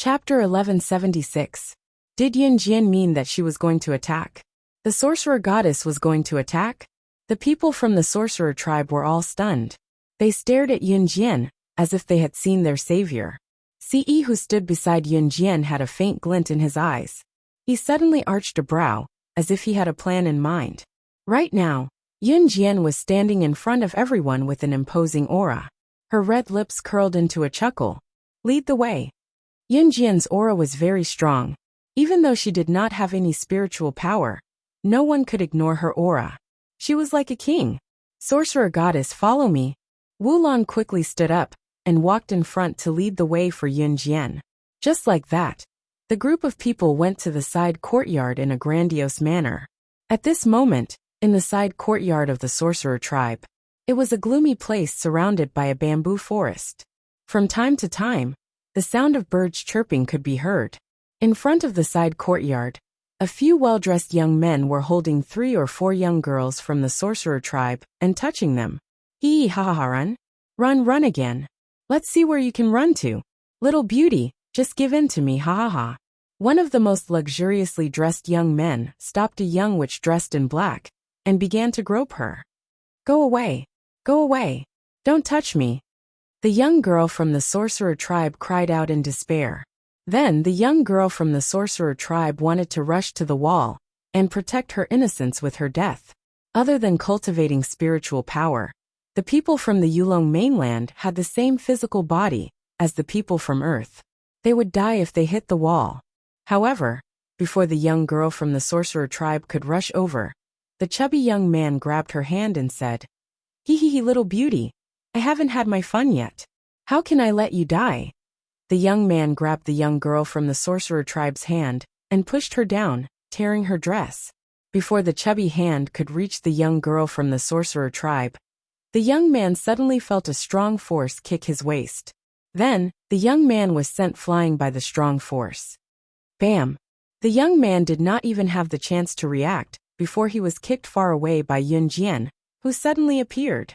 Chapter 1176. Did Yun Jian mean that she was going to attack? The sorcerer goddess was going to attack? The people from the sorcerer tribe were all stunned. They stared at Yun Jian, as if they had seen their savior. Ce who stood beside Yun Jian had a faint glint in his eyes. He suddenly arched a brow, as if he had a plan in mind. Right now, Yun Jian was standing in front of everyone with an imposing aura. Her red lips curled into a chuckle. Lead the way. Yun Jian's aura was very strong. Even though she did not have any spiritual power, no one could ignore her aura. She was like a king. Sorcerer goddess, follow me. Wulan quickly stood up and walked in front to lead the way for Yun Jian. Just like that, the group of people went to the side courtyard in a grandiose manner. At this moment, in the side courtyard of the sorcerer tribe, it was a gloomy place surrounded by a bamboo forest. From time to time, the sound of birds chirping could be heard. In front of the side courtyard, a few well-dressed young men were holding 3 or 4 young girls from the sorcerer tribe and touching them. Hee ha ha ha, run. Run again. Let's see where you can run to. Little beauty, just give in to me, ha ha ha. One of the most luxuriously dressed young men stopped a young witch dressed in black and began to grope her. Go away. Go away. Don't touch me. The young girl from the sorcerer tribe cried out in despair. Then the young girl from the sorcerer tribe wanted to rush to the wall and protect her innocence with her death. Other than cultivating spiritual power, the people from the Yulong mainland had the same physical body as the people from Earth. They would die if they hit the wall. However, before the young girl from the sorcerer tribe could rush over, the chubby young man grabbed her hand and said, Hee, little beauty, I haven't had my fun yet. How can I let you die? The young man grabbed the young girl from the sorcerer tribe's hand and pushed her down, tearing her dress. Before the chubby hand could reach the young girl from the sorcerer tribe, the young man suddenly felt a strong force kick his waist. Then, the young man was sent flying by the strong force. Bam! The young man did not even have the chance to react before he was kicked far away by Yun Jian, who suddenly appeared.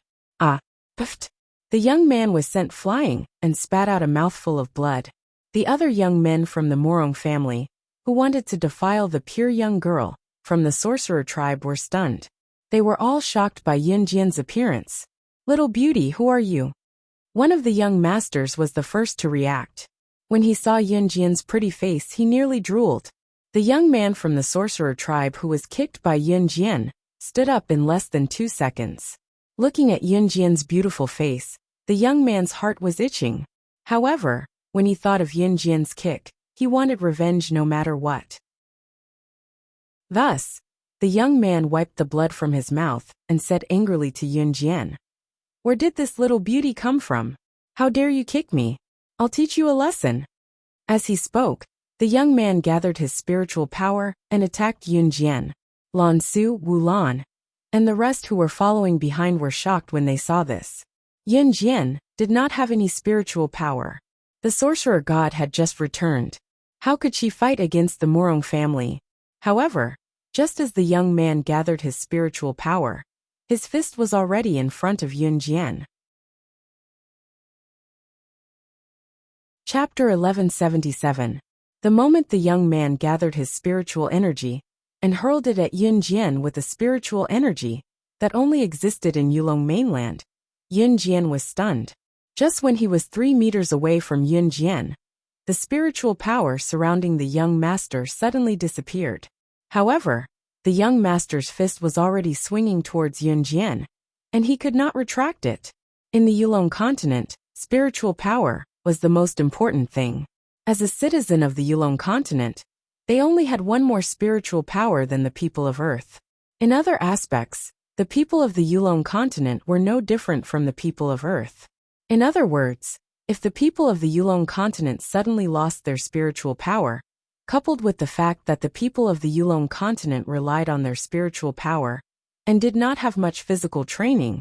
Puffed. The young man was sent flying and spat out a mouthful of blood. The other young men from the Morong family, who wanted to defile the pure young girl from the sorcerer tribe, were stunned. They were all shocked by Yun Jian's appearance. Little beauty, who are you? One of the young masters was the first to react. When he saw Yun Jian's pretty face, he nearly drooled. The young man from the sorcerer tribe who was kicked by Yun Jian stood up in less than 2 seconds. Looking at Yun Jian's beautiful face, the young man's heart was itching. However, when he thought of Yun Jian's kick, he wanted revenge no matter what. Thus, the young man wiped the blood from his mouth and said angrily to Yun Jian, Where did this little beauty come from? How dare you kick me? I'll teach you a lesson. As he spoke, the young man gathered his spiritual power and attacked Yun Jian. Lan Su, Wulan, and the rest who were following behind were shocked when they saw this. Yun Jian did not have any spiritual power. The sorcerer god had just returned. How could she fight against the Morong family? However, just as the young man gathered his spiritual power, his fist was already in front of Yun Jian. Chapter 1177. The moment the young man gathered his spiritual energy and hurled it at Yun Jian with a spiritual energy that only existed in Yulong mainland, Yun Jian was stunned. Just when he was 3 meters away from Yun Jian, the spiritual power surrounding the young master suddenly disappeared. However, the young master's fist was already swinging towards Yun Jian, and he could not retract it. In the Yulong continent, spiritual power was the most important thing. As a citizen of the Yulong continent, they only had one more spiritual power than the people of Earth. In other aspects, the people of the Yulong continent were no different from the people of Earth. In other words, if the people of the Yulong continent suddenly lost their spiritual power, coupled with the fact that the people of the Yulong continent relied on their spiritual power and did not have much physical training,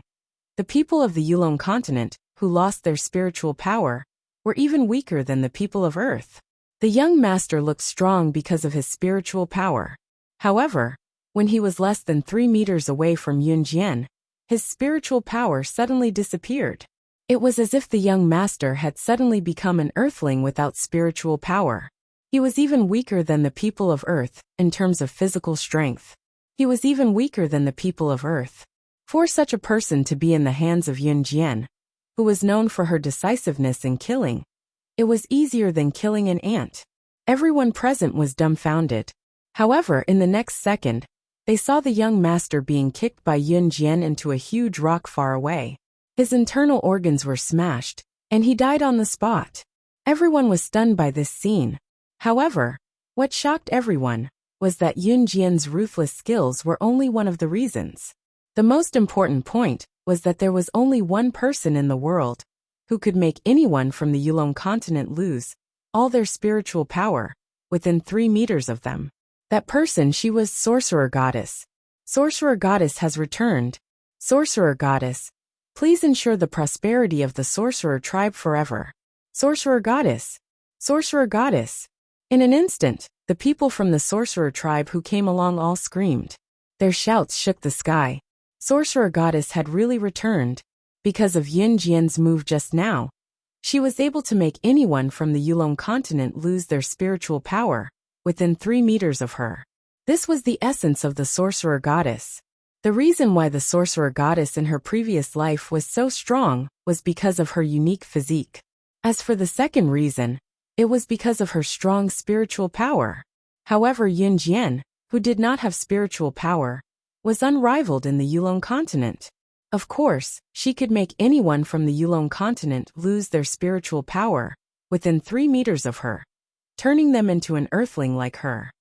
the people of the Yulong continent, who lost their spiritual power, were even weaker than the people of Earth. The young master looked strong because of his spiritual power. However, when he was less than 3 meters away from Yun Jian, his spiritual power suddenly disappeared. It was as if the young master had suddenly become an earthling without spiritual power. He was even weaker than the people of Earth, in terms of physical strength. He was even weaker than the people of Earth. For such a person to be in the hands of Yun Jian, who was known for her decisiveness in killing, it was easier than killing an ant. Everyone present was dumbfounded. However, in the next second, they saw the young master being kicked by Yun Jian into a huge rock far away. His internal organs were smashed, and he died on the spot. Everyone was stunned by this scene. However, what shocked everyone was that Yun Jian's ruthless skills were only one of the reasons. The most important point was that there was only one person in the world who could make anyone from the Yulong continent lose all their spiritual power within 3 meters of them. That person, she was Sorcerer Goddess. Sorcerer Goddess has returned. Sorcerer Goddess, please ensure the prosperity of the Sorcerer tribe forever. Sorcerer Goddess. Sorcerer Goddess. In an instant, the people from the Sorcerer tribe who came along all screamed. Their shouts shook the sky. Sorcerer Goddess had really returned. Because of Yun Jian's move just now, she was able to make anyone from the Yulong continent lose their spiritual power within 3 meters of her. This was the essence of the Sorcerer Goddess. The reason why the Sorcerer Goddess in her previous life was so strong was because of her unique physique. As for the second reason, it was because of her strong spiritual power. However, Yun Jian, who did not have spiritual power, was unrivaled in the Yulong continent. Of course, she could make anyone from the Yulong continent lose their spiritual power within 3 meters of her, turning them into an earthling like her.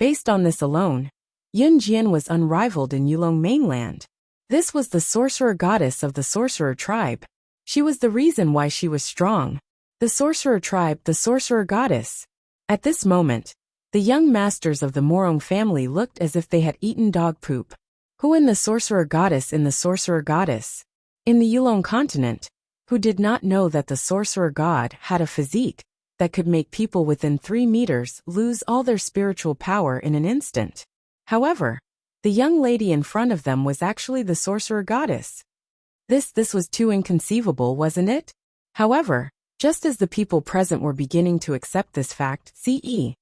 Based on this alone, Yun Jian was unrivaled in Yulong mainland. This was the Sorcerer Goddess of the Sorcerer tribe. She was the reason why she was strong. The Sorcerer tribe, the Sorcerer Goddess. At this moment, the young masters of the Morong family looked as if they had eaten dog poop. Who in the Sorcerer Goddess in the Sorcerer Goddess? In the Yulong continent, who did not know that the Sorcerer God had a physique that could make people within 3 meters lose all their spiritual power in an instant. However, the young lady in front of them was actually the Sorcerer Goddess. This was too inconceivable, wasn't it? However, just as the people present were beginning to accept this fact, Ce,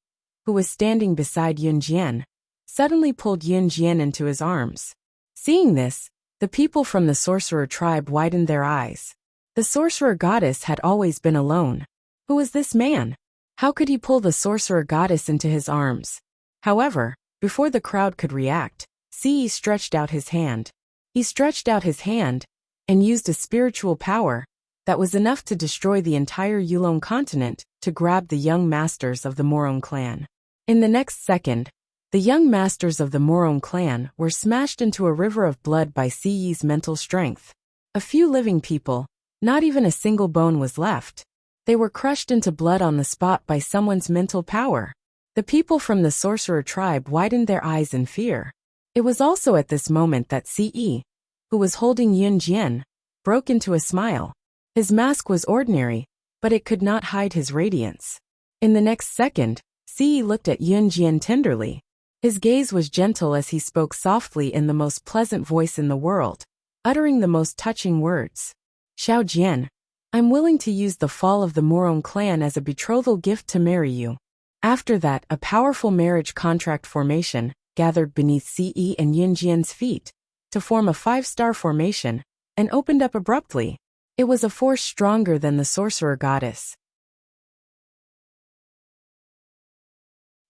who was standing beside Yun Jian, suddenly pulled Yun Jian into his arms. Seeing this, the people from the Sorcerer tribe widened their eyes. The Sorcerer Goddess had always been alone. Who was this man? How could he pull the Sorcerer Goddess into his arms? However, before the crowd could react, Ce stretched out his hand. He stretched out his hand and used a spiritual power that was enough to destroy the entire Yulong continent to grab the young masters of the Morong clan. In the next second, the young masters of the Morong clan were smashed into a river of blood by Ce's mental strength. A few living people, not even a single bone was left. They were crushed into blood on the spot by someone's mental power. The people from the Sorcerer tribe widened their eyes in fear. It was also at this moment that Ce, who was holding Yun Jian, broke into a smile. His mask was ordinary, but it could not hide his radiance. In the next second, Ce looked at Yun Jian tenderly. His gaze was gentle as he spoke softly in the most pleasant voice in the world, uttering the most touching words. Xiao Jian, I'm willing to use the fall of the Morong clan as a betrothal gift to marry you. After that, a powerful marriage contract formation gathered beneath Ce and Yun Jian's feet to form a 5-star formation and opened up abruptly. It was a force stronger than the Sorcerer Goddess.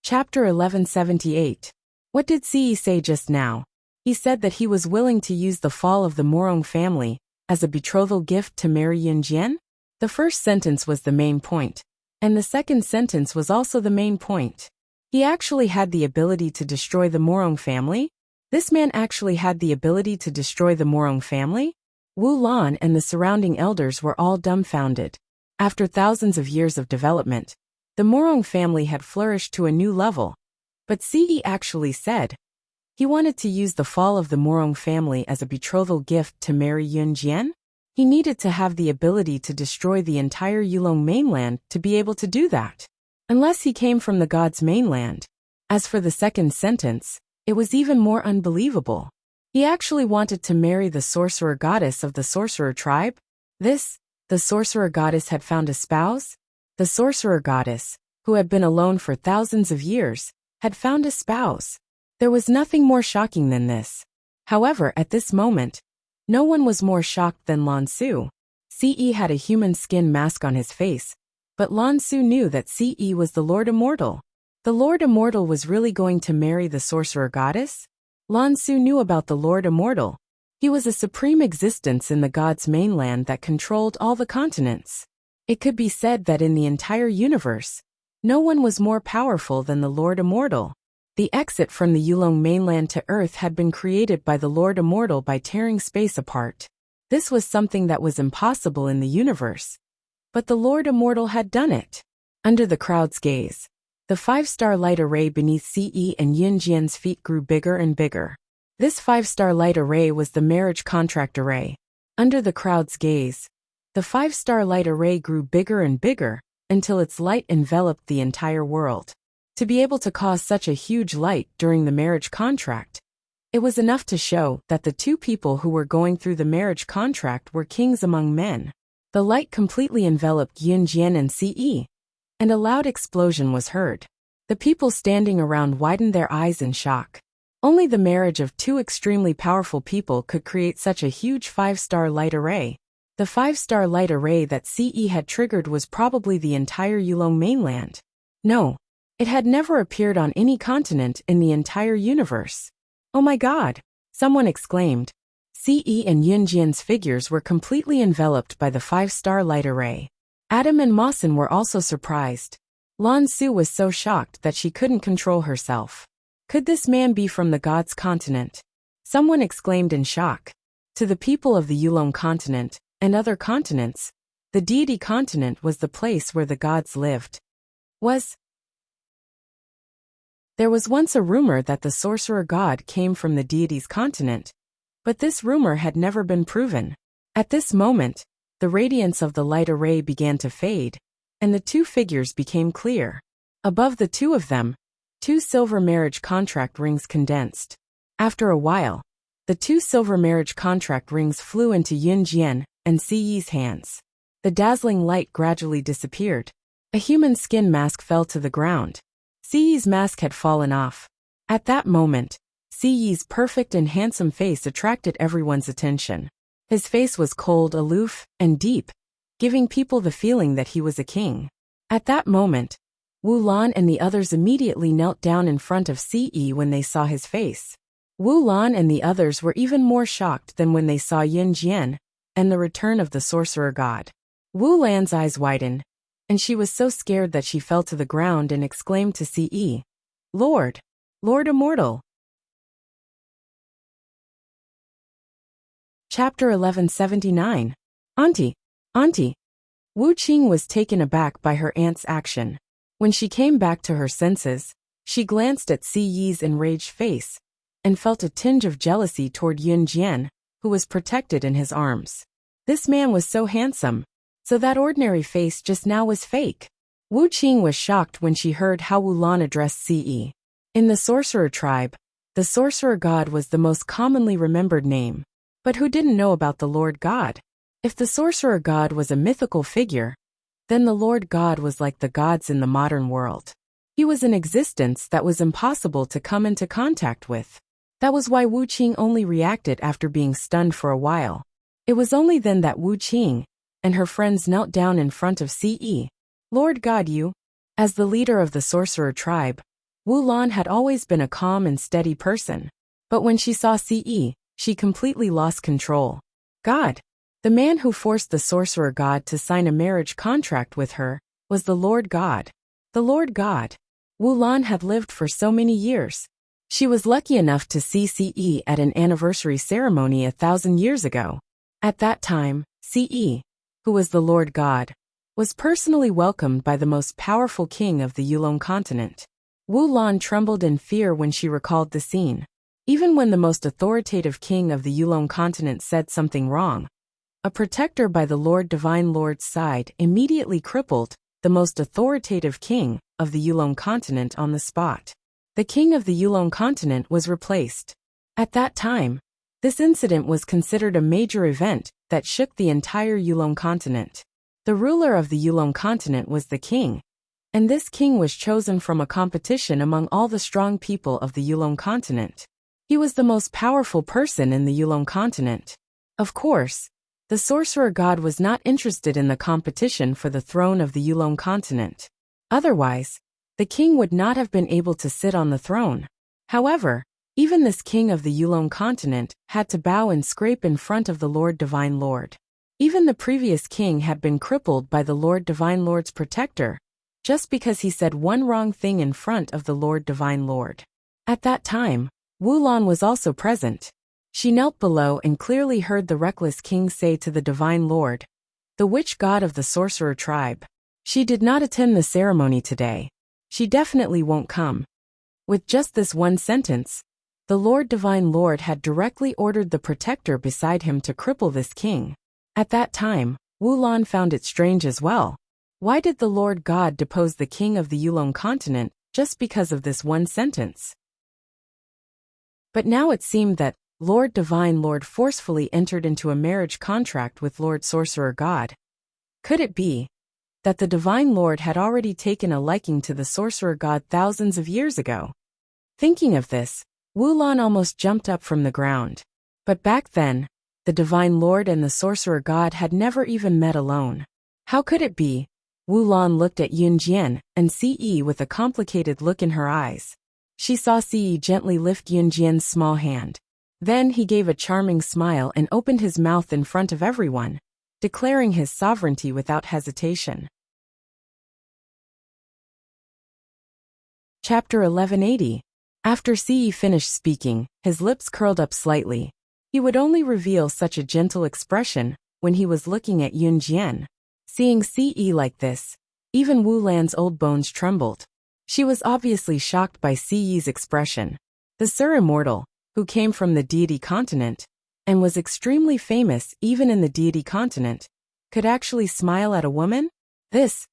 Chapter 1178. What did Ce say just now? He said that he was willing to use the fall of the Morong family as a betrothal gift to marry Yun Jian? The first sentence was the main point, and the second sentence was also the main point. He actually had the ability to destroy the Morong family? This man actually had the ability to destroy the Morong family? Wu Lan and the surrounding elders were all dumbfounded. After thousands of years of development, the Morong family had flourished to a new level. But Ce actually said he wanted to use the fall of the Morong family as a betrothal gift to marry Yun Jian? He needed to have the ability to destroy the entire Yulong mainland to be able to do that. Unless he came from the gods' mainland. As for the second sentence, it was even more unbelievable. He actually wanted to marry the sorcerer goddess of the sorcerer tribe. The sorcerer goddess had found a spouse? The sorcerer goddess, who had been alone for thousands of years, had found a spouse. There was nothing more shocking than this. However, at this moment, no one was more shocked than Lan Su. Ce had a human skin mask on his face, but Lan Su knew that Ce was the Lord Immortal. The Lord Immortal was really going to marry the sorcerer goddess? Lan Su knew about the Lord Immortal. He was a supreme existence in the gods' mainland that controlled all the continents. It could be said that in the entire universe, no one was more powerful than the Lord Immortal. The exit from the Yulong mainland to Earth had been created by the Lord Immortal by tearing space apart. This was something that was impossible in the universe. But the Lord Immortal had done it. Under the crowd's gaze, the 5-star light array beneath Ce and Yunjian's feet grew bigger and bigger. This 5-star light array was the marriage contract array. Under the crowd's gaze, the 5-star light array grew bigger and bigger, until its light enveloped the entire world. To be able to cause such a huge light during the marriage contract, it was enough to show that the two people who were going through the marriage contract were kings among men. The light completely enveloped Yunjian and Ce, and a loud explosion was heard. The people standing around widened their eyes in shock. Only the marriage of two extremely powerful people could create such a huge 5-star light array. The 5-star light array that Ce had triggered was probably the entire Yulong mainland. No, it had never appeared on any continent in the entire universe. Oh my God! Someone exclaimed. Ce and Yunjian's figures were completely enveloped by the 5-star light array. Adam and Mawson were also surprised. Lan Su was so shocked that she couldn't control herself. Could this man be from the gods' continent? Someone exclaimed in shock. To the people of the Yulong continent, and other continents, the deity continent was the place where the gods lived. There was once a rumor that the sorcerer god came from the deity's continent, but this rumor had never been proven. At this moment, the radiance of the light array began to fade, and the two figures became clear. Above the two of them, 2 silver marriage contract rings condensed. After a while, the 2 silver marriage contract rings flew into Yunjian and Ce's hands. The dazzling light gradually disappeared. A human skin mask fell to the ground. Ce's mask had fallen off. At that moment, Ce's perfect and handsome face attracted everyone's attention. His face was cold, aloof, and deep, giving people the feeling that he was a king. At that moment, Wu Lan and the others immediately knelt down in front of Ce when they saw his face. Wu Lan and the others were even more shocked than when they saw Yunjian and the return of the sorcerer god. Wu Lan's eyes widened, and she was so scared that she fell to the ground and exclaimed to Ce, Lord Immortal. Chapter 1179. Auntie. Wu Qing was taken aback by her aunt's action. When she came back to her senses, she glanced at Ce's enraged face and felt a tinge of jealousy toward Yunjian, who was protected in his arms. This man was so handsome, so that ordinary face just now was fake. Wu Qing was shocked when she heard how Wu Lan addressed Ce. In the sorcerer tribe, the sorcerer god was the most commonly remembered name. But who didn't know about the Lord God? If the sorcerer god was a mythical figure, then the Lord God was like the gods in the modern world. He was an existence that was impossible to come into contact with. That was why Wu Qing only reacted after being stunned for a while. It was only then that Wu Qing and her friends knelt down in front of Ce. Lord God, you. As the leader of the sorcerer tribe, Wu Lan had always been a calm and steady person. But when she saw Ce, she completely lost control. God. The man who forced the sorcerer god to sign a marriage contract with her was the Lord God. The Lord God. Wu Lan had lived for so many years. She was lucky enough to see Ce at an anniversary ceremony 1,000 years ago. At that time, Ce, who was the Lord God, was personally welcomed by the most powerful king of the Yulong continent. Wu Lan trembled in fear when she recalled the scene. Even when the most authoritative king of the Yulong continent said something wrong, a protector by the Divine Lord's side immediately crippled the most authoritative king of the Yulong continent on the spot. The king of the Yulong continent was replaced. At that time, This incident was considered a major event that shook the entire Yulong continent. The ruler of the Yulong continent was the king, and this king was chosen from a competition among all the strong people of the Yulong continent. He was the most powerful person in the Yulong continent. Of course, the sorcerer god was not interested in the competition for the throne of the Yulong continent. Otherwise, the king would not have been able to sit on the throne. However, even this king of the Yulong continent had to bow and scrape in front of the Lord Divine Lord. Even the previous king had been crippled by the Lord Divine Lord's protector, just because he said one wrong thing in front of the Lord Divine Lord. At that time, Wulan was also present. She knelt below and clearly heard the reckless king say to the Divine Lord, the witch god of the sorcerer tribe, "She did not attend the ceremony today. She definitely won't come." With just this one sentence, the Lord Divine Lord had directly ordered the protector beside him to cripple this king. At that time, Wulan found it strange as well. Why did the Lord God depose the king of the Yulong continent just because of this one sentence? But now it seemed that Lord Divine Lord forcefully entered into a marriage contract with Lord Sorcerer God. Could it be that the Divine Lord had already taken a liking to the Sorcerer God thousands of years ago? Thinking of this, Wulan almost jumped up from the ground. But back then, the Divine Lord and the Sorcerer God had never even met alone. How could it be? Wulan looked at Yunjian and Ce with a complicated look in her eyes. She saw Ce gently lift Yunjian's small hand. Then he gave a charming smile and opened his mouth in front of everyone, declaring his sovereignty without hesitation. Chapter 1180. After Ce finished speaking, his lips curled up slightly. He would only reveal such a gentle expression when he was looking at Yunjian. Seeing Ce like this, even Wu Lan's old bones trembled. She was obviously shocked by Ce's expression. The Sur Immortal, who came from the deity continent, and was extremely famous even in the deity continent, could actually smile at a woman? This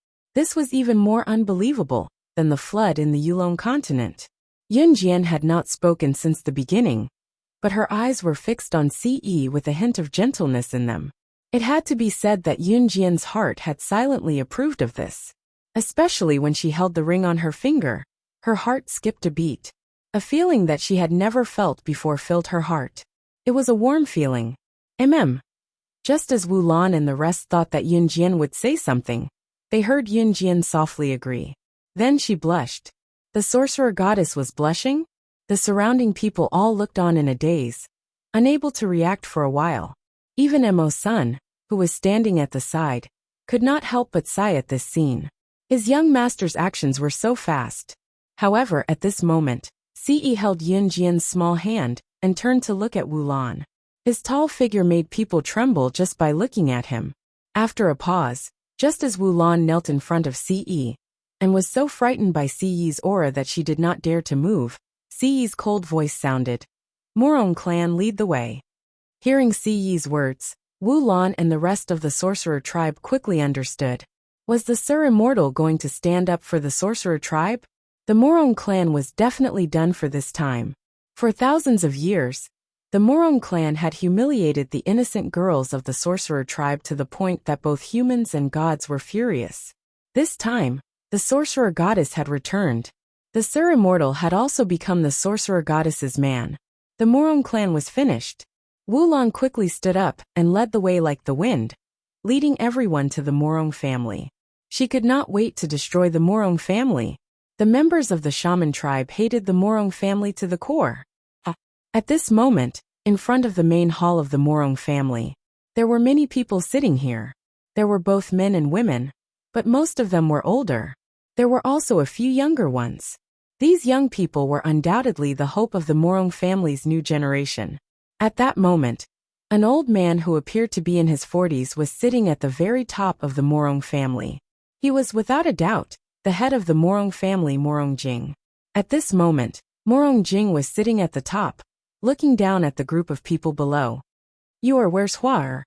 was even more unbelievable than the flood in the Yulong continent. Yunjian had not spoken since the beginning, but her eyes were fixed on Ce with a hint of gentleness in them. It had to be said that Yunjian's heart had silently approved of this. Especially when she held the ring on her finger, her heart skipped a beat. A feeling that she had never felt before filled her heart. It was a warm feeling. Just as Wulan and the rest thought that Yunjian would say something, they heard Yunjian softly agree. Then she blushed. The sorcerer goddess was blushing? The surrounding people all looked on in a daze, unable to react for a while. Even Emo's son, who was standing at the side, could not help but sigh at this scene. His young master's actions were so fast. However, at this moment, Ce held Yunjian's small hand and turned to look at Wulan. His tall figure made people tremble just by looking at him. After a pause, just as Wulan knelt in front of Ce, and was so frightened by Ce's aura that she did not dare to move, Ce's cold voice sounded, "Morong clan, lead the way." Hearing Ce's words, Wulan and the rest of the sorcerer tribe quickly understood. Was the Sur Immortal going to stand up for the sorcerer tribe? The Morong clan was definitely done for this time. For thousands of years, the Morong clan had humiliated the innocent girls of the sorcerer tribe to the point that both humans and gods were furious. This time, the sorcerer goddess had returned. The Sur Immortal had also become the sorcerer goddess's man. The Morong clan was finished. Wulan quickly stood up and led the way like the wind, leading everyone to the Morong family. She could not wait to destroy the Morong family. The members of the shaman tribe hated the Morong family to the core. At this moment, in front of the main hall of the Morong family, there were many people sitting here. There were both men and women, but most of them were older. There were also a few younger ones. These young people were undoubtedly the hope of the Morong family's new generation. At that moment, an old man who appeared to be in his 40s was sitting at the very top of the Morong family. He was without a doubt the head of the Morong family, Morong Jing. At this moment, Morong Jing was sitting at the top, looking down at the group of people below. "You are where's Huar?"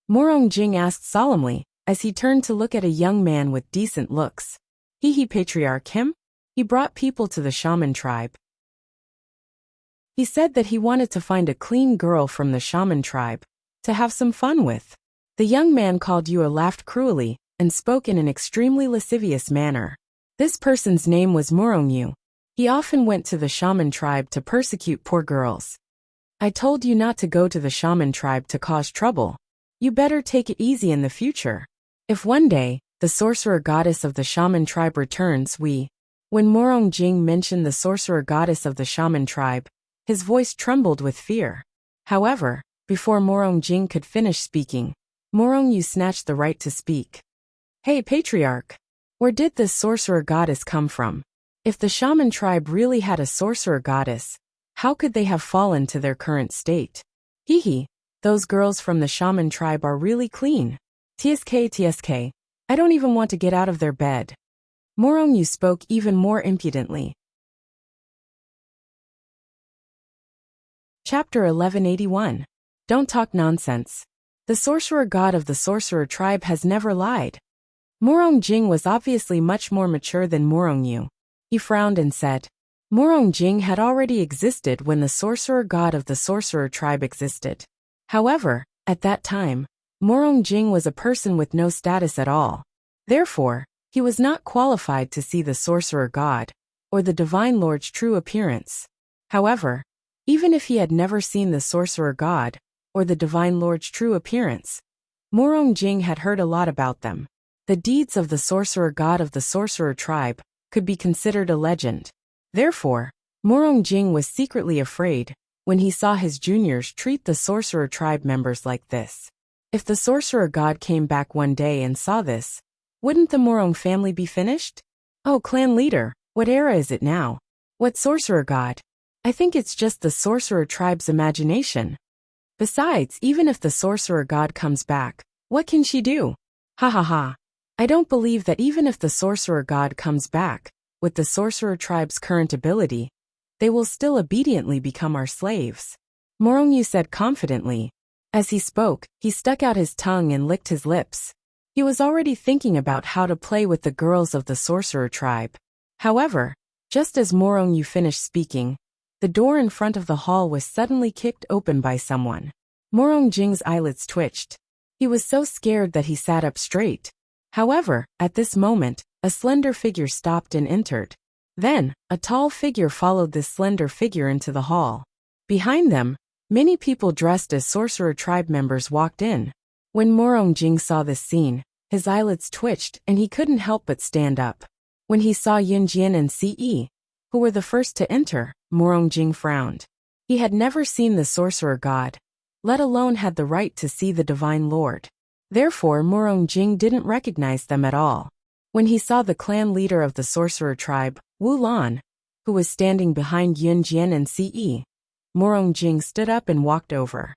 Morong Jing asked solemnly, as he turned to look at a young man with decent looks. He patriarch him? He brought people to the shaman tribe. He said that he wanted to find a clean girl from the shaman tribe to have some fun with. The young man called Yua laughed cruelly and spoke in an extremely lascivious manner. This person's name was Morongyu. He often went to the shaman tribe to persecute poor girls. I told you not to go to the shaman tribe to cause trouble. You better take it easy in the future. If one day, the sorcerer goddess of the shaman tribe returns, When Morongjing mentioned the sorcerer goddess of the shaman tribe, his voice trembled with fear. However, before Morongjing could finish speaking, Morongyu snatched the right to speak. Hey patriarch! Where did this sorcerer goddess come from? If the shaman tribe really had a sorcerer goddess, how could they have fallen to their current state? Hehe, those girls from the shaman tribe are really clean. TSK, I don't even want to get out of their bed. Morongyu spoke even more impudently. Chapter 1181. Don't talk nonsense. The sorcerer god of the sorcerer tribe has never lied. Morongjing was obviously much more mature than Morongyu. He frowned and said, Morongjing had already existed when the sorcerer god of the sorcerer tribe existed. However, at that time, Morongjing was a person with no status at all. Therefore, he was not qualified to see the sorcerer god, or the divine lord's true appearance. However, even if he had never seen the sorcerer god, or the divine lord's true appearance, Morongjing had heard a lot about them. The deeds of the sorcerer god of the sorcerer tribe could be considered a legend. Therefore, Morongjing was secretly afraid when he saw his juniors treat the sorcerer tribe members like this. If the sorcerer god came back one day and saw this, wouldn't the Morong family be finished? Oh, clan leader, what era is it now? What sorcerer god? I think it's just the sorcerer tribe's imagination. Besides, even if the sorcerer god comes back, what can she do? Ha ha ha. I don't believe that even if the sorcerer god comes back, with the sorcerer tribe's current ability, they will still obediently become our slaves. Morongyu said confidently. As he spoke, he stuck out his tongue and licked his lips. He was already thinking about how to play with the girls of the sorcerer tribe. However, just as Morongyu finished speaking, the door in front of the hall was suddenly kicked open by someone. Morongjing's eyelids twitched. He was so scared that he sat up straight. However, at this moment, a slender figure stopped and entered. Then, a tall figure followed this slender figure into the hall. Behind them, many people dressed as sorcerer tribe members walked in. When Morongjing saw this scene, his eyelids twitched and he couldn't help but stand up. When he saw Yunjian and Ce, who were the first to enter, Morongjing frowned. He had never seen the sorcerer god, let alone had the right to see the divine lord. Therefore, Morongjing didn't recognize them at all. When he saw the clan leader of the sorcerer tribe, Wu Lan, who was standing behind Yunjian and Ce, Morongjing stood up and walked over.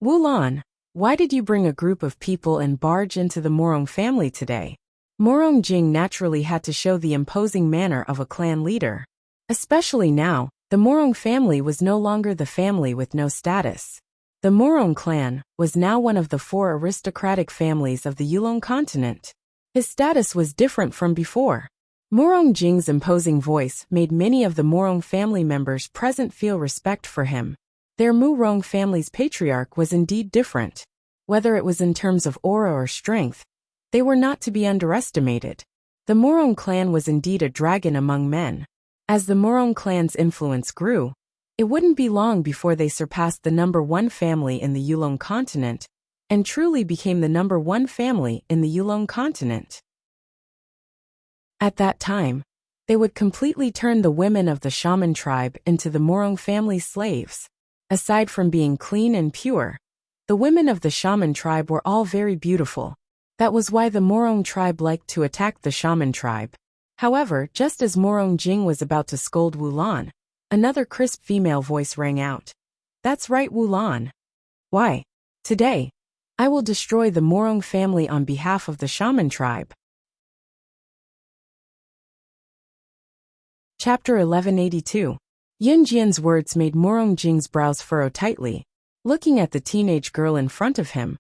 Wu Lan, why did you bring a group of people and barge into the Morong family today? Morongjing naturally had to show the imposing manner of a clan leader. Especially now, the Morong family was no longer the family with no status. The Morong clan was now one of the 4 aristocratic families of the Yulong continent. His status was different from before. Morongjing's imposing voice made many of the Morong family members present feel respect for him. Their Murong family's patriarch was indeed different. Whether it was in terms of aura or strength, they were not to be underestimated. The Morong clan was indeed a dragon among men. As the Morong clan's influence grew, it wouldn't be long before they surpassed the #1 family in the Yulong continent, and truly became the #1 family in the Yulong continent. At that time, they would completely turn the women of the shaman tribe into the Morong family's slaves. Aside from being clean and pure, the women of the shaman tribe were all very beautiful. That was why the Morong tribe liked to attack the shaman tribe. However, just as Morongjing was about to scold Wu Lan, another crisp female voice rang out. That's right, Wu Lan. Why? Today, I will destroy the Morong family on behalf of the shaman tribe. Chapter 1182. Yunjian's words made Morongjing's brows furrow tightly. Looking at the teenage girl in front of him,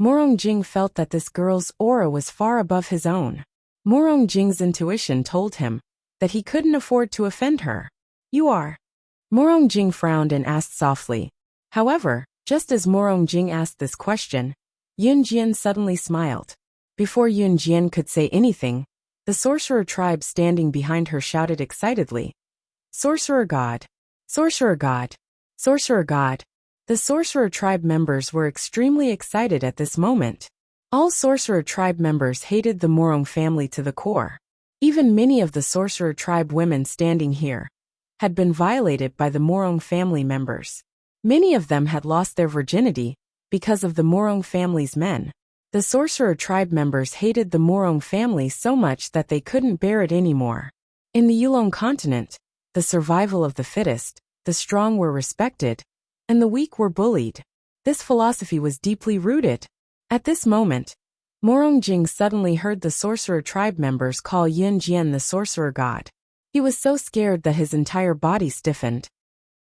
Morongjing felt that this girl's aura was far above his own. Morongjing's intuition told him that he couldn't afford to offend her. You are Morong Jing frowned and asked softly. However, just as Morong Jing asked this question, Yun Jian suddenly smiled. Before Yun Jian could say anything, the sorcerer tribe standing behind her shouted excitedly. Sorcerer God! Sorcerer God! Sorcerer God! The sorcerer tribe members were extremely excited at this moment. All sorcerer tribe members hated the Morong family to the core. Even many of the sorcerer tribe women standing here had been violated by the Morong family members. Many of them had lost their virginity because of the Morong family's men. The sorcerer tribe members hated the Morong family so much that they couldn't bear it anymore. In the Yulong continent, the survival of the fittest, the strong were respected, and the weak were bullied. This philosophy was deeply rooted. At this moment, Morong Jing suddenly heard the sorcerer tribe members call Yun Jian the sorcerer god. He was so scared that his entire body stiffened.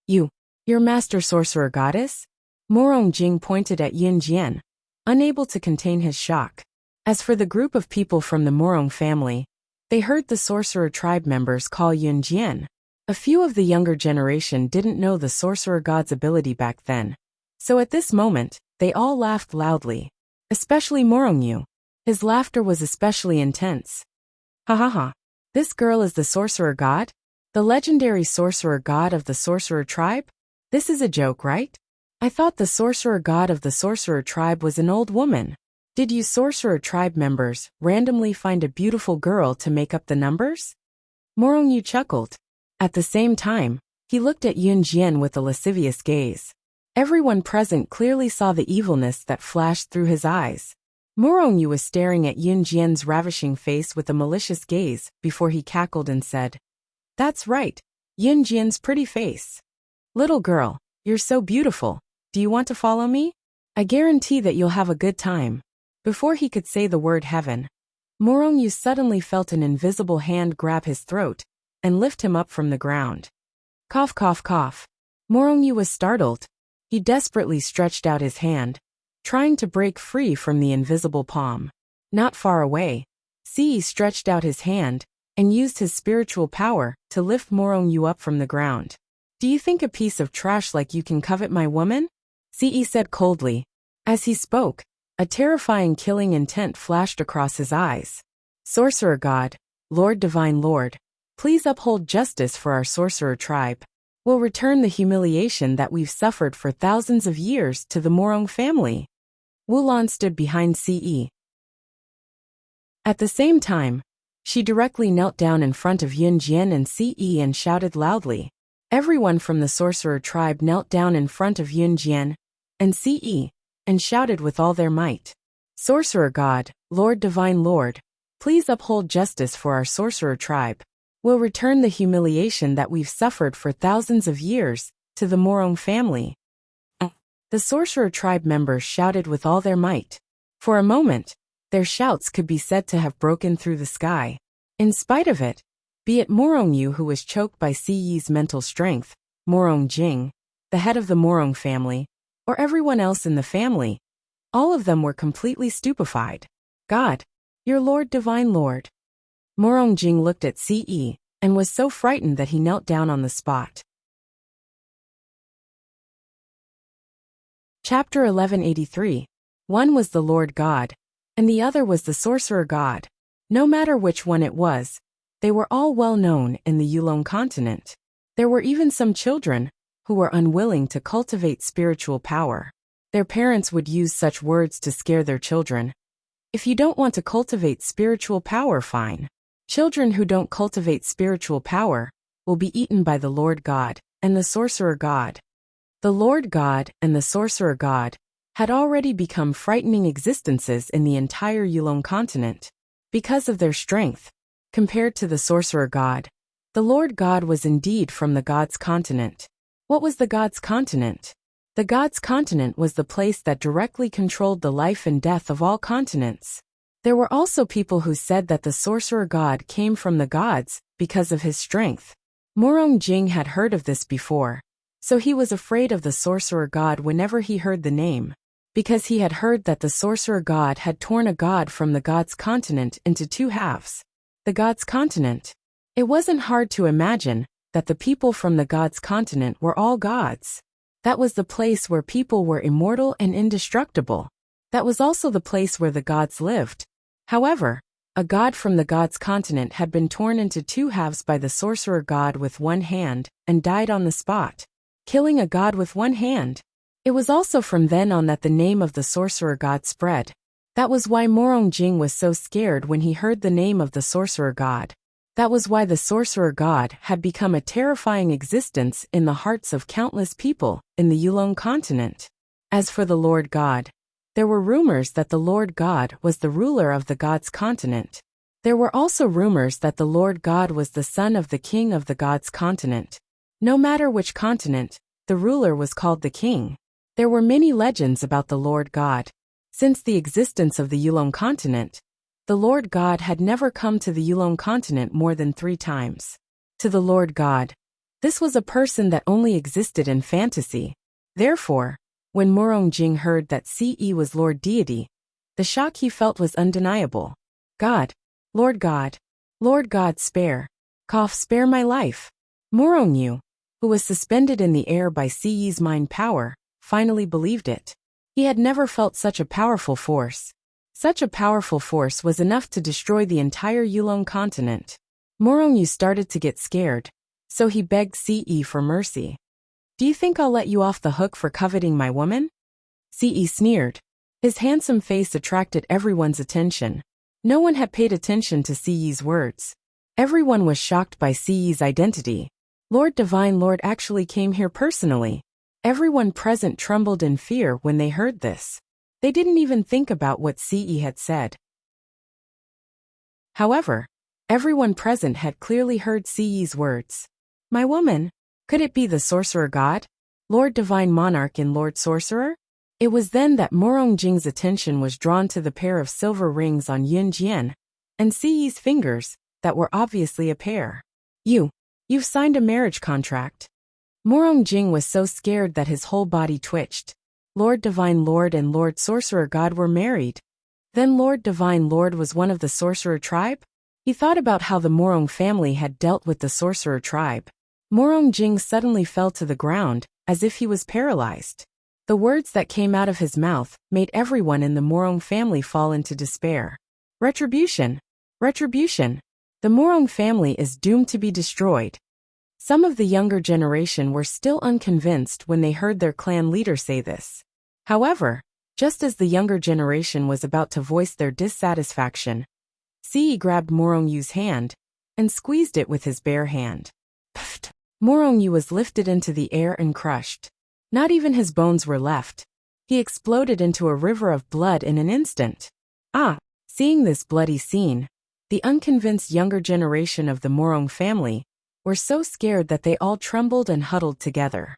Your master sorcerer goddess? Morong Jing pointed at Yun Jian, unable to contain his shock. As for the group of people from the Morong family, they heard the sorcerer tribe members call Yun Jian. A few of the younger generation didn't know the sorcerer god's ability back then. So at this moment, they all laughed loudly. Especially Morong Yu. His laughter was especially intense. Ha ha ha. This girl is the sorcerer god? The legendary sorcerer god of the sorcerer tribe? This is a joke, right? I thought the sorcerer god of the sorcerer tribe was an old woman. Did you sorcerer tribe members randomly find a beautiful girl to make up the numbers? Morong Yu chuckled. At the same time, he looked at Yun Jian with a lascivious gaze. Everyone present clearly saw the evilness that flashed through his eyes. Morong Yu was staring at Yun Jian's ravishing face with a malicious gaze before he cackled and said, That's right, Yun Jian's pretty face. Little girl, you're so beautiful. Do you want to follow me? I guarantee that you'll have a good time. Before he could say the word heaven, Morong Yu suddenly felt an invisible hand grab his throat and lift him up from the ground. Cough cough cough. Morong Yu was startled. He desperately stretched out his hand, trying to break free from the invisible palm. Not far away, Ce stretched out his hand and used his spiritual power to lift Morong Yu up from the ground. Do you think a piece of trash like you can covet my woman? Ce said coldly. As he spoke, a terrifying killing intent flashed across his eyes. Sorcerer God, Lord Divine Lord, please uphold justice for our sorcerer tribe. We'll return the humiliation that we've suffered for thousands of years to the Morong family. Wulan stood behind Ce. At the same time, she directly knelt down in front of Yun Jian and Ce and shouted loudly. Everyone from the sorcerer tribe knelt down in front of Yun Jian and Ce and shouted with all their might. Sorcerer God, Lord Divine Lord, please uphold justice for our sorcerer tribe. We'll return the humiliation that we've suffered for thousands of years to the Morong family. The sorcerer tribe members shouted with all their might. For a moment, their shouts could be said to have broken through the sky. In spite of it, be it Morong Yu who was choked by Ce's mental strength, Morong Jing, the head of the Morong family, or everyone else in the family, all of them were completely stupefied. God, your Lord Divine Lord. Morong Jing looked at Ce and was so frightened that he knelt down on the spot. Chapter 1183. One was the Lord God, and the other was the Sorcerer God. No matter which one it was, they were all well known in the Yulong continent. There were even some children who were unwilling to cultivate spiritual power. Their parents would use such words to scare their children. If you don't want to cultivate spiritual power, fine. Children who don't cultivate spiritual power will be eaten by the Lord God and the Sorcerer God. The Lord God and the Sorcerer God had already become frightening existences in the entire Yulong continent. Because of their strength, compared to the Sorcerer God, the Lord God was indeed from the God's continent. What was the God's continent? The God's continent was the place that directly controlled the life and death of all continents. There were also people who said that the Sorcerer God came from the gods because of his strength. Morong Jing had heard of this before, so he was afraid of the Sorcerer God whenever he heard the name, because he had heard that the Sorcerer God had torn a god from the God's continent into two halves. The God's continent. It wasn't hard to imagine that the people from the gods' continent were all gods. That was the place where people were immortal and indestructible. That was also the place where the gods lived. However, a god from the gods' continent had been torn into two halves by the sorcerer god with one hand and died on the spot. Killing a god with one hand. It was also from then on that the name of the sorcerer god spread. That was why Morong Jing was so scared when he heard the name of the sorcerer god. That was why the sorcerer god had become a terrifying existence in the hearts of countless people in the Yulong continent. As for the Lord God, there were rumors that the Lord God was the ruler of the gods' continent. There were also rumors that the Lord God was the son of the king of the gods' continent. No matter which continent, the ruler was called the king. There were many legends about the Lord God. Since the existence of the Yulong continent, the Lord God had never come to the Yulong continent more than 3 times. To the Lord God, this was a person that only existed in fantasy. Therefore, when Morong Jing heard that Ce was Lord Deity, the shock he felt was undeniable. God, Lord God, spare my life. Morong Yu, who was suspended in the air by Ce's mind power, finally believed it. He had never felt such a powerful force. Such a powerful force was enough to destroy the entire Yulong continent. Morong Yu started to get scared, so he begged Ce for mercy. Do you think I'll let you off the hook for coveting my woman? Ce sneered. His handsome face attracted everyone's attention. No one had paid attention to Ce's words. Everyone was shocked by Ce's identity. Lord Divine Lord actually came here personally. Everyone present trembled in fear when they heard this. They didn't even think about what Ce had said. However, everyone present had clearly heard Ce's words. My woman? Could it be the sorcerer god? Lord Divine Monarch and Lord Sorcerer? It was then that Morong Jing's attention was drawn to the pair of silver rings on Yun Jian and Ce's fingers that were obviously a pair. You've signed a marriage contract. Morong Jing was so scared that his whole body twitched. Lord Divine Lord and Lord Sorcerer God were married. Then Lord Divine Lord was one of the sorcerer tribe? He thought about how the Morong family had dealt with the sorcerer tribe. Morong Jing suddenly fell to the ground, as if he was paralyzed. The words that came out of his mouth made everyone in the Morong family fall into despair. Retribution! Retribution! The Morong family is doomed to be destroyed. Some of the younger generation were still unconvinced when they heard their clan leader say this. However, just as the younger generation was about to voice their dissatisfaction, Ce grabbed Morong Yu's hand and squeezed it with his bare hand. Pfft! Morong Yu was lifted into the air and crushed. Not even his bones were left. He exploded into a river of blood in an instant. Seeing this bloody scene, the unconvinced younger generation of the Morong family were so scared that they all trembled and huddled together.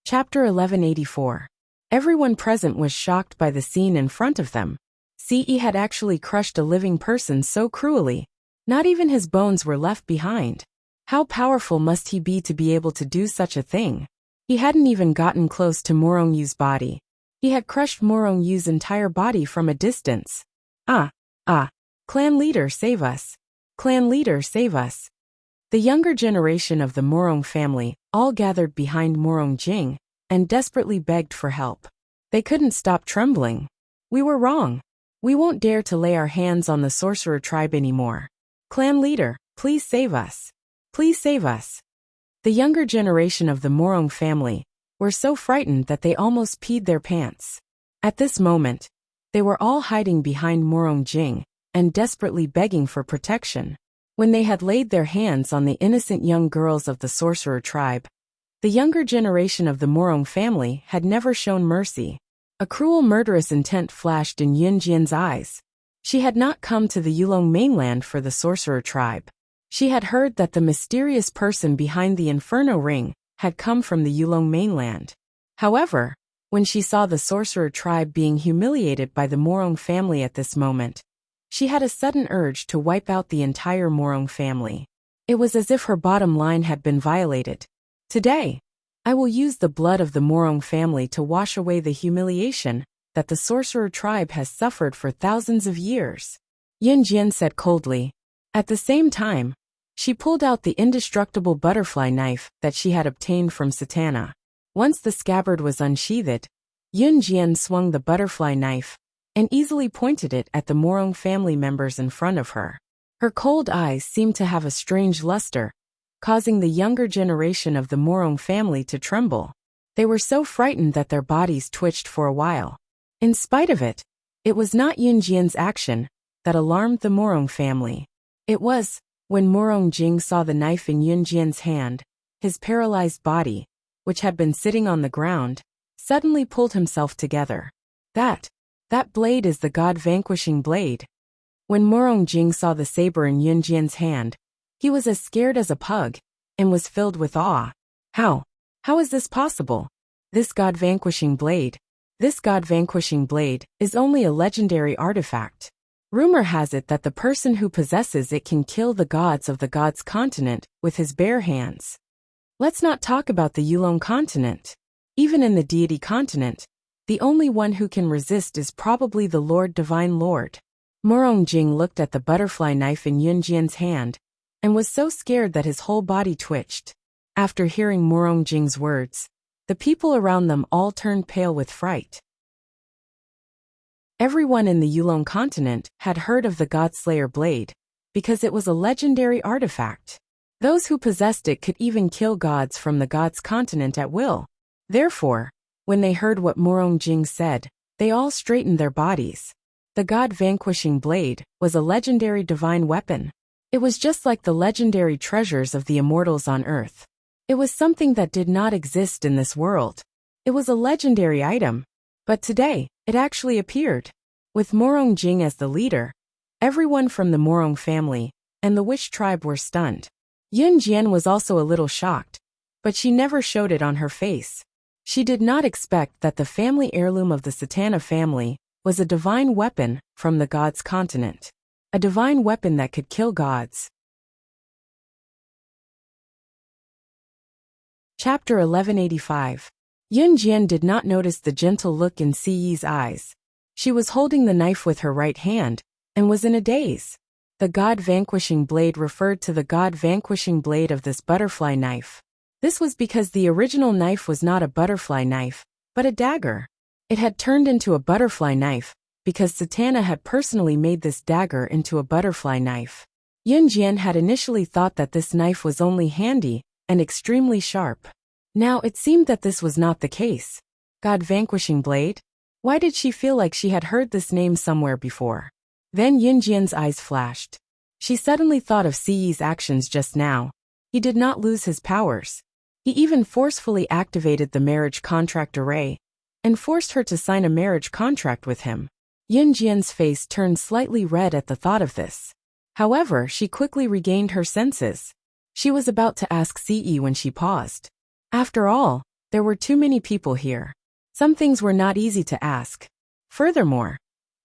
Chapter 1184. Everyone present was shocked by the scene in front of them. Ce had actually crushed a living person so cruelly. Not even his bones were left behind. How powerful must he be to be able to do such a thing? He hadn't even gotten close to Morong Yu's body. He had crushed Morong Yu's entire body from a distance. Clan leader, save us. Clan leader, save us. The younger generation of the Morong family all gathered behind Morong Jing and desperately begged for help. They couldn't stop trembling. We were wrong. We won't dare to lay our hands on the sorcerer tribe anymore. Clan leader, please save us. Please save us. The younger generation of the Morong family were so frightened that they almost peed their pants. At this moment, they were all hiding behind Morong Jing and desperately begging for protection. When they had laid their hands on the innocent young girls of the sorcerer tribe, the younger generation of the Morong family had never shown mercy. A cruel murderous intent flashed in Yun Jian's eyes. She had not come to the Yulong mainland for the sorcerer tribe. She had heard that the mysterious person behind the Inferno Ring had come from the Yulong mainland. However, when she saw the sorcerer tribe being humiliated by the Morong family at this moment, she had a sudden urge to wipe out the entire Morong family. It was as if her bottom line had been violated. Today, I will use the blood of the Morong family to wash away the humiliation that the sorcerer tribe has suffered for thousands of years. Yun Jian said coldly. At the same time, she pulled out the indestructible butterfly knife that she had obtained from Satana. Once the scabbard was unsheathed, Yun Jian swung the butterfly knife and easily pointed it at the Morong family members in front of her. Her cold eyes seemed to have a strange luster, causing the younger generation of the Morong family to tremble. They were so frightened that their bodies twitched for a while. In spite of it, it was not Yun Jian's action that alarmed the Morong family. It was, when Morong Jing saw the knife in Yun Jian's hand, his paralyzed body, which had been sitting on the ground, suddenly pulled himself together. That blade is the God-vanquishing blade. When Morong Jing saw the saber in Yun Jian's hand, he was as scared as a pug, and was filled with awe. How is this possible? This God-vanquishing blade is only a legendary artifact. Rumor has it that the person who possesses it can kill the gods of the gods continent with his bare hands. Let's not talk about the Yulong continent. Even in the deity continent, the only one who can resist is probably the Lord Divine Lord. Morong Jing looked at the butterfly knife in Yun Jian's hand, and was so scared that his whole body twitched. After hearing Morong Jing's words, the people around them all turned pale with fright. Everyone in the Yulong continent had heard of the Godslayer blade, because it was a legendary artifact. Those who possessed it could even kill gods from the gods' continent at will. Therefore, when they heard what Morong Jing said, they all straightened their bodies. The God-vanquishing blade was a legendary divine weapon. It was just like the legendary treasures of the immortals on Earth. It was something that did not exist in this world. It was a legendary item. But today, it actually appeared. With Morong Jing as the leader, everyone from the Morong family and the Wish tribe were stunned. Yun Jian was also a little shocked, but she never showed it on her face. She did not expect that the family heirloom of the Satana family was a divine weapon from the gods' continent. A divine weapon that could kill gods. Chapter 1185. Yun Jian did not notice the gentle look in Si Yi's eyes. She was holding the knife with her right hand, and was in a daze. The God-vanquishing blade referred to the God-vanquishing blade of this butterfly knife. This was because the original knife was not a butterfly knife, but a dagger. It had turned into a butterfly knife, because Satana had personally made this dagger into a butterfly knife. Yun Jian had initially thought that this knife was only handy and extremely sharp. Now it seemed that this was not the case. God-vanquishing blade? Why did she feel like she had heard this name somewhere before? Then Yun Jian's eyes flashed. She suddenly thought of Si Yi's actions just now. He did not lose his powers. He even forcefully activated the marriage contract array, and forced her to sign a marriage contract with him. Yun Jian's face turned slightly red at the thought of this. However, she quickly regained her senses. She was about to ask Si Yi when she paused. After all, there were too many people here. Some things were not easy to ask. Furthermore,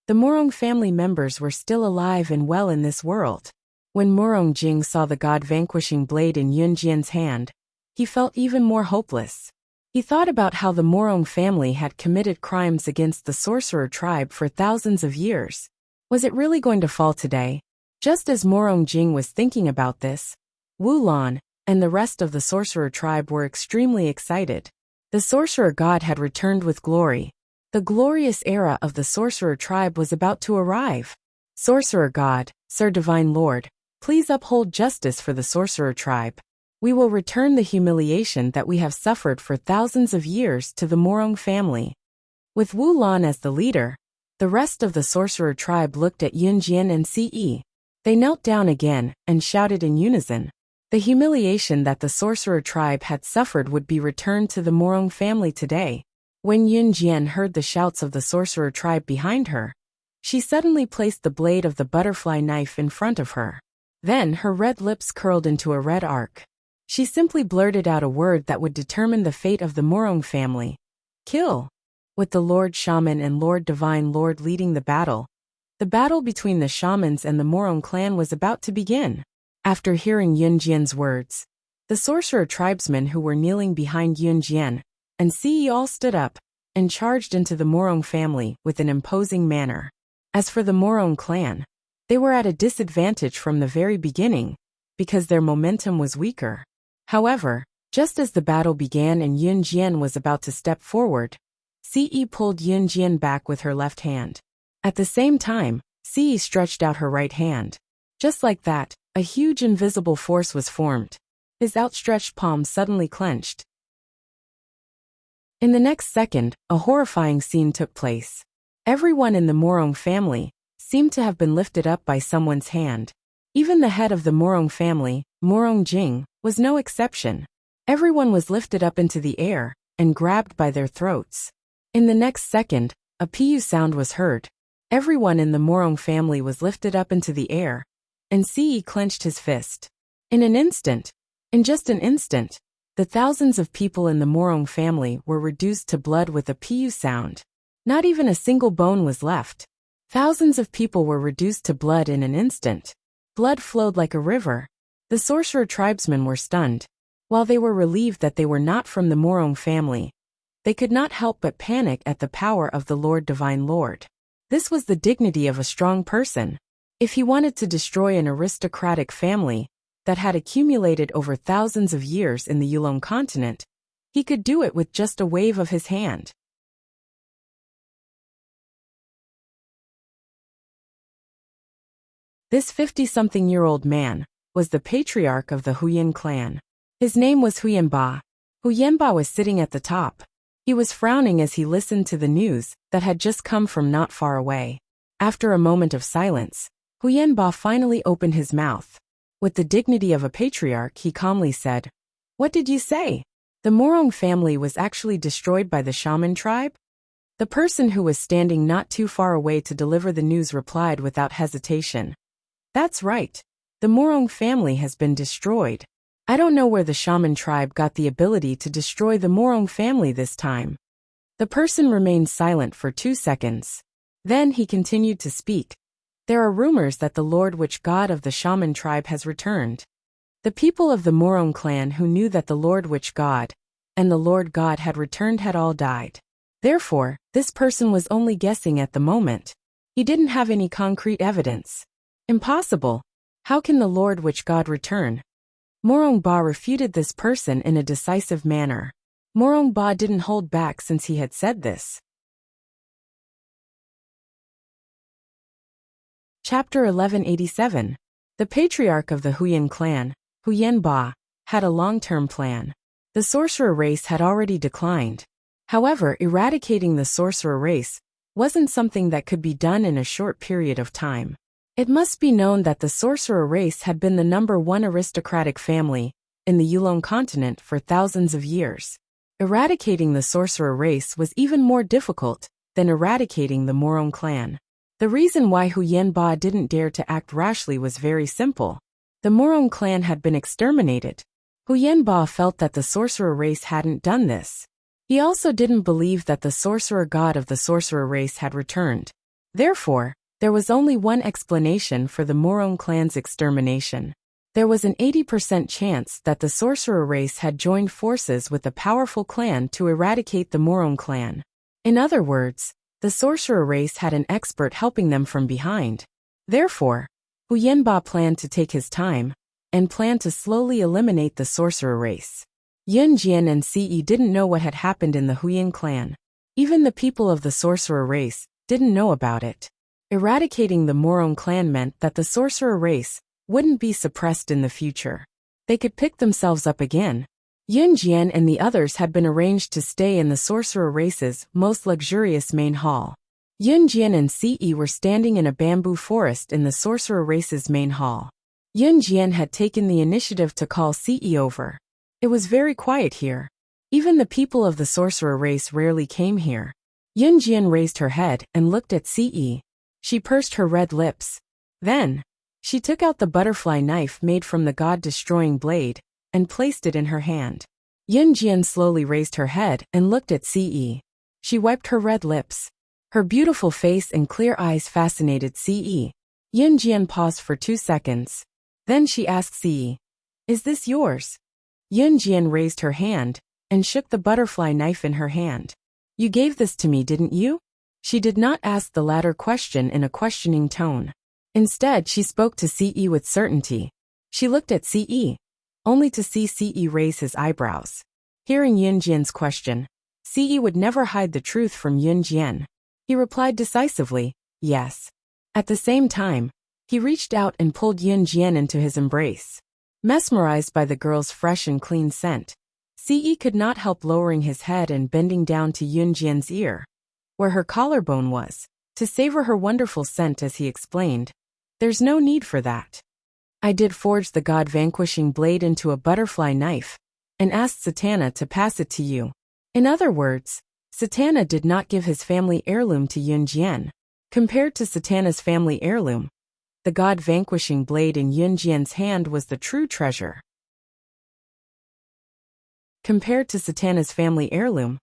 the Morong family members were still alive and well in this world. When Morong Jing saw the God-vanquishing blade in Yun Jian's hand, he felt even more hopeless. He thought about how the Morong family had committed crimes against the sorcerer tribe for thousands of years. Was it really going to fall today? Just as Morong Jing was thinking about this, Wu Lan and the rest of the sorcerer tribe were extremely excited. The sorcerer god had returned with glory. The glorious era of the sorcerer tribe was about to arrive. Sorcerer god, Sir Divine Lord, please uphold justice for the sorcerer tribe. We will return the humiliation that we have suffered for thousands of years to the Morong family. With Wu Lan as the leader, the rest of the sorcerer tribe looked at Yun Jian and Si Yi. They knelt down again and shouted in unison. The humiliation that the sorcerer tribe had suffered would be returned to the Morong family today. When Yun Jian heard the shouts of the sorcerer tribe behind her, she suddenly placed the blade of the butterfly knife in front of her. Then her red lips curled into a red arc. She simply blurted out a word that would determine the fate of the Morong family. Kill. With the Lord Shaman and Lord Divine Lord leading the battle between the shamans and the Morong clan was about to begin. After hearing Yun Jian's words, the sorcerer tribesmen who were kneeling behind Yun Jian and Si Yi all stood up and charged into the Morong family with an imposing manner. As for the Morong clan, They were at a disadvantage from the very beginning, because their momentum was weaker. However, just as the battle began and Yun Jian was about to step forward, Ce pulled Yun Jian back with her left hand. At the same time, Ce stretched out her right hand. Just like that, a huge invisible force was formed. His outstretched palm suddenly clenched. In the next second, a horrifying scene took place. Everyone in the Morong family seemed to have been lifted up by someone's hand. Even the head of the Morong family, Morong Jing, was no exception. Everyone was lifted up into the air and grabbed by their throats. In the next second, a pu sound was heard. Everyone in the Morong family was lifted up into the air, and Ce clenched his fist. In just an instant, the thousands of people in the Morong family were reduced to blood with a pu sound. Not even a single bone was left. Thousands of people were reduced to blood in an instant. Blood flowed like a river. The sorcerer tribesmen were stunned. While they were relieved that they were not from the Morong family, they could not help but panic at the power of the Lord Divine Lord. This was the dignity of a strong person. If he wanted to destroy an aristocratic family that had accumulated over thousands of years in the Yulong continent, he could do it with just a wave of his hand. This 50-something-year-old man was the patriarch of the Huyan clan. His name was Huyanba. Huyanba was sitting at the top. He was frowning as he listened to the news that had just come from not far away. After a moment of silence, Huyanba finally opened his mouth. With the dignity of a patriarch, he calmly said, "What did you say? The Morong family was actually destroyed by the shaman tribe?" The person who was standing not too far away to deliver the news replied without hesitation, "That's right. The Morong family has been destroyed. I don't know where the shaman tribe got the ability to destroy the Morong family this time." The person remained silent for 2 seconds. Then he continued to speak. "There are rumors that the Lord Witch God of the shaman tribe has returned. The people of the Morong clan who knew that the Lord Witch God and the Lord God had returned had all died. Therefore, this person was only guessing at the moment. He didn't have any concrete evidence. Impossible. How can the Lord Witch God return?" Morong Ba refuted this person in a decisive manner. Morong Ba didn't hold back since he had said this. Chapter 1187. The patriarch of the Huyan clan, Huyan Ba, had a long-term plan. The sorcerer race had already declined. However, eradicating the sorcerer race wasn't something that could be done in a short period of time. It must be known that the sorcerer race had been the #1 aristocratic family in the Yulong continent for thousands of years. Eradicating the sorcerer race was even more difficult than eradicating the Morong clan. The reason why Huyan Ba didn't dare to act rashly was very simple. The Morong clan had been exterminated. Huyan Ba felt that the sorcerer race hadn't done this. He also didn't believe that the sorcerer god of the sorcerer race had returned. Therefore, there was only one explanation for the Morong clan's extermination. There was an 80% chance that the sorcerer race had joined forces with a powerful clan to eradicate the Morong clan. In other words, the sorcerer race had an expert helping them from behind. Therefore, Huyan Ba planned to take his time and planned to slowly eliminate the sorcerer race. Yun Jian and Ce didn't know what had happened in the Huyan clan. Even the people of the sorcerer race didn't know about it. Eradicating the Morong clan meant that the sorcerer race wouldn't be suppressed in the future. They could pick themselves up again. Yun Jian and the others had been arranged to stay in the sorcerer race's most luxurious main hall. Yun Jian and Ce were standing in a bamboo forest in the sorcerer race's main hall. Yun Jian had taken the initiative to call Ce over. It was very quiet here. Even the people of the sorcerer race rarely came here. Yun Jian raised her head and looked at Ce. She pursed her red lips. Then, she took out the butterfly knife made from the god-destroying blade and placed it in her hand. Yun Jian slowly raised her head and looked at Ce. She wiped her red lips. Her beautiful face and clear eyes fascinated Ce. Yun Jian paused for 2 seconds. Then she asked Ce, "Is this yours?" Yun Jian raised her hand and shook the butterfly knife in her hand. "You gave this to me, didn't you?" She did not ask the latter question in a questioning tone. Instead, she spoke to Ce with certainty. She looked at Ce, only to see Ce raise his eyebrows. Hearing Yunjian's question, Ce would never hide the truth from Yunjian. He replied decisively, yes. At the same time, he reached out and pulled Yunjian into his embrace. Mesmerized by the girl's fresh and clean scent, Ce could not help lowering his head and bending down to Yunjian's ear, where her collarbone was, to savor her wonderful scent as he explained, "There's no need for that. I did forge the god-vanquishing blade into a butterfly knife, and asked Satana to pass it to you." In other words, Satana did not give his family heirloom to Yunjian. Compared to Satana's family heirloom, the god-vanquishing blade in Yunjian's hand was the true treasure. Compared to Satana's family heirloom,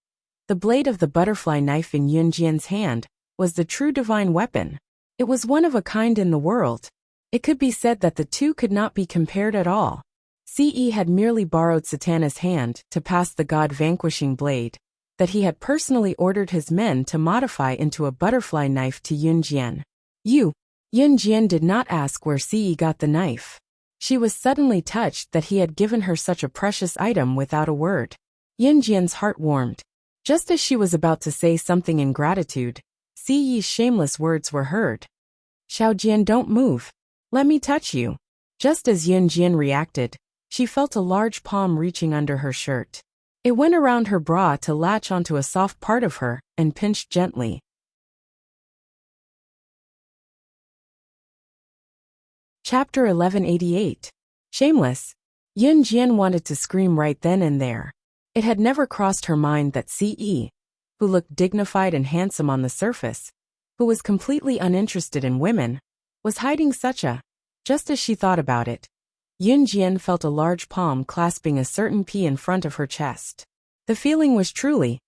the blade of the butterfly knife in Yunjian's hand was the true divine weapon. It was one of a kind in the world. It could be said that the two could not be compared at all. Ce had merely borrowed Satana's hand to pass the god-vanquishing blade that he had personally ordered his men to modify into a butterfly knife to Yunjian. Yunjian did not ask where Ce got the knife. She was suddenly touched that he had given her such a precious item without a word. Yunjian's heart warmed. Just as she was about to say something in gratitude, Ce's shameless words were heard. "Xiaojian, don't move. Let me touch you." Just as Yunjian reacted, she felt a large palm reaching under her shirt. It went around her bra to latch onto a soft part of her and pinched gently. Chapter 1188. Shameless. Yunjian wanted to scream right then and there. It had never crossed her mind that Ce, who looked dignified and handsome on the surface, who was completely uninterested in women, was hiding such a... Just as she thought about it, Yunjian felt a large palm clasping a certain P in front of her chest. The feeling was truly,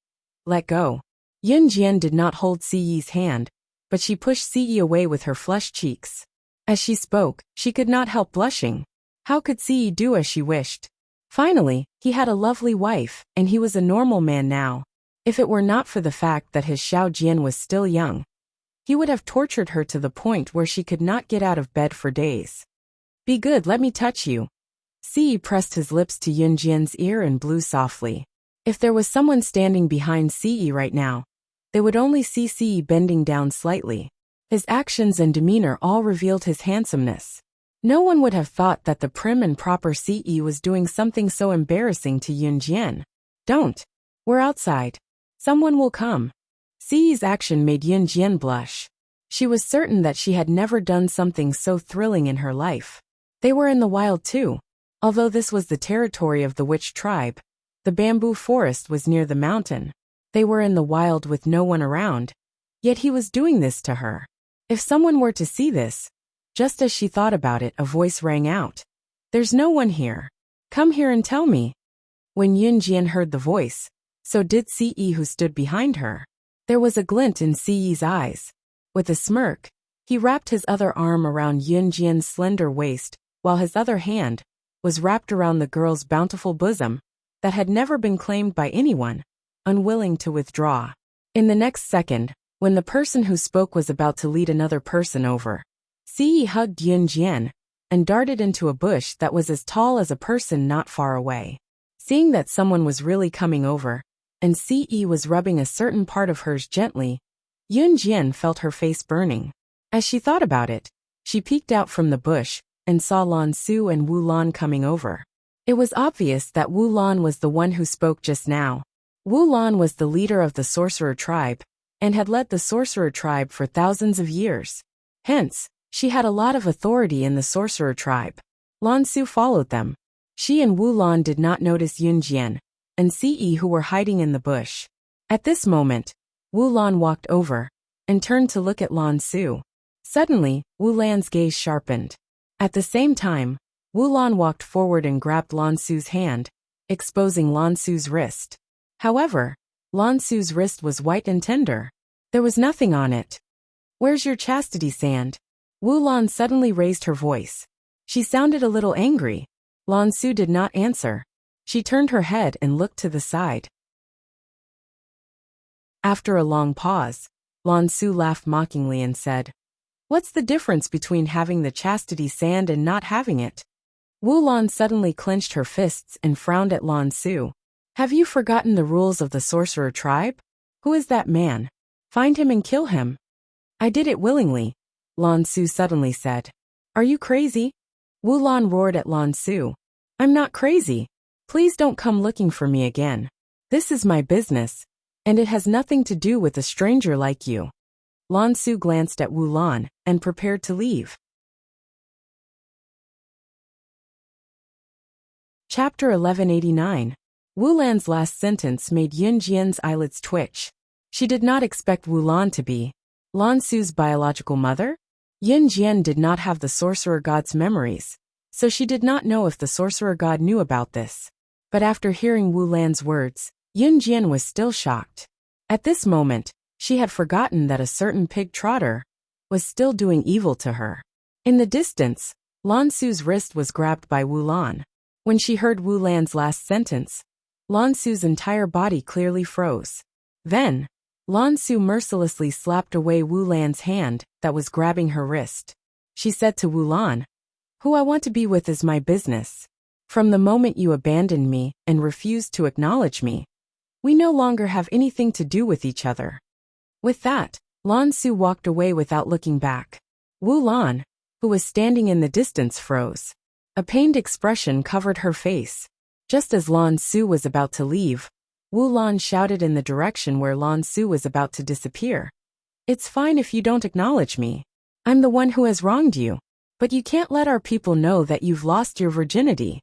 "Let go." Yunjian did not hold Ce's hand, but she pushed Ce away with her flushed cheeks. As she spoke, she could not help blushing. How could Ce do as she wished? Finally, he had a lovely wife, and he was a normal man now. If it were not for the fact that his Xiaojian was still young, he would have tortured her to the point where she could not get out of bed for days. "Be good, let me touch you." Ce pressed his lips to Yunjian's ear and blew softly. If there was someone standing behind Ce right now, they would only see Ce bending down slightly. His actions and demeanor all revealed his handsomeness. No one would have thought that the prim and proper Ce was doing something so embarrassing to Yunjian. "Don't. We're outside. Someone will come." Ce's action made Yunjian blush. She was certain that she had never done something so thrilling in her life. They were in the wild too. Although this was the territory of the witch tribe, the bamboo forest was near the mountain. They were in the wild with no one around. Yet he was doing this to her. If someone were to see this, just as she thought about it, a voice rang out. "There's no one here. Come here and tell me." When Yunjian heard the voice, so did Ce, who stood behind her. There was a glint in Ce's eyes. With a smirk, he wrapped his other arm around Yunjian's slender waist, while his other hand was wrapped around the girl's bountiful bosom that had never been claimed by anyone, unwilling to withdraw. In the next second, when the person who spoke was about to lead another person over, Ce hugged Yunjian and darted into a bush that was as tall as a person not far away. Seeing that someone was really coming over, and Ce was rubbing a certain part of hers gently, Yunjian felt her face burning. As she thought about it, she peeked out from the bush and saw Lan Su and Wu Lan coming over. It was obvious that Wu Lan was the one who spoke just now. Wu Lan was the leader of the sorcerer tribe, and had led the sorcerer tribe for thousands of years. Hence, she had a lot of authority in the sorcerer tribe. Lan Su followed them. She and Wu Lan did not notice Yunjian and Ce, who were hiding in the bush. At this moment, Wu Lan walked over and turned to look at Lan Su. Suddenly, Wu Lan's gaze sharpened. At the same time, Wu Lan walked forward and grabbed Lan Su's hand, exposing Lan Su's wrist. However, Lan Su's wrist was white and tender. There was nothing on it. "Where's your chastity sand?" Wu Lan suddenly raised her voice. She sounded a little angry. Lan Su did not answer. She turned her head and looked to the side. After a long pause, Lan Su laughed mockingly and said, What's the difference between having the chastity sand and not having it? Wu Lan suddenly clenched her fists and frowned at Lan Su. Have you forgotten the rules of the sorcerer tribe? Who is that man? Find him and kill him. I did it willingly, Lan Su suddenly said. Are you crazy? Wu Lan roared at Lan Su. I'm not crazy. Please don't come looking for me again. This is my business, and it has nothing to do with a stranger like you. Lan Su glanced at Wu Lan and prepared to leave. Chapter 1189. Wu Lan's last sentence made Yun Jian's eyelids twitch. She did not expect Wu Lan to be Lan Su's biological mother. Yun Jian did not have the sorcerer god's memories, so she did not know if the sorcerer god knew about this. But after hearing Wu Lan's words, Yun Jian was still shocked. At this moment, she had forgotten that a certain pig trotter was still doing evil to her. In the distance, Lan Su's wrist was grabbed by Wu Lan. When she heard Wu Lan's last sentence, Lan Su's entire body clearly froze. Then, Lan Su mercilessly slapped away Wu Lan's hand that was grabbing her wrist. She said to Wu Lan, "Who I want to be with is my business. From the moment you abandoned me and refused to acknowledge me, we no longer have anything to do with each other." With that, Lan Su walked away without looking back. Wu Lan, who was standing in the distance, froze. A pained expression covered her face. Just as Lan Su was about to leave, Wu Lan shouted in the direction where Lan Su was about to disappear. It's fine if you don't acknowledge me. I'm the one who has wronged you, but you can't let our people know that you've lost your virginity.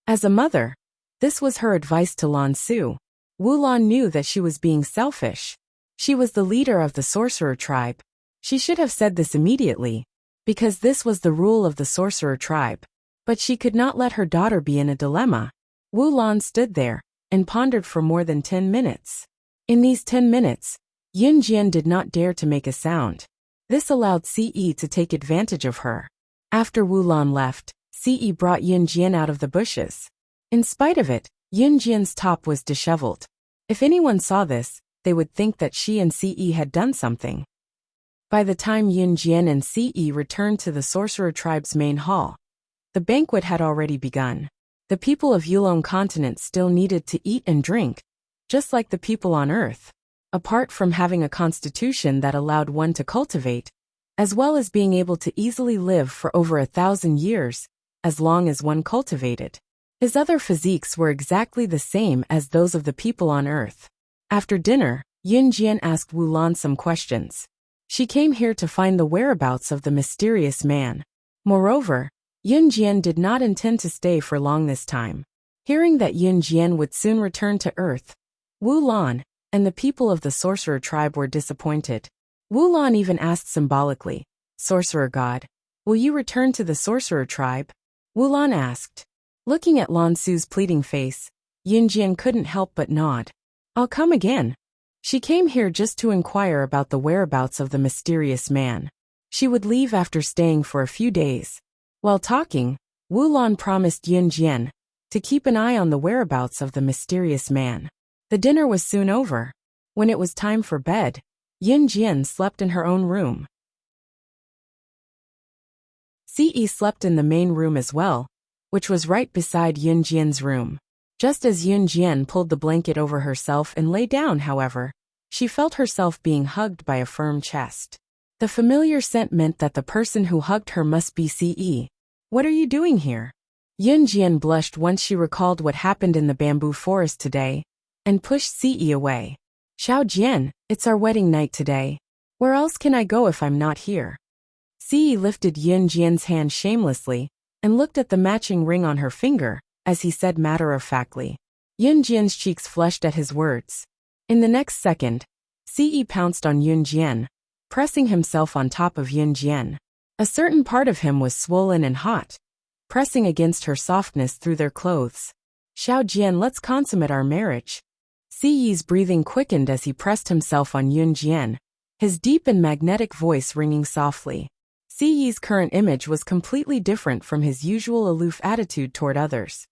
As a mother, this was her advice to Lan Su. Wu Lan knew that she was being selfish. She was the leader of the sorcerer tribe. She should have said this immediately, because this was the rule of the sorcerer tribe. But she could not let her daughter be in a dilemma. Wu Lan stood there and pondered for more than 10 minutes. In these 10 minutes, Yun Jian did not dare to make a sound. This allowed Ce to take advantage of her. After Wu Lan left, Ce brought Yun Jian out of the bushes. In spite of it, Yun Jian's top was disheveled. If anyone saw this, they would think that she and Ce had done something. By the time Yun Jian and Ce returned to the sorcerer tribe's main hall, the banquet had already begun. The people of Yulong continent still needed to eat and drink, just like the people on Earth. Apart from having a constitution that allowed one to cultivate, as well as being able to easily live for over 1,000 years, as long as one cultivated. His other physiques were exactly the same as those of the people on Earth. After dinner, Yun Jian asked Wu Lan some questions. She came here to find the whereabouts of the mysterious man. Moreover, Yun Jian did not intend to stay for long this time. Hearing that Yun Jian would soon return to Earth, Wu Lan and the people of the sorcerer tribe were disappointed. Wu Lan even asked symbolically, "Sorcerer God, will you return to the sorcerer tribe?" Wu Lan asked. Looking at Lan Su's pleading face, Yun Jian couldn't help but nod. "I'll come again." She came here just to inquire about the whereabouts of the mysterious man. She would leave after staying for a few days. While talking, Wu Lan promised Yun Jian to keep an eye on the whereabouts of the mysterious man. The dinner was soon over. When it was time for bed, Yun Jian slept in her own room. Ce slept in the main room as well, which was right beside Yun Jian's room. Just as Yun Jian pulled the blanket over herself and lay down, however, she felt herself being hugged by a firm chest. The familiar scent meant that the person who hugged her must be Ce. "What are you doing here?" Yun Jian blushed once she recalled what happened in the bamboo forest today, and pushed Ce away. "Xiao Jian, it's our wedding night today. Where else can I go if I'm not here?" Ce lifted Yun Jian's hand shamelessly, and looked at the matching ring on her finger, as he said matter-of-factly. Yun Jian's cheeks flushed at his words. In the next second, Ce pounced on Yun Jian, pressing himself on top of Yun Jian. A certain part of him was swollen and hot, pressing against her softness through their clothes. "Xiao Jian, let's consummate our marriage." Ce's breathing quickened as he pressed himself on Yun Jian, his deep and magnetic voice ringing softly. Ce's current image was completely different from his usual aloof attitude toward others.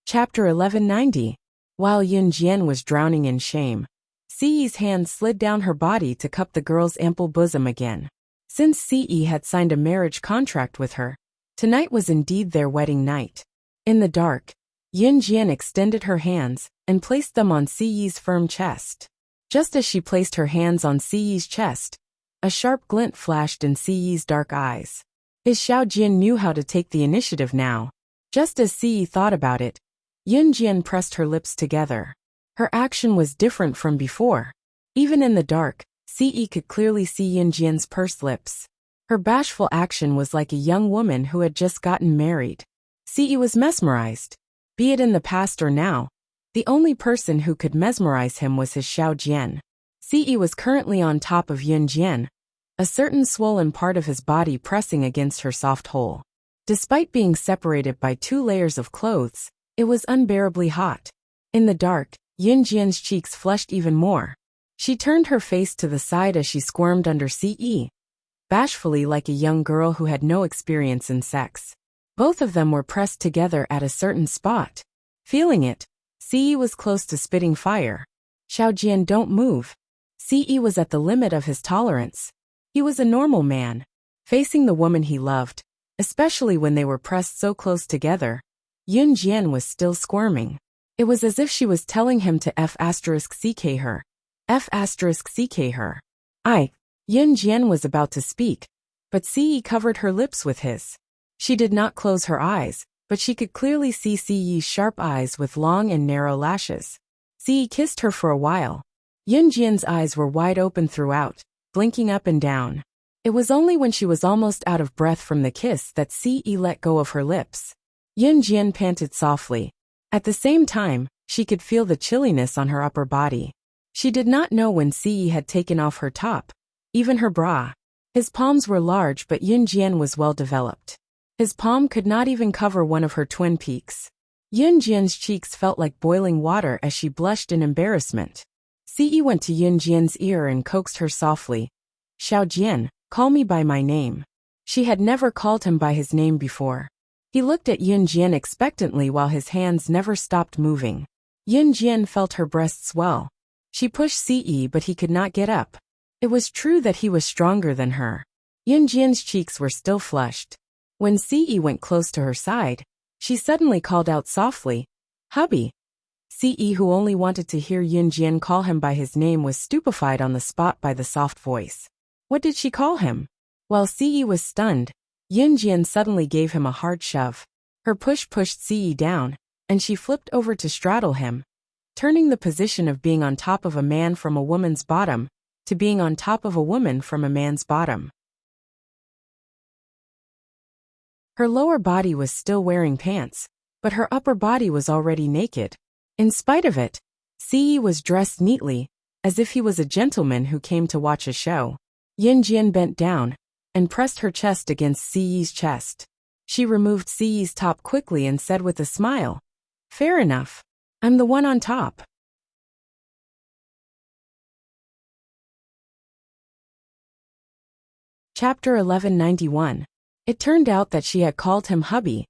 Chapter 1190. While Yun Jian was drowning in shame, Siyi's hand slid down her body to cup the girl's ample bosom again. Since Siyi had signed a marriage contract with her, tonight was indeed their wedding night. In the dark, Yun Jian extended her hands and placed them on Siyi's firm chest. Just as she placed her hands on Siyi's chest, a sharp glint flashed in Siyi's dark eyes. His Xiaojian knew how to take the initiative now. Just as Siyi thought about it, Yun Jian pressed her lips together. Her action was different from before. Even in the dark, Siyi could clearly see Yun Jian's pursed lips. Her bashful action was like a young woman who had just gotten married. Siyi was mesmerized. Be it in the past or now, the only person who could mesmerize him was his Xiaojian. Siyi was currently on top of Yun Jian, a certain swollen part of his body pressing against her soft hole. Despite being separated by 2 layers of clothes, it was unbearably hot. In the dark, Yun Jian's cheeks flushed even more. She turned her face to the side as she squirmed under Siyi, bashfully like a young girl who had no experience in sex. Both of them were pressed together at a certain spot. Feeling it, Siyi was close to spitting fire. Xiaojian, don't move. Siyi was at the limit of his tolerance. He was a normal man. Facing the woman he loved, especially when they were pressed so close together, Yun Jian was still squirming. It was as if she was telling him to F***ck her. F***ck her. Yun Jian was about to speak, but Siyi covered her lips with his. She did not close her eyes, but she could clearly see Siyi's sharp eyes with long and narrow lashes. Siyi kissed her for a while. Yun Jian's eyes were wide open throughout, blinking up and down. It was only when she was almost out of breath from the kiss that Siyi let go of her lips. Yun Jian panted softly. At the same time, she could feel the chilliness on her upper body. She did not know when Siyi had taken off her top, even her bra. His palms were large, but Yun Jian was well developed. His palm could not even cover one of her twin peaks. Yun Jian's cheeks felt like boiling water as she blushed in embarrassment. Siyi went to Yun Jian's ear and coaxed her softly. Xiaojian, call me by my name. She had never called him by his name before. He looked at Yun Jian expectantly while his hands never stopped moving. Yun Jian felt her breasts swell. She pushed Siyi, but he could not get up. It was true that he was stronger than her. Yun Jian's cheeks were still flushed. When Siyi went close to her side, she suddenly called out softly, "Hubby." Siyi, who only wanted to hear Yun Jian call him by his name, was stupefied on the spot by the soft voice. What did she call him? While Siyi was stunned, Yun Jian suddenly gave him a hard shove. Her push pushed Siyi down, and she flipped over to straddle him, turning the position of being on top of a man from a woman's bottom to being on top of a woman from a man's bottom. Her lower body was still wearing pants, but her upper body was already naked. In spite of it, Siyi was dressed neatly, as if he was a gentleman who came to watch a show. Yun Jian bent down and pressed her chest against Siyi's chest. She removed Siyi's top quickly and said with a smile, "Fair enough. I'm the one on top." Chapter 1191. It turned out that she had called him hubby,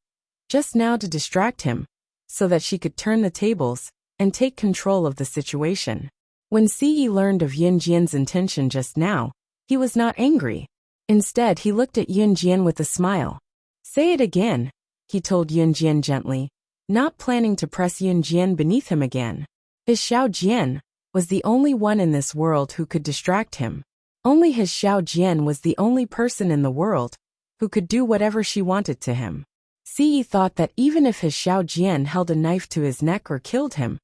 just now to distract him, so that she could turn the tables and take control of the situation. When Siyi learned of Yun Jian's intention just now, he was not angry. Instead, he looked at Yun Jian with a smile. "Say it again," he told Yun Jian gently, not planning to press Yun Jian beneath him again. His Xiaojian was the only one in this world who could distract him. Only his Xiaojian was the only person in the world who could do whatever she wanted to him. Siyi thought that even if his Xiaojian held a knife to his neck or killed him,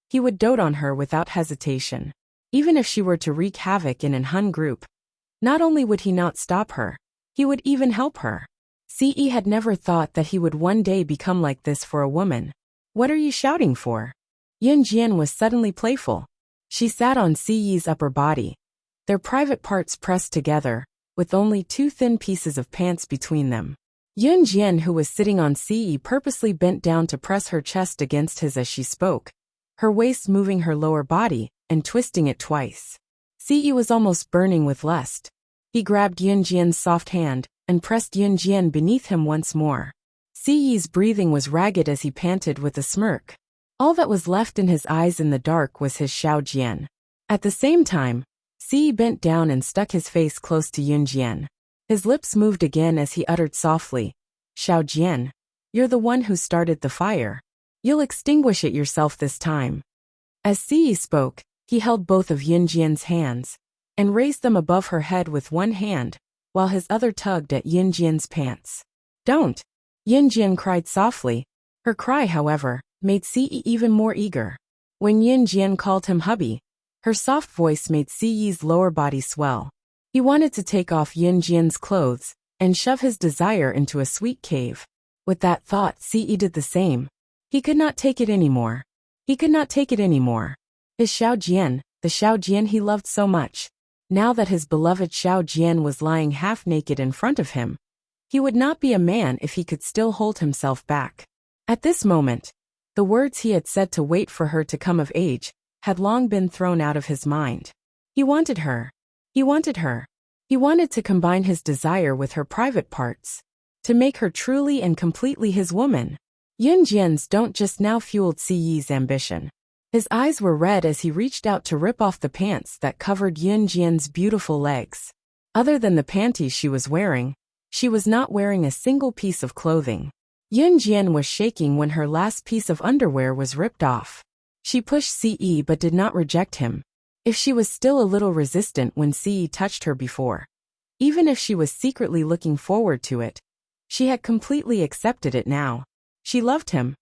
he would dote on her without hesitation. Even if she were to wreak havoc in an Hun group, not only would he not stop her, he would even help her. Siyi had never thought that he would one day become like this for a woman. "What are you shouting for?" Yun Jian was suddenly playful. She sat on Siyi's upper body, their private parts pressed together, with only 2 thin pieces of pants between them. Yun Jian, who was sitting on Siyi, purposely bent down to press her chest against his as she spoke, her waist moving her lower body and twisting it twice. Siyi was almost burning with lust. He grabbed Yun Jian's soft hand and pressed Yun Jian beneath him once more. Siyi's breathing was ragged as he panted with a smirk. All that was left in his eyes in the dark was his Xiao Jian. At the same time, Si bent down and stuck his face close to Yun Jian. His lips moved again as he uttered softly, Xiao Jian, you're the one who started the fire. You'll extinguish it yourself this time. As Si spoke, he held both of Yun Jian's hands and raised them above her head with one hand, while his other tugged at Yun Jian's pants. Don't! Yun Jian cried softly. Her cry, however, made Si even more eager. When Yun Jian called him hubby, her soft voice made Si's lower body swell. He wanted to take off Yun Jian's clothes and shove his desire into a sweet cave. With that thought, Si did the same. He could not take it anymore. He could not take it anymore. His Xiao Jian, the Xiao Jian he loved so much. Now that his beloved Xiao Jian was lying half naked in front of him, he would not be a man if he could still hold himself back. At this moment, the words he had said to wait for her to come of age had long been thrown out of his mind. He wanted her. He wanted her. He wanted to combine his desire with her private parts, to make her truly and completely his woman. Yun Jian's don't just now fueled Si's ambition. His eyes were red as he reached out to rip off the pants that covered Yun Jian's beautiful legs. Other than the panties she was wearing, she was not wearing a single piece of clothing. Yun Jian was shaking when her last piece of underwear was ripped off. She pushed Ce but did not reject him. If she was still a little resistant when Ce touched her before, even if she was secretly looking forward to it, she had completely accepted it now. She loved him.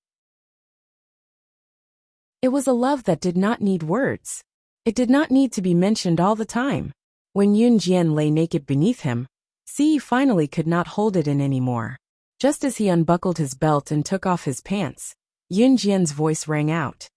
It was a love that did not need words. It did not need to be mentioned all the time. When Yun Jian lay naked beneath him, Ce finally could not hold it in anymore. Just as he unbuckled his belt and took off his pants, Yun Jian's voice rang out.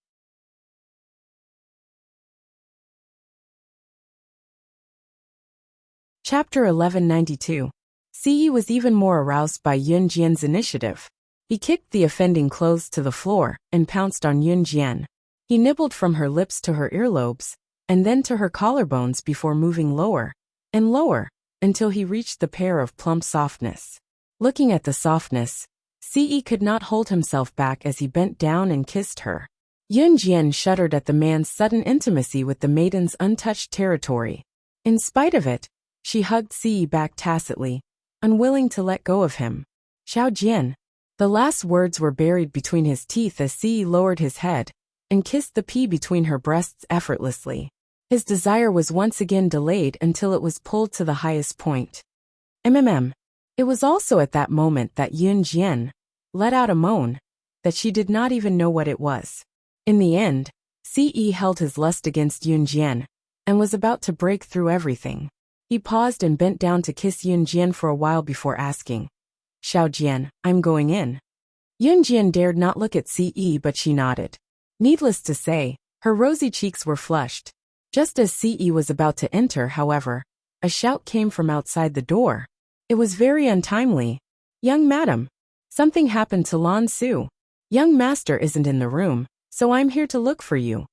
Chapter 1192. Ce was even more aroused by Yun Jian's initiative. He kicked the offending clothes to the floor and pounced on Yun Jian. He nibbled from her lips to her earlobes, and then to her collarbones before moving lower and lower until he reached the pair of plump softness. Looking at the softness, Ce could not hold himself back as he bent down and kissed her. Yun Jian shuddered at the man's sudden intimacy with the maiden's untouched territory. In spite of it, she hugged Ce back tacitly, unwilling to let go of him. Xiao Jian. The last words were buried between his teeth as Ce lowered his head and kissed the pea between her breasts effortlessly. His desire was once again delayed until it was pulled to the highest point. It was also at that moment that Yun Jian let out a moan that she did not even know what it was. In the end, Ce held his lust against Yun Jian and was about to break through everything. He paused and bent down to kiss Yun Jian for a while before asking, Xiao Jian, I'm going in. Yun Jian dared not look at Ce but she nodded. Needless to say, her rosy cheeks were flushed. Just as Ce was about to enter, however, a shout came from outside the door. It was very untimely. Young madam, something happened to Lan Su. Young master isn't in the room, so I'm here to look for you.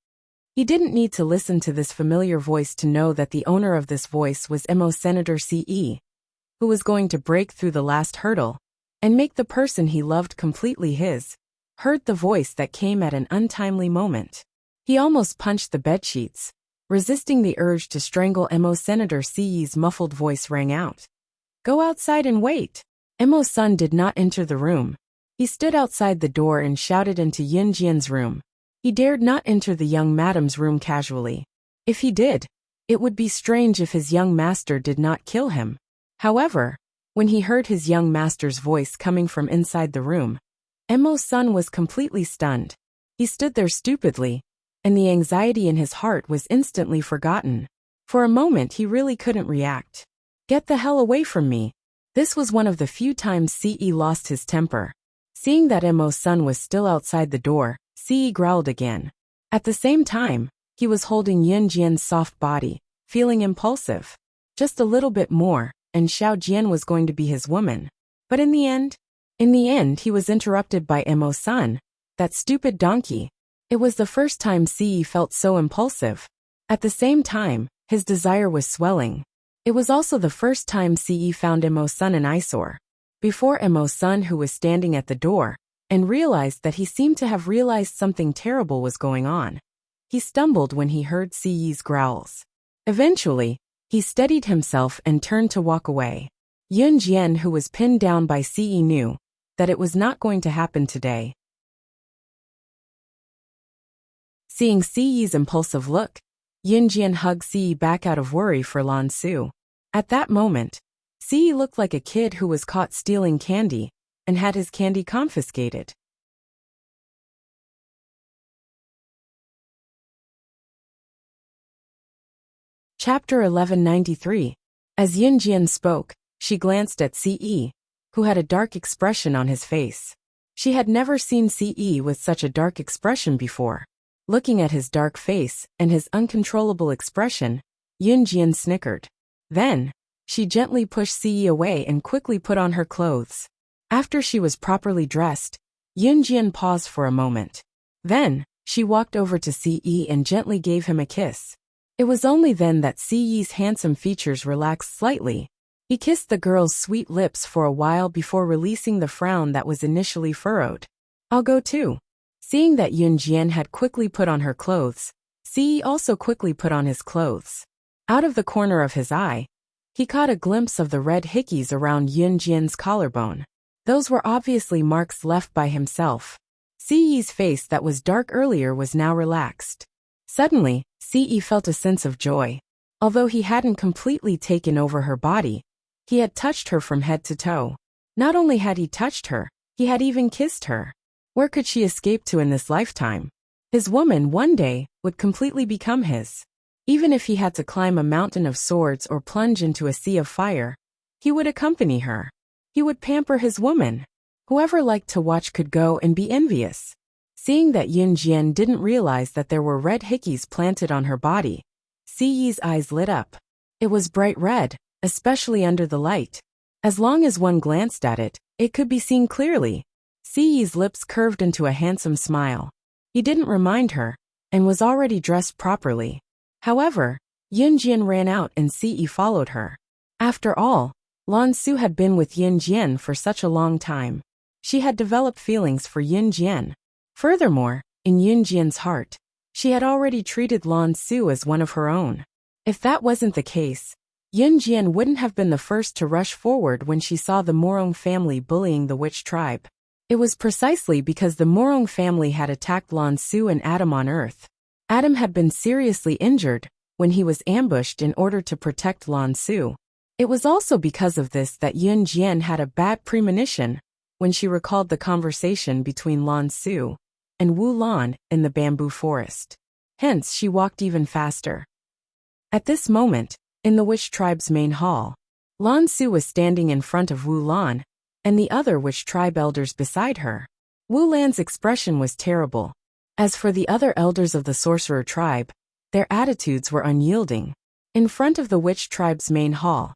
He didn't need to listen to this familiar voice to know that the owner of this voice was Mo Senator Ce, who was going to break through the last hurdle and make the person he loved completely his. Heard the voice that came at an untimely moment. He almost punched the bedsheets. Resisting the urge to strangle Mo Senator Ce's muffled voice rang out. Go outside and wait. Mo's son did not enter the room. He stood outside the door and shouted into Yun Jian's room. He dared not enter the young madam's room casually. If he did, it would be strange if his young master did not kill him. However, when he heard his young master's voice coming from inside the room, Mo's son was completely stunned. He stood there stupidly, and the anxiety in his heart was instantly forgotten. For a moment he really couldn't react. Get the hell away from me. This was one of the few times Ce lost his temper. Seeing that Mo's son was still outside the door, Ce growled again. At the same time, he was holding Yun Jian's soft body, feeling impulsive. Just a little bit more, and Xiao Jian was going to be his woman. But in the end, he was interrupted by Mo's son. That stupid donkey. It was the first time Ce felt so impulsive. At the same time, his desire was swelling. It was also the first time Ce found Mo's son an eyesore. Before Mo's son, who was standing at the door, and realized that he seemed to have realized something terrible was going on. He stumbled when he heard Siyi's growls. Eventually, he steadied himself and turned to walk away. Yun Jian, who was pinned down by Siyi, knew that it was not going to happen today. Seeing Siyi's impulsive look, Yun Jian hugged Siyi back out of worry for Lan Su. At that moment, Siyi looked like a kid who was caught stealing candy and had his candy confiscated. Chapter 1193. As Yun Jian spoke, she glanced at Siyi, who had a dark expression on his face. She had never seen Siyi with such a dark expression before. Looking at his dark face and his uncontrollable expression, Yun Jian snickered. Then, she gently pushed Siyi away and quickly put on her clothes. After she was properly dressed, Yun Jian paused for a moment. Then, she walked over to Siyi and gently gave him a kiss. It was only then that Siyi's handsome features relaxed slightly. He kissed the girl's sweet lips for a while before releasing the frown that was initially furrowed. "I'll go too." Seeing that Yun Jian had quickly put on her clothes, Siyi also quickly put on his clothes. Out of the corner of his eye, he caught a glimpse of the red hickeys around Yun Jian's collarbone. Those were obviously marks left by himself. Siyi's face that was dark earlier was now relaxed. Suddenly, Siyi felt a sense of joy. Although he hadn't completely taken over her body, he had touched her from head to toe. Not only had he touched her, he had even kissed her. Where could she escape to in this lifetime? His woman one day would completely become his. Even if he had to climb a mountain of swords or plunge into a sea of fire, he would accompany her. He would pamper his woman. Whoever liked to watch could go and be envious. Seeing that Yun Jian didn't realize that there were red hickeys planted on her body, Siyi's eyes lit up. It was bright red, especially under the light. As long as one glanced at it, it could be seen clearly. Siyi's lips curved into a handsome smile. He didn't remind her, and was already dressed properly. However, Yun Jian ran out and Siyi followed her. After all, Lan Su had been with Yun Jian for such a long time. She had developed feelings for Yun Jian. Furthermore, in Yun Jian's heart, she had already treated Lan Su as one of her own. If that wasn't the case, Yun Jian wouldn't have been the first to rush forward when she saw the Morong family bullying the witch tribe. It was precisely because the Morong family had attacked Lan Su and Adam on Earth. Adam had been seriously injured when he was ambushed in order to protect Lan Su. It was also because of this that Yun Jian had a bad premonition when she recalled the conversation between Lan Su and Wu Lan in the bamboo forest. Hence, she walked even faster. At this moment, in the witch tribe's main hall, Lan Su was standing in front of Wu Lan and the other witch tribe elders beside her. Wu Lan's expression was terrible. As for the other elders of the sorcerer tribe, their attitudes were unyielding. In front of the witch tribe's main hall,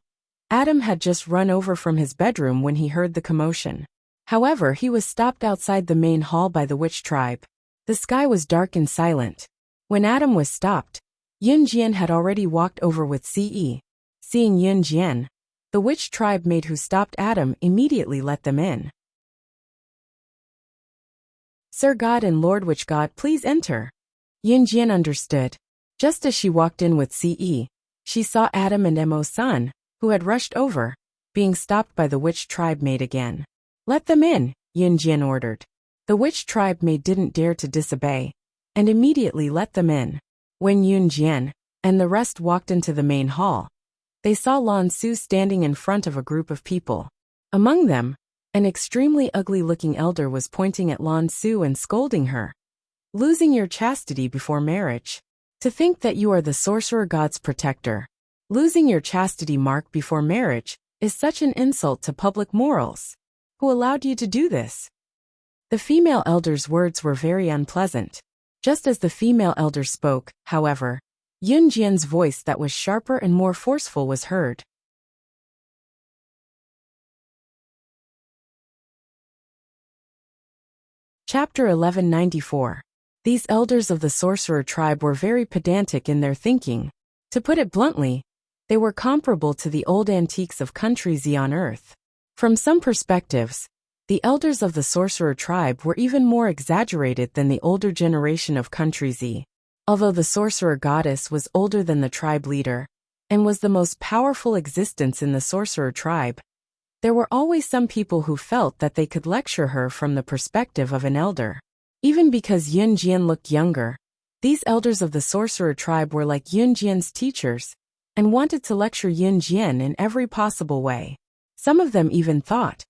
Adam had just run over from his bedroom when he heard the commotion. However, he was stopped outside the main hall by the witch tribe. The sky was dark and silent. When Adam was stopped, Yun Jian had already walked over with Siyi. Seeing Yun Jian, the witch tribe maid who stopped Adam immediately let them in. "Sir God and Lord Witch God, please enter." Yun Jian understood. Just as she walked in with Siyi, she saw Adam and Mo's son, who had rushed over, being stopped by the witch tribe maid again. "Let them in," Yun Jian ordered. The witch tribe maid didn't dare to disobey, and immediately let them in. When Yun Jian and the rest walked into the main hall, they saw Lan Su standing in front of a group of people. Among them, an extremely ugly-looking elder was pointing at Lan Su and scolding her. "Losing your chastity before marriage. To think that you are the sorcerer god's protector. Losing your chastity mark before marriage is such an insult to public morals. Who allowed you to do this?" The female elder's words were very unpleasant. Just as the female elder spoke, however, Yun Jian's voice that was sharper and more forceful was heard. Chapter 1194. These elders of the sorcerer tribe were very pedantic in their thinking. To put it bluntly, they were comparable to the old antiques of country Z on Earth. From some perspectives, The elders of the sorcerer tribe were even more exaggerated than the older generation of country Z. Although the sorcerer goddess was older than the tribe leader, and was the most powerful existence in the sorcerer tribe, there were always some people who felt that they could lecture her from the perspective of an elder. Even because Yun Jian looked younger, these elders of the sorcerer tribe were like Yun Jian's teachers, and wanted to lecture Yun Jian in every possible way. Some of them even thought,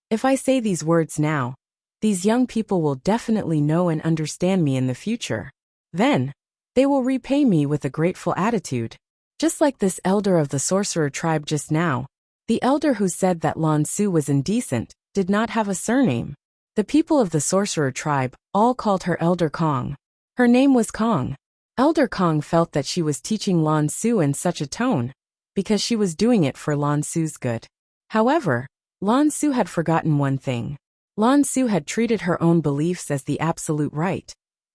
if I say these words now, these young people will definitely know and understand me in the future. Then, they will repay me with a grateful attitude. Just like this elder of the sorcerer tribe just now, the elder who said that Lan Su was indecent did not have a surname. The people of the sorcerer tribe all called her Elder Kong. Her name was Kong. Elder Kong felt that she was teaching Lan Su in such a tone, because she was doing it for Lan Su's good. However, Lan Su had forgotten one thing. Lan Su had treated her own beliefs as the absolute right,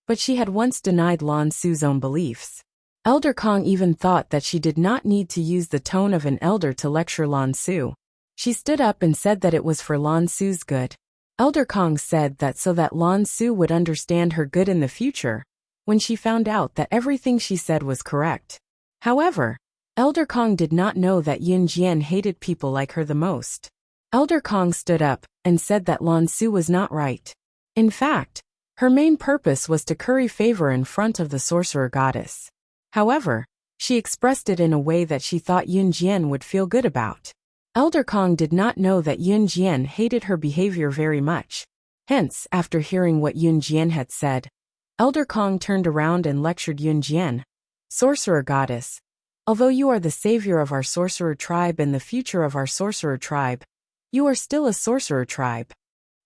but she had once denied Lan Su's own beliefs. Elder Kong even thought that she did not need to use the tone of an elder to lecture Lan Su. She stood up and said that it was for Lan Su's good. Elder Kong said that so that Lan Su would understand her good in the future, when she found out that everything she said was correct. However, Elder Kong did not know that Yun Jian hated people like her the most. Elder Kong stood up and said that Lan Su was not right. In fact, her main purpose was to curry favor in front of the sorcerer goddess. However, she expressed it in a way that she thought Yun Jian would feel good about. Elder Kong did not know that Yun Jian hated her behavior very much. Hence, after hearing what Yun Jian had said, Elder Kong turned around and lectured Yun Jian. Sorcerer goddess, although you are the savior of our sorcerer tribe and the future of our sorcerer tribe, you are still a sorcerer tribe.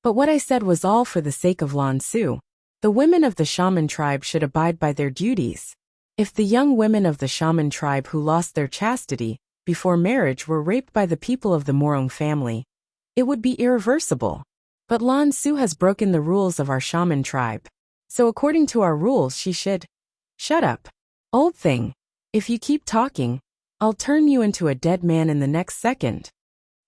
But what I said was all for the sake of Lan Su. The women of the shaman tribe should abide by their duties. If the young women of the shaman tribe who lost their chastity before marriage were raped by the people of the Morong family, it would be irreversible. But Lan Su has broken the rules of our shaman tribe. So according to our rules she should... Shut up. Old thing. If you keep talking, I'll turn you into a dead man in the next second.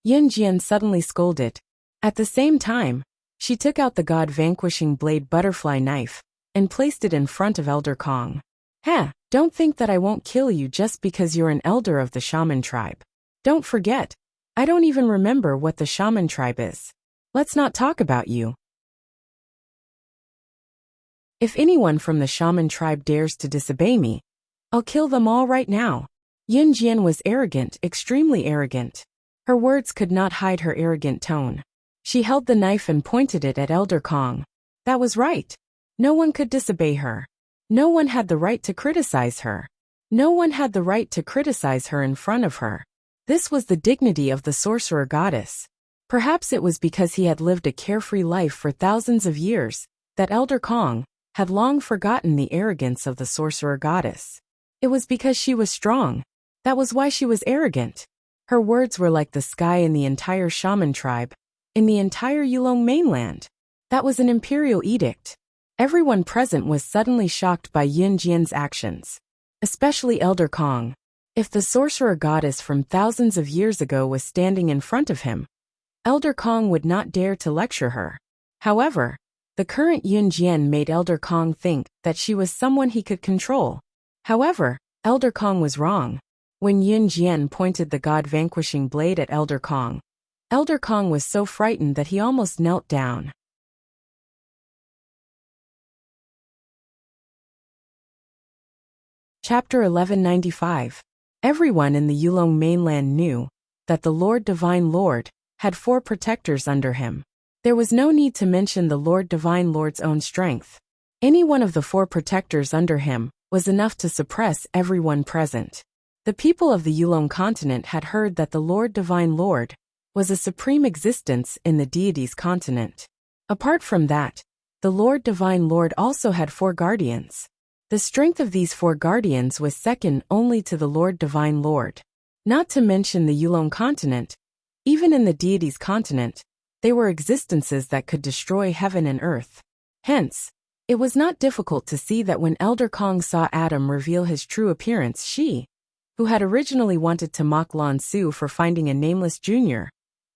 Yun Jian suddenly scolded. At the same time, she took out the god-vanquishing blade butterfly knife and placed it in front of Elder Kong. Don't think that I won't kill you just because you're an elder of the shaman tribe. Don't forget, I don't even remember what the shaman tribe is. Let's not talk about you. If anyone from the shaman tribe dares to disobey me, I'll kill them all right now. Yun Jian was arrogant, extremely arrogant. Her words could not hide her arrogant tone. She held the knife and pointed it at Elder Kong. That was right. No one could disobey her. No one had the right to criticize her. No one had the right to criticize her in front of her. This was the dignity of the sorcerer goddess. Perhaps it was because he had lived a carefree life for thousands of years, that Elder Kong had long forgotten the arrogance of the sorcerer goddess. It was because she was strong. That was why she was arrogant. Her words were like the sky in the entire shaman tribe, in the entire Yulong mainland. That was an imperial edict. Everyone present was suddenly shocked by Yun Jian's actions. Especially Elder Kong. If the sorcerer goddess from thousands of years ago was standing in front of him, Elder Kong would not dare to lecture her. However, the current Yun Jian made Elder Kong think that she was someone he could control. However, Elder Kong was wrong. When Yun Jian pointed the god-vanquishing blade at Elder Kong was so frightened that he almost knelt down. Chapter 1195. Everyone in the Yulong mainland knew that the Divine Lord had 4 protectors under him. There was no need to mention the Divine Lord's own strength. Any one of the 4 protectors under him was enough to suppress everyone present. The people of the Yulong continent had heard that the Divine Lord was a supreme existence in the deity's continent. Apart from that, the Divine Lord also had 4 guardians. The strength of these 4 guardians was second only to the Divine Lord. Not to mention the Yulong continent, even in the deity's continent, they were existences that could destroy heaven and earth. Hence, it was not difficult to see that when Elder Kong saw Adam reveal his true appearance, she, who had originally wanted to mock Lan Su for finding a nameless junior,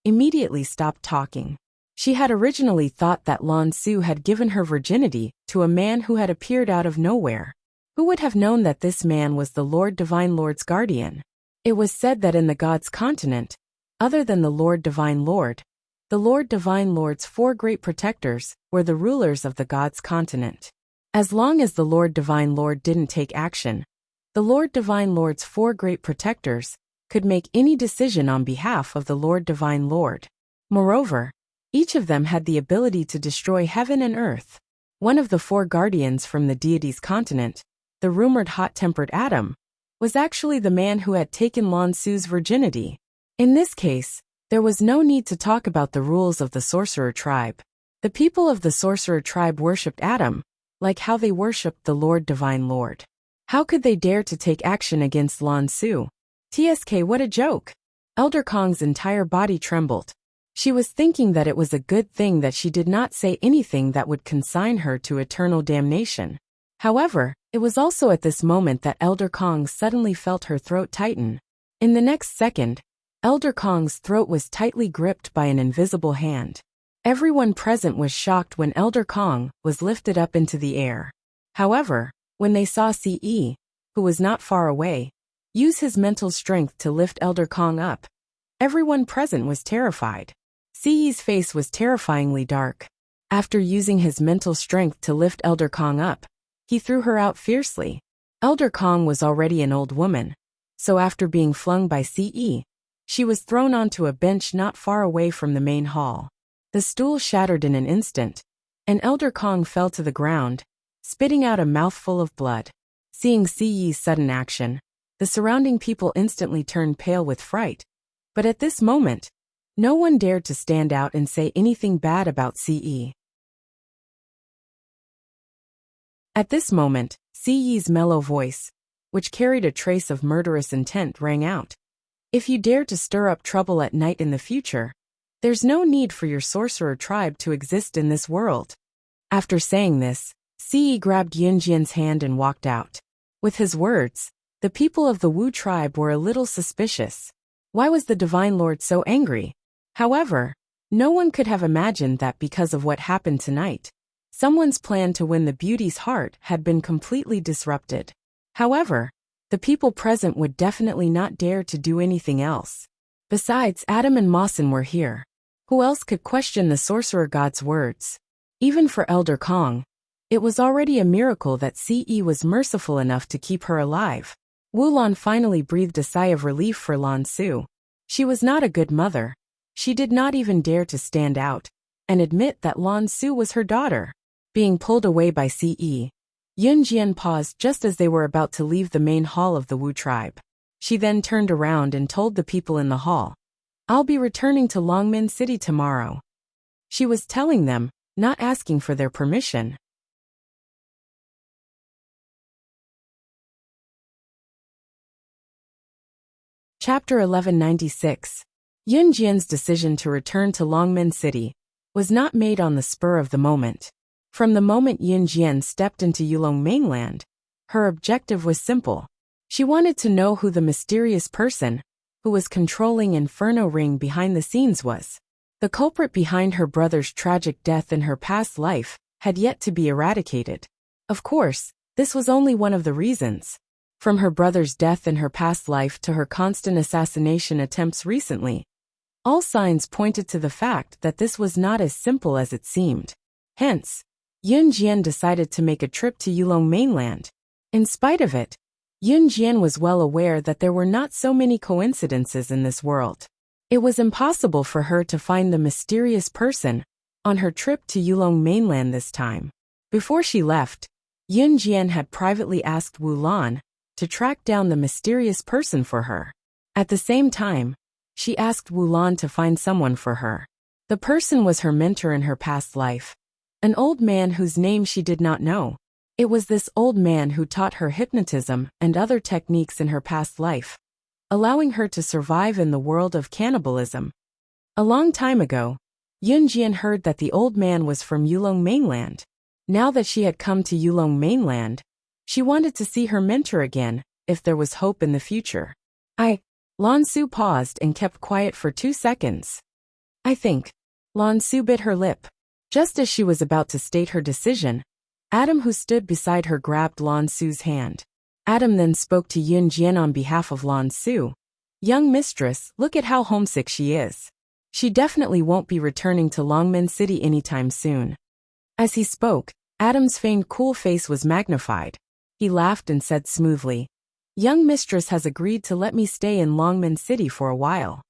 immediately stopped talking. She had originally thought that Lan Su had given her virginity to a man who had appeared out of nowhere. Who would have known that this man was the Lord Divine Lord's guardian? It was said that in the God's continent, other than the Lord Divine Lord, the Lord Divine Lord's 4 great protectors were the rulers of the God's continent. As long as the Lord Divine Lord didn't take action, the Lord Divine Lord's 4 great protectors could make any decision on behalf of the Lord Divine Lord. Moreover, each of them had the ability to destroy heaven and earth. One of the 4 guardians from the deity's continent, the rumored hot-tempered Adam, was actually the man who had taken Lan Su's virginity. In this case, there was no need to talk about the rules of the sorcerer tribe. The people of the sorcerer tribe worshipped Adam, like how they worshipped the Lord Divine Lord. How could they dare to take action against Lan Su? TSK, what a joke! Elder Kong's entire body trembled. She was thinking that it was a good thing that she did not say anything that would consign her to eternal damnation. However, it was also at this moment that Elder Kong suddenly felt her throat tighten. In the next second, Elder Kong's throat was tightly gripped by an invisible hand. Everyone present was shocked when Elder Kong was lifted up into the air. However, when they saw CE, who was not far away, use his mental strength to lift Elder Kong up, everyone present was terrified. CE's face was terrifyingly dark. After using his mental strength to lift Elder Kong up, he threw her out fiercely. Elder Kong was already an old woman, so after being flung by CE, she was thrown onto a bench not far away from the main hall. The stool shattered in an instant, and Elder Kong fell to the ground, spitting out a mouthful of blood. Seeing CE's sudden action, the surrounding people instantly turned pale with fright. But at this moment, no one dared to stand out and say anything bad about CE. At this moment, CE's mellow voice, which carried a trace of murderous intent, rang out. If you dare to stir up trouble at night in the future, there's no need for your sorcerer tribe to exist in this world. After saying this, CE grabbed Yunjian's hand and walked out. With his words, the people of the Wu tribe were a little suspicious. Why was the Divine Lord so angry? However, no one could have imagined that because of what happened tonight, someone's plan to win the beauty's heart had been completely disrupted. However, the people present would definitely not dare to do anything else. Besides, Adam and Mawson were here. Who else could question the sorcerer god's words? Even for Elder Kong, it was already a miracle that CE was merciful enough to keep her alive. Wulan finally breathed a sigh of relief for Lan Su. She was not a good mother. She did not even dare to stand out and admit that Lan Su was her daughter. Being pulled away by CE, Yunjian paused just as they were about to leave the main hall of the Wu tribe. She then turned around and told the people in the hall, "I'll be returning to Longmin City tomorrow." She was telling them, not asking for their permission. Chapter 1196. Yunjian's decision to return to Longmin City was not made on the spur of the moment. From the moment Yunjian stepped into Yulong mainland, her objective was simple. She wanted to know who the mysterious person who was controlling Inferno Ring behind the scenes was. The culprit behind her brother's tragic death in her past life had yet to be eradicated. Of course, this was only one of the reasons. From her brother's death in her past life to her constant assassination attempts recently, all signs pointed to the fact that this was not as simple as it seemed. Hence, Yunjian decided to make a trip to Yulong mainland. In spite of it, Yunjian was well aware that there were not so many coincidences in this world. It was impossible for her to find the mysterious person on her trip to Yulong mainland this time. Before she left, Yunjian had privately asked Wu Lan to track down the mysterious person for her. At the same time, she asked Wu Lan to find someone for her. The person was her mentor in her past life, an old man whose name she did not know. It was this old man who taught her hypnotism and other techniques in her past life, allowing her to survive in the world of cannibalism. A long time ago, Yunjian heard that the old man was from Yulong mainland. Now that she had come to Yulong mainland, she wanted to see her mentor again, if there was hope in the future. Lan Su paused and kept quiet for 2 seconds. I think. Lan Su bit her lip. Just as she was about to state her decision, Adam, who stood beside her, grabbed Lan Su's hand. Adam then spoke to Yun Jian on behalf of Lan Su. Young mistress, look at how homesick she is. She definitely won't be returning to Longmen City anytime soon. As he spoke, Adam's feigned cool face was magnified. He laughed and said smoothly, Young mistress has agreed to let me stay in Longmen City for a while.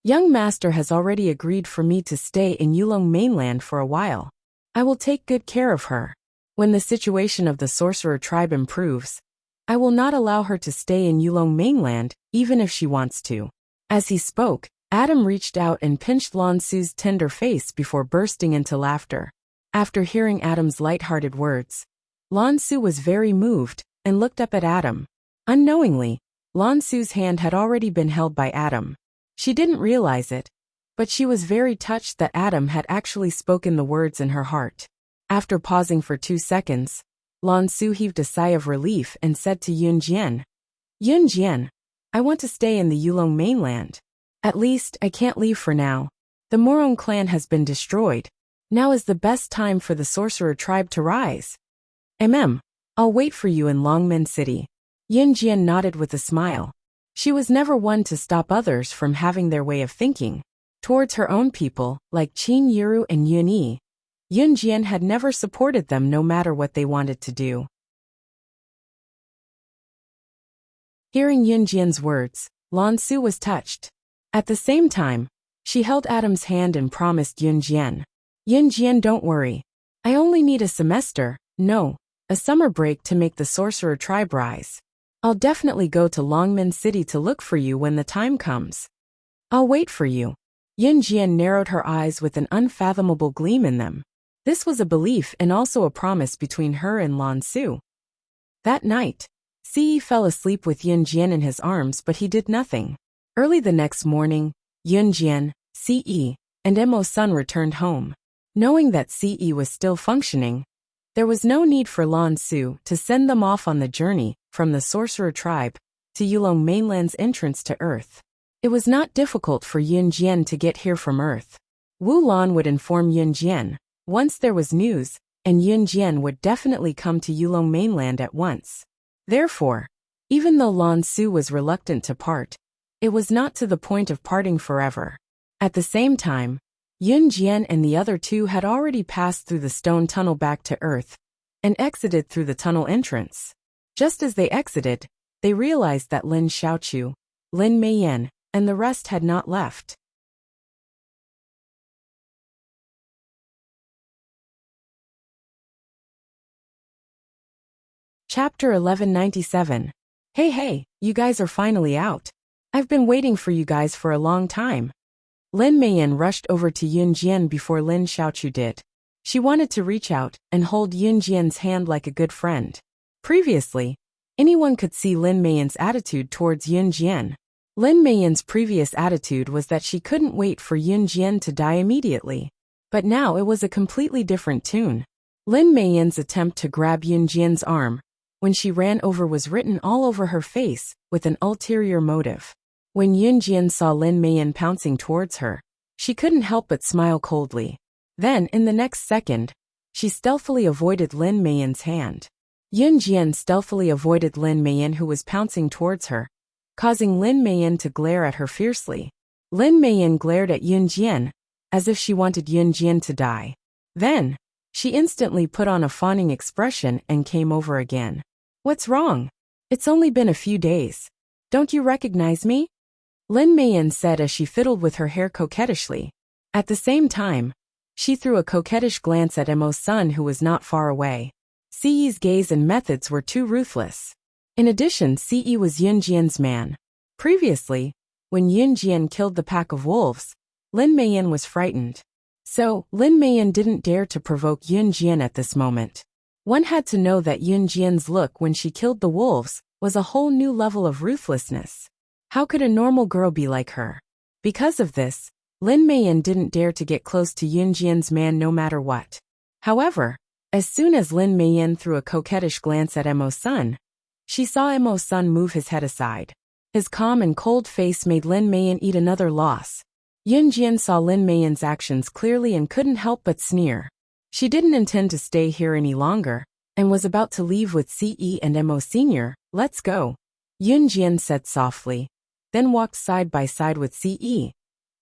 Young master has already agreed for me to stay in Yulong mainland for a while. I will take good care of her. When the situation of the sorcerer tribe improves, I will not allow her to stay in Yulong mainland, even if she wants to. As he spoke, Adam reached out and pinched Lan Su's tender face before bursting into laughter. After hearing Adam's light-hearted words, Lan Su was very moved and looked up at Adam. Unknowingly, Lan Su's hand had already been held by Adam. She didn't realize it, but she was very touched that Adam had actually spoken the words in her heart. After pausing for 2 seconds, Lan Su heaved a sigh of relief and said to Yun Jian, Yun Jian, I want to stay in the Yulong mainland. At least, I can't leave for now. The Morong clan has been destroyed. Now is the best time for the sorcerer tribe to rise. I'll wait for you in Longmen City. Yun Jian nodded with a smile. She was never one to stop others from having their way of thinking. Towards her own people, like Qin Yiru and Yun Yi, Yun Jian had never supported them no matter what they wanted to do. Hearing Yun Jian's words, Lan Su was touched. At the same time, she held Adam's hand and promised Yun Jian, don't worry. I only need a semester, a summer break to make the sorcerer tribe rise. I'll definitely go to Longmen City to look for you when the time comes. I'll wait for you. Yun Jian narrowed her eyes with an unfathomable gleam in them. This was a belief and also a promise between her and Lan Su. That night, Ce fell asleep with Yun Jian in his arms, but he did nothing. Early the next morning, Yun Jian, Ce, and Emo's son returned home. Knowing that Ce was still functioning, there was no need for Lan Su to send them off on the journey from the sorcerer tribe to Yulong mainland's entrance to Earth. It was not difficult for Yun Jian to get here from Earth. Wu Lan would inform Yun Jian once there was news, and Yun Jian would definitely come to Yulong mainland at once. Therefore, even though Lan Su was reluctant to part, it was not to the point of parting forever. At the same time, Yun Jian and the other two had already passed through the stone tunnel back to Earth and exited through the tunnel entrance. Just as they exited, they realized that Lin Xiaochu, Lin Meiyan, and the rest had not left. Chapter 1197. Hey, you guys are finally out. I've been waiting for you guys for a long time. Lin Meiyan rushed over to Yun Jian before Lin Xiaochu did. She wanted to reach out and hold Yun Jian's hand like a good friend. Previously, anyone could see Lin Meiyan's attitude towards Yun Jian. Lin Meiyan's previous attitude was that she couldn't wait for Yun Jian to die immediately. But now it was a completely different tune. Lin Meiyan's attempt to grab Yun Jian's arm when she ran over was written all over her face with an ulterior motive. When Yun Jian saw Lin Meiyan pouncing towards her, she couldn't help but smile coldly. Then, in the next second, she stealthily avoided Lin Meiyan's hand. Yun Jian stealthily avoided Lin Meiyan, who was pouncing towards her, causing Lin Meiyan to glare at her fiercely. Lin Meiyan glared at Yun Jian, as if she wanted Yun Jian to die. Then, she instantly put on a fawning expression and came over again. What's wrong? It's only been a few days. Don't you recognize me? Lin Meiyan said as she fiddled with her hair coquettishly. At the same time, she threw a coquettish glance at Emo's son, who was not far away. Ce's gaze and methods were too ruthless. In addition, Ce was Yun Jian's man. Previously, when Yun Jian killed the pack of wolves, Lin Meiyan was frightened. So, Lin Meiyan didn't dare to provoke Yun Jian at this moment. One had to know that Yun Jian's look when she killed the wolves was a whole new level of ruthlessness. How could a normal girl be like her? Because of this, Lin Meiyan didn't dare to get close to Yun Jian's man no matter what. However, as soon as Lin Meiyan threw a coquettish glance at Emo's son, she saw Emo's son move his head aside. His calm and cold face made Lin Meiyan eat another loss. Yun Jian saw Lin Meiyan's actions clearly and couldn't help but sneer. She didn't intend to stay here any longer, and was about to leave with CE and Mo Sr. Let's go, Yun Jian said softly, then walked side by side with CE.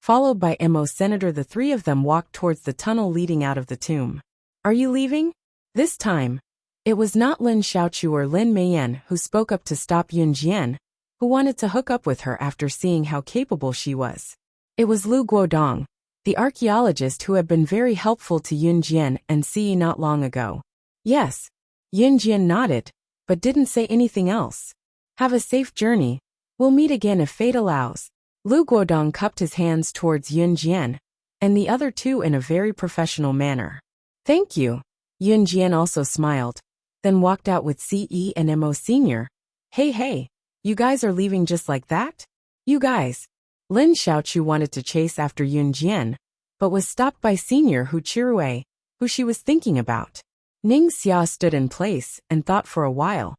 Followed by Mo Senator, the three of them walked towards the tunnel leading out of the tomb. Are you leaving? This time, it was not Lin Xiaochu or Lin Meiyan who spoke up to stop Yun Jian, who wanted to hook up with her after seeing how capable she was. It was Lu Guodong, the archaeologist who had been very helpful to Yun Jian and CE not long ago. Yes, Yun Jian nodded, but didn't say anything else. Have a safe journey. We'll meet again if fate allows. Lu Guodong cupped his hands towards Yun Jian, and the other two in a very professional manner. Thank you. Yun Jian also smiled, then walked out with CE and Mo Sr. Hey, you guys are leaving just like that? You guys. Lin Xiaochu wanted to chase after Yun Jian, but was stopped by Senior Hu Chirue, who she was thinking about. Ning Xia stood in place and thought for a while.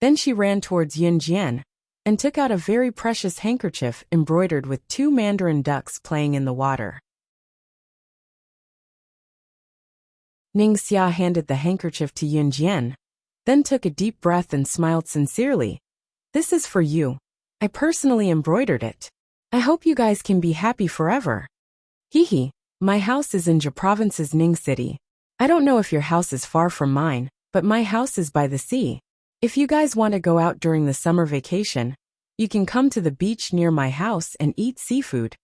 Then she ran towards Yun Jian, and took out a very precious handkerchief embroidered with two mandarin ducks playing in the water. Ning Xia handed the handkerchief to Yun Jian, then took a deep breath and smiled sincerely. This is for you. I personally embroidered it. I hope you guys can be happy forever. Hehe, my house is in Jia Province's Ning City. I don't know if your house is far from mine, but my house is by the sea. If you guys want to go out during the summer vacation, you can come to the beach near my house and eat seafood.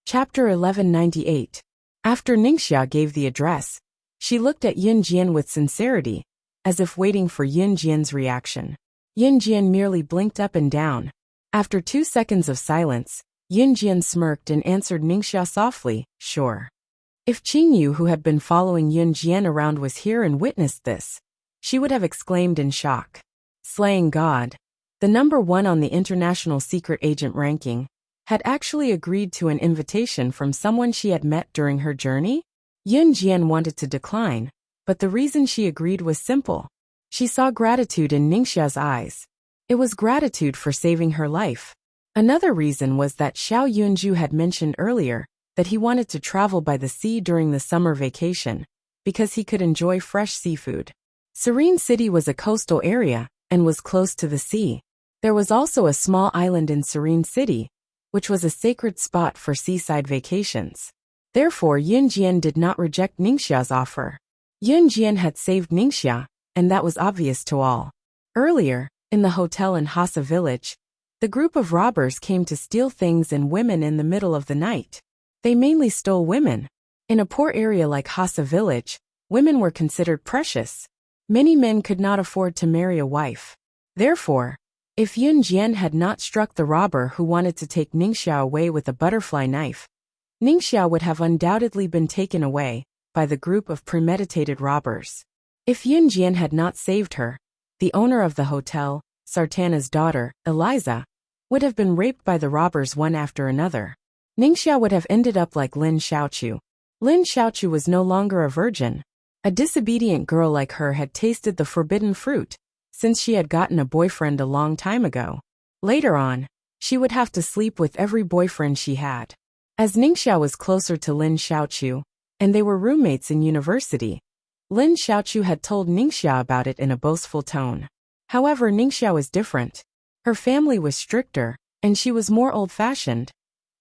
Chapter 1198. After Ningxia gave the address, she looked at Yun Jian with sincerity, as if waiting for Yun Jian's reaction. Yun Jian merely blinked up and down. After 2 seconds of silence, Yun Jian smirked and answered Ningxia softly, sure. If Qingyu, who had been following Yun Jian around, was here and witnessed this, she would have exclaimed in shock. Slaying God, the number 1 on the international secret agent ranking, had actually agreed to an invitation from someone she had met during her journey? Yun Jian wanted to decline, but the reason she agreed was simple. She saw gratitude in Ningxia's eyes. It was gratitude for saving her life. Another reason was that Xiao Yunju had mentioned earlier that he wanted to travel by the sea during the summer vacation, because he could enjoy fresh seafood. Serene City was a coastal area and was close to the sea. There was also a small island in Serene City, which was a sacred spot for seaside vacations. Therefore, Yun Jian did not reject Ningxia's offer. Yun Jian had saved Ningxia, and that was obvious to all. Earlier, in the hotel in Hassa village, the group of robbers came to steal things and women in the middle of the night. They mainly stole women. In a poor area like Hassa village, women were considered precious. Many men could not afford to marry a wife. Therefore, if Yun Jian had not struck the robber who wanted to take Ningxia away with a butterfly knife, Ningxia would have undoubtedly been taken away by the group of premeditated robbers. If Yun Jian had not saved her, the owner of the hotel, Sartana's daughter, Eliza, would have been raped by the robbers one after another. Ningxia would have ended up like Lin Xiaochu. Lin Xiaochu was no longer a virgin. A disobedient girl like her had tasted the forbidden fruit, since she had gotten a boyfriend a long time ago. Later on, she would have to sleep with every boyfriend she had. As Ningxia was closer to Lin Xiaochu, and they were roommates in university, Lin Xiaochu had told Ningxia about it in a boastful tone. However, Ningxia was different. Her family was stricter, and she was more old-fashioned,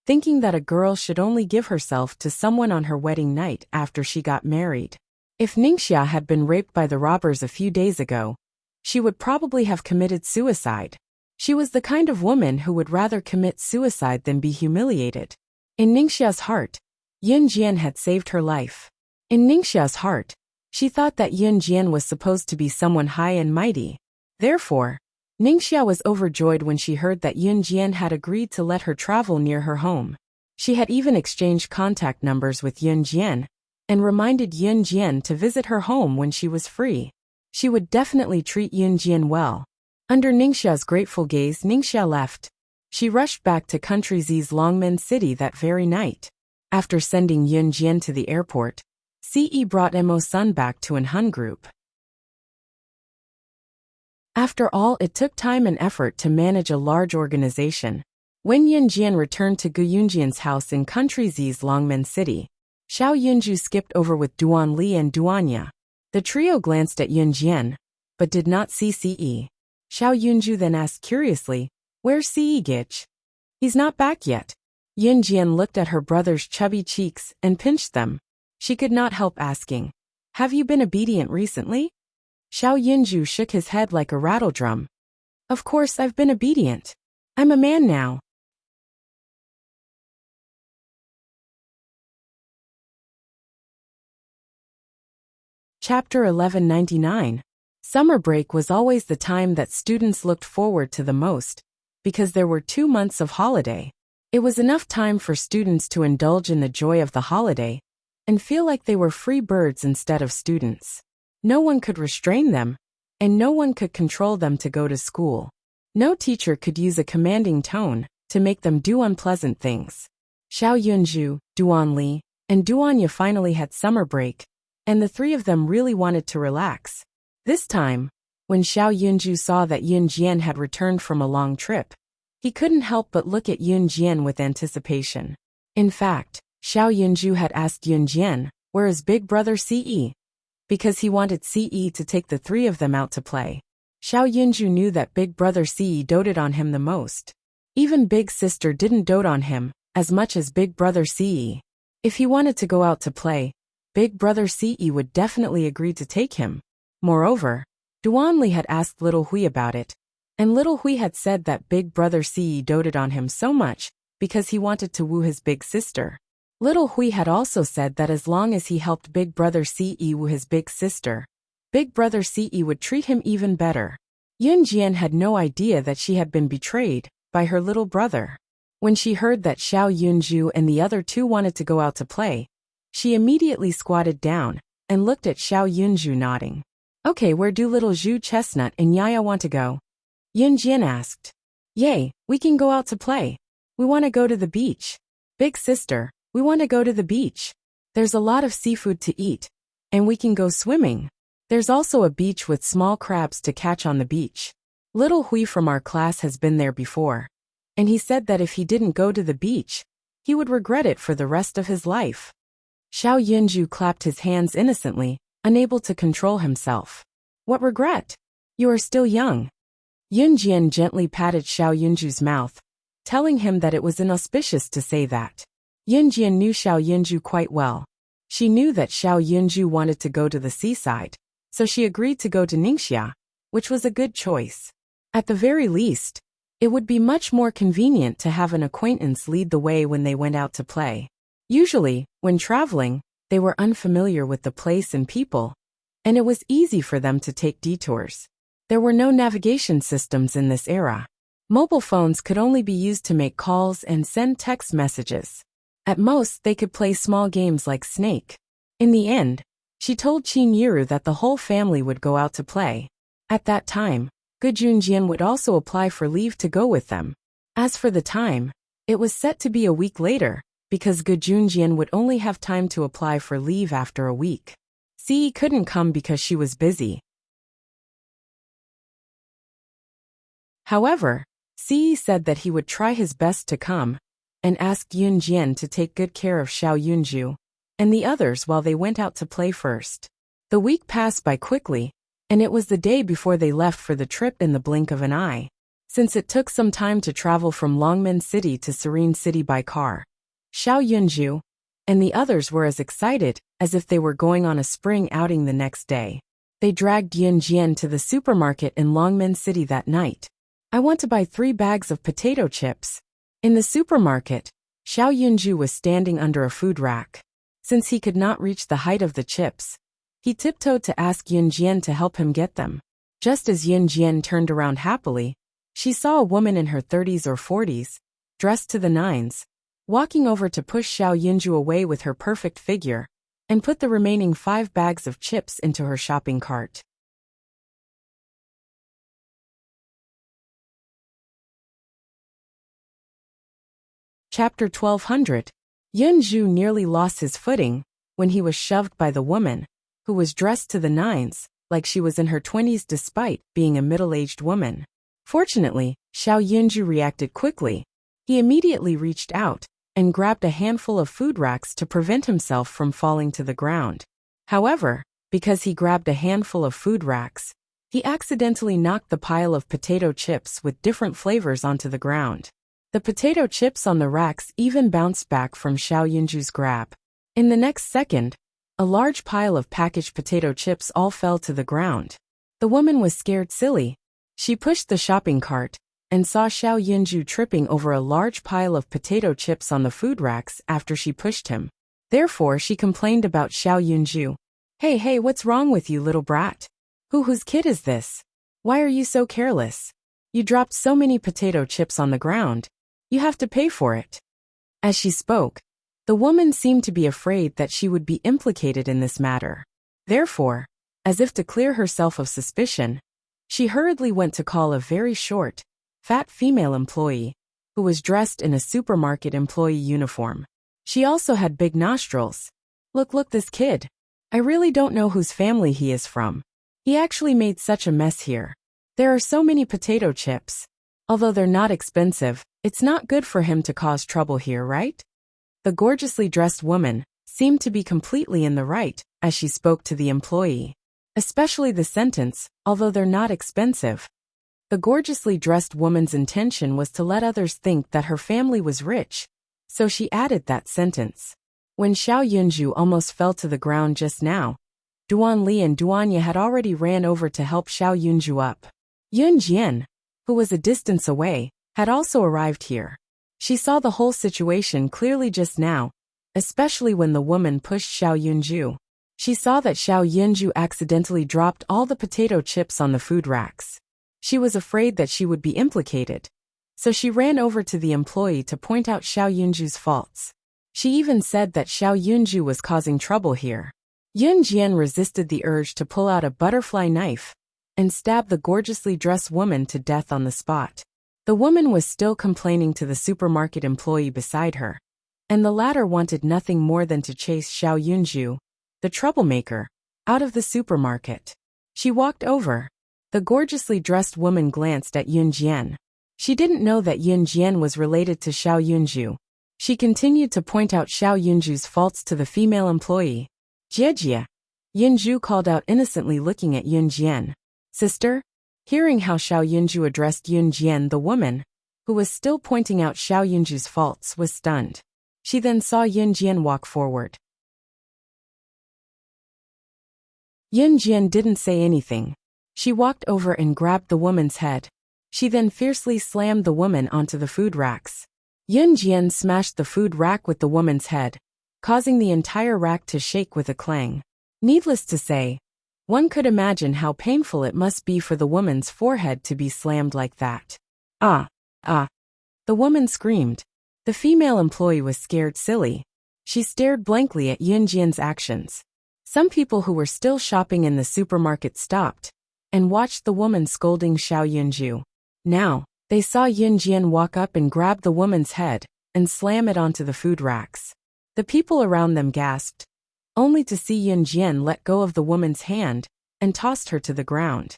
thinking that a girl should only give herself to someone on her wedding night after she got married. If Ningxia had been raped by the robbers a few days ago, she would probably have committed suicide. She was the kind of woman who would rather commit suicide than be humiliated. In Ningxia's heart, Yun Jian had saved her life. In Ningxia's heart, she thought that Yun Jian was supposed to be someone high and mighty. Therefore, Ningxia was overjoyed when she heard that Yun Jian had agreed to let her travel near her home. She had even exchanged contact numbers with Yun Jian, and reminded Yun Jian to visit her home when she was free. She would definitely treat Yun Jian well. Under Ningxia's grateful gaze, Ningxia left. She rushed back to Country Z's Longmen City that very night. After sending Yun Jian to the airport, CE brought Mo's son back to an Hun group. After all, it took time and effort to manage a large organization. When Yunjian returned to Gu Yunjian's house in Country Z's Longmen City, Xiao Yunju skipped over with Duan Li and Duanya. The trio glanced at Yunjian, but did not see Ce. Xiao Yunju then asked curiously, "Where's Ce Gich? He's not back yet." Yunjian looked at her brother's chubby cheeks and pinched them. She could not help asking, "Have you been obedient recently?" Xiao Yunju shook his head like a rattledrum. "Of course I've been obedient. I'm a man now." Chapter 1199. Summer break was always the time that students looked forward to the most, because there were 2 months of holiday. It was enough time for students to indulge in the joy of the holiday and feel like they were free birds instead of students. No one could restrain them, and no one could control them to go to school. No teacher could use a commanding tone to make them do unpleasant things. Xiao Yunju, Duan Li, and Duanya finally had summer break, and the three of them really wanted to relax. This time, when Xiao Yunju saw that Yunjian had returned from a long trip, he couldn't help but look at Yunjian with anticipation. In fact, Xiao Yunju had asked Yunjian, "Where is big brother Ce?" because he wanted Ce to take the three of them out to play. Xiao Yunju knew that big brother Ce doted on him the most. Even big sister didn't dote on him as much as big brother Ce. If he wanted to go out to play, big brother Ce would definitely agree to take him. Moreover, Duan Li had asked Little Hui about it, and Little Hui had said that big brother Ce doted on him so much because he wanted to woo his big sister. Little Hui had also said that as long as he helped big brother Ce woo his big sister, big brother Ce would treat him even better. Yunjian had no idea that she had been betrayed by her little brother. When she heard that Xiao Yunju and the other two wanted to go out to play, she immediately squatted down and looked at Xiao Yunju nodding. "Okay, where do little Zhu Chestnut and Yaya want to go?" Yunjian asked. "Yay, we can go out to play. We want to go to the beach. Big sister, we want to go to the beach. There's a lot of seafood to eat, and we can go swimming. There's also a beach with small crabs to catch on the beach. Little Hui from our class has been there before, and he said that if he didn't go to the beach, he would regret it for the rest of his life." Xiao Yunju clapped his hands innocently, unable to control himself. "What regret? You are still young." Yunjian gently patted Xiao Yunju's mouth, telling him that it was inauspicious to say that. Yunjian knew Xiao Yunju quite well. She knew that Xiao Yunju wanted to go to the seaside, so she agreed to go to Ningxia, which was a good choice. At the very least, it would be much more convenient to have an acquaintance lead the way when they went out to play. Usually, when traveling, they were unfamiliar with the place and people, and it was easy for them to take detours. There were no navigation systems in this era. Mobile phones could only be used to make calls and send text messages. At most, they could play small games like Snake. In the end, she told Qin Yiru that the whole family would go out to play. At that time, Gu Junjian would also apply for leave to go with them. As for the time, it was set to be a week later, because Gu Junjian would only have time to apply for leave after a week. Ce couldn't come because she was busy. However, Ce said that he would try his best to come, and asked Yunjian to take good care of Xiao Yunju and the others while they went out to play first. The week passed by quickly, and it was the day before they left for the trip in the blink of an eye. Since it took some time to travel from Longmen City to Serene City by car, Xiao Yunju and the others were as excited as if they were going on a spring outing the next day. They dragged Yunjian to the supermarket in Longmen City that night. "I want to buy 3 bags of potato chips." In the supermarket, Xiao Yunju was standing under a food rack. Since he could not reach the height of the chips, he tiptoed to ask Yunjian to help him get them. Just as Yunjian turned around happily, she saw a woman in her 30s or 40s, dressed to the nines, walking over to push Xiao Yunju away with her perfect figure, and put the remaining 5 bags of chips into her shopping cart. Chapter 1200. Yunju nearly lost his footing when he was shoved by the woman, who was dressed to the nines, like she was in her 20s despite being a middle-aged woman. Fortunately, Xiao Yunju reacted quickly. He immediately reached out and grabbed a handful of food racks to prevent himself from falling to the ground. However, because he grabbed a handful of food racks, he accidentally knocked the pile of potato chips with different flavors onto the ground. The potato chips on the racks even bounced back from Xiao Yunju's grab. In the next second, a large pile of packaged potato chips all fell to the ground. The woman was scared silly. She pushed the shopping cart and saw Xiao Yunju tripping over a large pile of potato chips on the food racks after she pushed him. Therefore, she complained about Xiao Yunju. Hey, what's wrong with you, little brat? Whose kid is this? Why are you so careless? You dropped so many potato chips on the ground. You have to pay for it. As she spoke, the woman seemed to be afraid that she would be implicated in this matter. Therefore, as if to clear herself of suspicion, she hurriedly went to call a very short, fat female employee, who was dressed in a supermarket employee uniform. She also had big nostrils. Look, this kid. I really don't know whose family he is from. He actually made such a mess here. There are so many potato chips. Although they're not expensive, it's not good for him to cause trouble here, right? The gorgeously dressed woman seemed to be completely in the right as she spoke to the employee. Especially the sentence, although they're not expensive. The gorgeously dressed woman's intention was to let others think that her family was rich, so she added that sentence. When Xiao Yunju almost fell to the ground just now, Duan Li and Duanya had already ran over to help Xiao Yunju up. Yun Jian, who was a distance away, had also arrived here. She saw the whole situation clearly just now, especially when the woman pushed Xiao Yunju. She saw that Xiao Yunju accidentally dropped all the potato chips on the food racks. She was afraid that she would be implicated, so she ran over to the employee to point out Xiao Yunju's faults. She even said that Xiao Yunju was causing trouble here. Yun Jian resisted the urge to pull out a butterfly knife and stab the gorgeously dressed woman to death on the spot. The woman was still complaining to the supermarket employee beside her, and the latter wanted nothing more than to chase Xiao Yunju, the troublemaker, out of the supermarket. She walked over. The gorgeously dressed woman glanced at Yun Jian. She didn't know that Yun Jian was related to Xiao Yunju. She continued to point out Xiao Yunju's faults to the female employee. Jie, Yunju called out innocently, looking at Yun Jian. Sister? Hearing how Xiao Yunju addressed Yun Jian, the woman, who was still pointing out Xiao Yunju's faults, was stunned. She then saw Yun Jian walk forward. Yun Jian didn't say anything. She walked over and grabbed the woman's head. She then fiercely slammed the woman onto the food racks. Yun Jian smashed the food rack with the woman's head, causing the entire rack to shake with a clang. Needless to say, one could imagine how painful it must be for the woman's forehead to be slammed like that. Ah! The woman screamed. The female employee was scared silly. She stared blankly at Yun Jian's actions. Some people who were still shopping in the supermarket stopped and watched the woman scolding Xiao Yunju. Now, they saw Yun Jian walk up and grab the woman's head and slam it onto the food racks. The people around them gasped, only to see Yun Jian let go of the woman's hand and tossed her to the ground.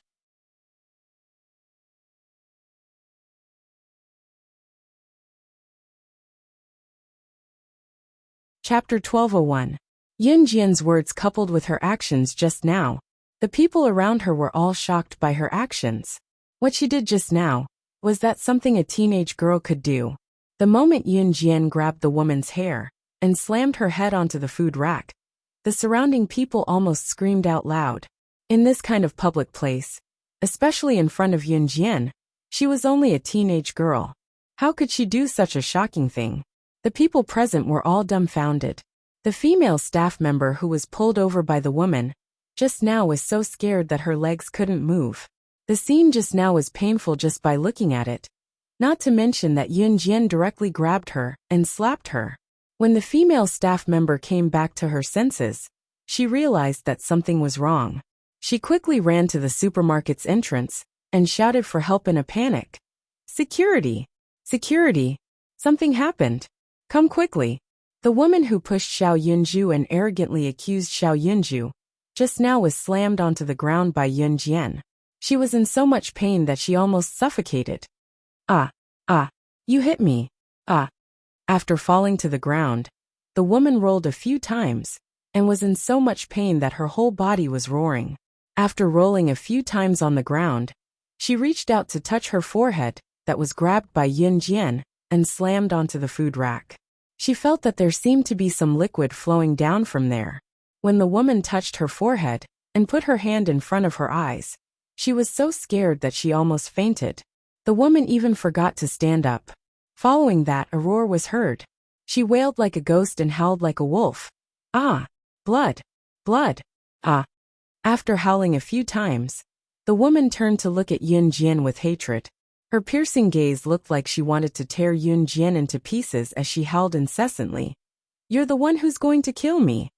Chapter 1201. Yun Jian's words coupled with her actions just now. The people around her were all shocked by her actions. What she did just now, was that something a teenage girl could do? The moment Yun Jian grabbed the woman's hair and slammed her head onto the food rack, the surrounding people almost screamed out loud. In this kind of public place, especially in front of Yun Jian, she was only a teenage girl. How could she do such a shocking thing? The people present were all dumbfounded. The female staff member who was pulled over by the woman just now was so scared that her legs couldn't move. The scene just now was painful just by looking at it. Not to mention that Yun Jian directly grabbed her and slapped her. When the female staff member came back to her senses, she realized that something was wrong. She quickly ran to the supermarket's entrance and shouted for help in a panic. Security! Security! Something happened. Come quickly. The woman who pushed Xiao Yunju and arrogantly accused Xiao Yunju just now was slammed onto the ground by Yun Jian. She was in so much pain that she almost suffocated. Ah! Ah! You hit me! Ah! After falling to the ground, the woman rolled a few times, and was in so much pain that her whole body was roaring. After rolling a few times on the ground, she reached out to touch her forehead, that was grabbed by Yun Jian, and slammed onto the food rack. She felt that there seemed to be some liquid flowing down from there. When the woman touched her forehead, and put her hand in front of her eyes, she was so scared that she almost fainted. The woman even forgot to stand up. Following that, a roar was heard. She wailed like a ghost and howled like a wolf. Ah! Blood! Blood! Ah! After howling a few times, the woman turned to look at Yun Jian with hatred. Her piercing gaze looked like she wanted to tear Yun Jian into pieces as she howled incessantly. You're the one who's going to kill me.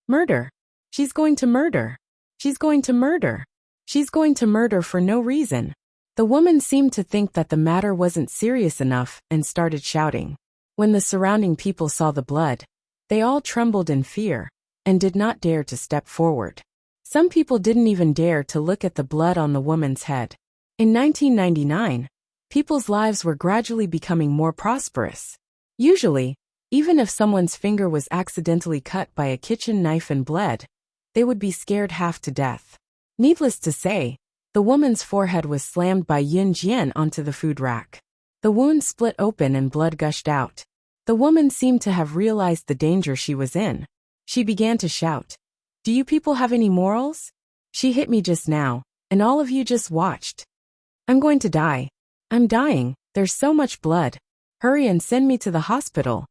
Murder. She's going to murder. She's going to murder. She's going to murder for no reason. The woman seemed to think that the matter wasn't serious enough and started shouting. When the surrounding people saw the blood, they all trembled in fear and did not dare to step forward. Some people didn't even dare to look at the blood on the woman's head. In 1999, people's lives were gradually becoming more prosperous. Usually, even if someone's finger was accidentally cut by a kitchen knife and bled, they would be scared half to death. Needless to say, the woman's forehead was slammed by Yun Jian onto the food rack. The wound split open and blood gushed out. The woman seemed to have realized the danger she was in. She began to shout, "Do you people have any morals? She hit me just now, and all of you just watched. I'm going to die. I'm dying. There's so much blood. Hurry and send me to the hospital."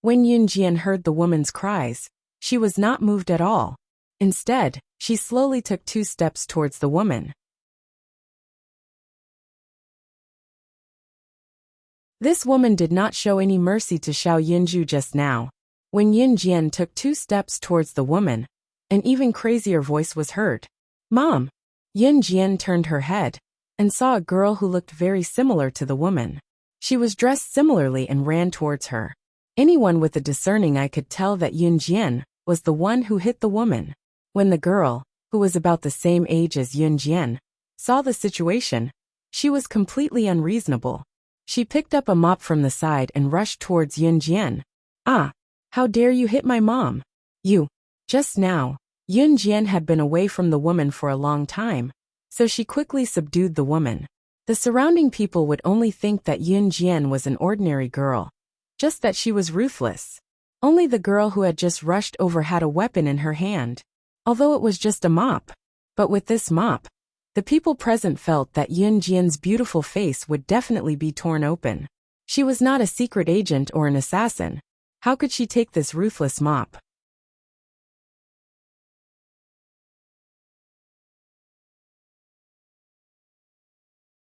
When Yun Jian heard the woman's cries, she was not moved at all. Instead, she slowly took 2 steps towards the woman. This woman did not show any mercy to Xiao Yunju just now. When Yun Jian took 2 steps towards the woman, an even crazier voice was heard. "Mom!" Yun Jian turned her head and saw a girl who looked very similar to the woman. She was dressed similarly and ran towards her. Anyone with a discerning eye could tell that Yun Jian was the one who hit the woman. When the girl, who was about the same age as Yun Jian, saw the situation, she was completely unreasonable. She picked up a mop from the side and rushed towards Yun Jian. "Ah! How dare you hit my mom? You!" Just now, Yun Jian had been away from the woman for a long time, so she quickly subdued the woman. The surrounding people would only think that Yun Jian was an ordinary girl, just that she was ruthless. Only the girl who had just rushed over had a weapon in her hand, although it was just a mop. But with this mop, the people present felt that Yun Jian's beautiful face would definitely be torn open. She was not a secret agent or an assassin. How could she take this ruthless mop?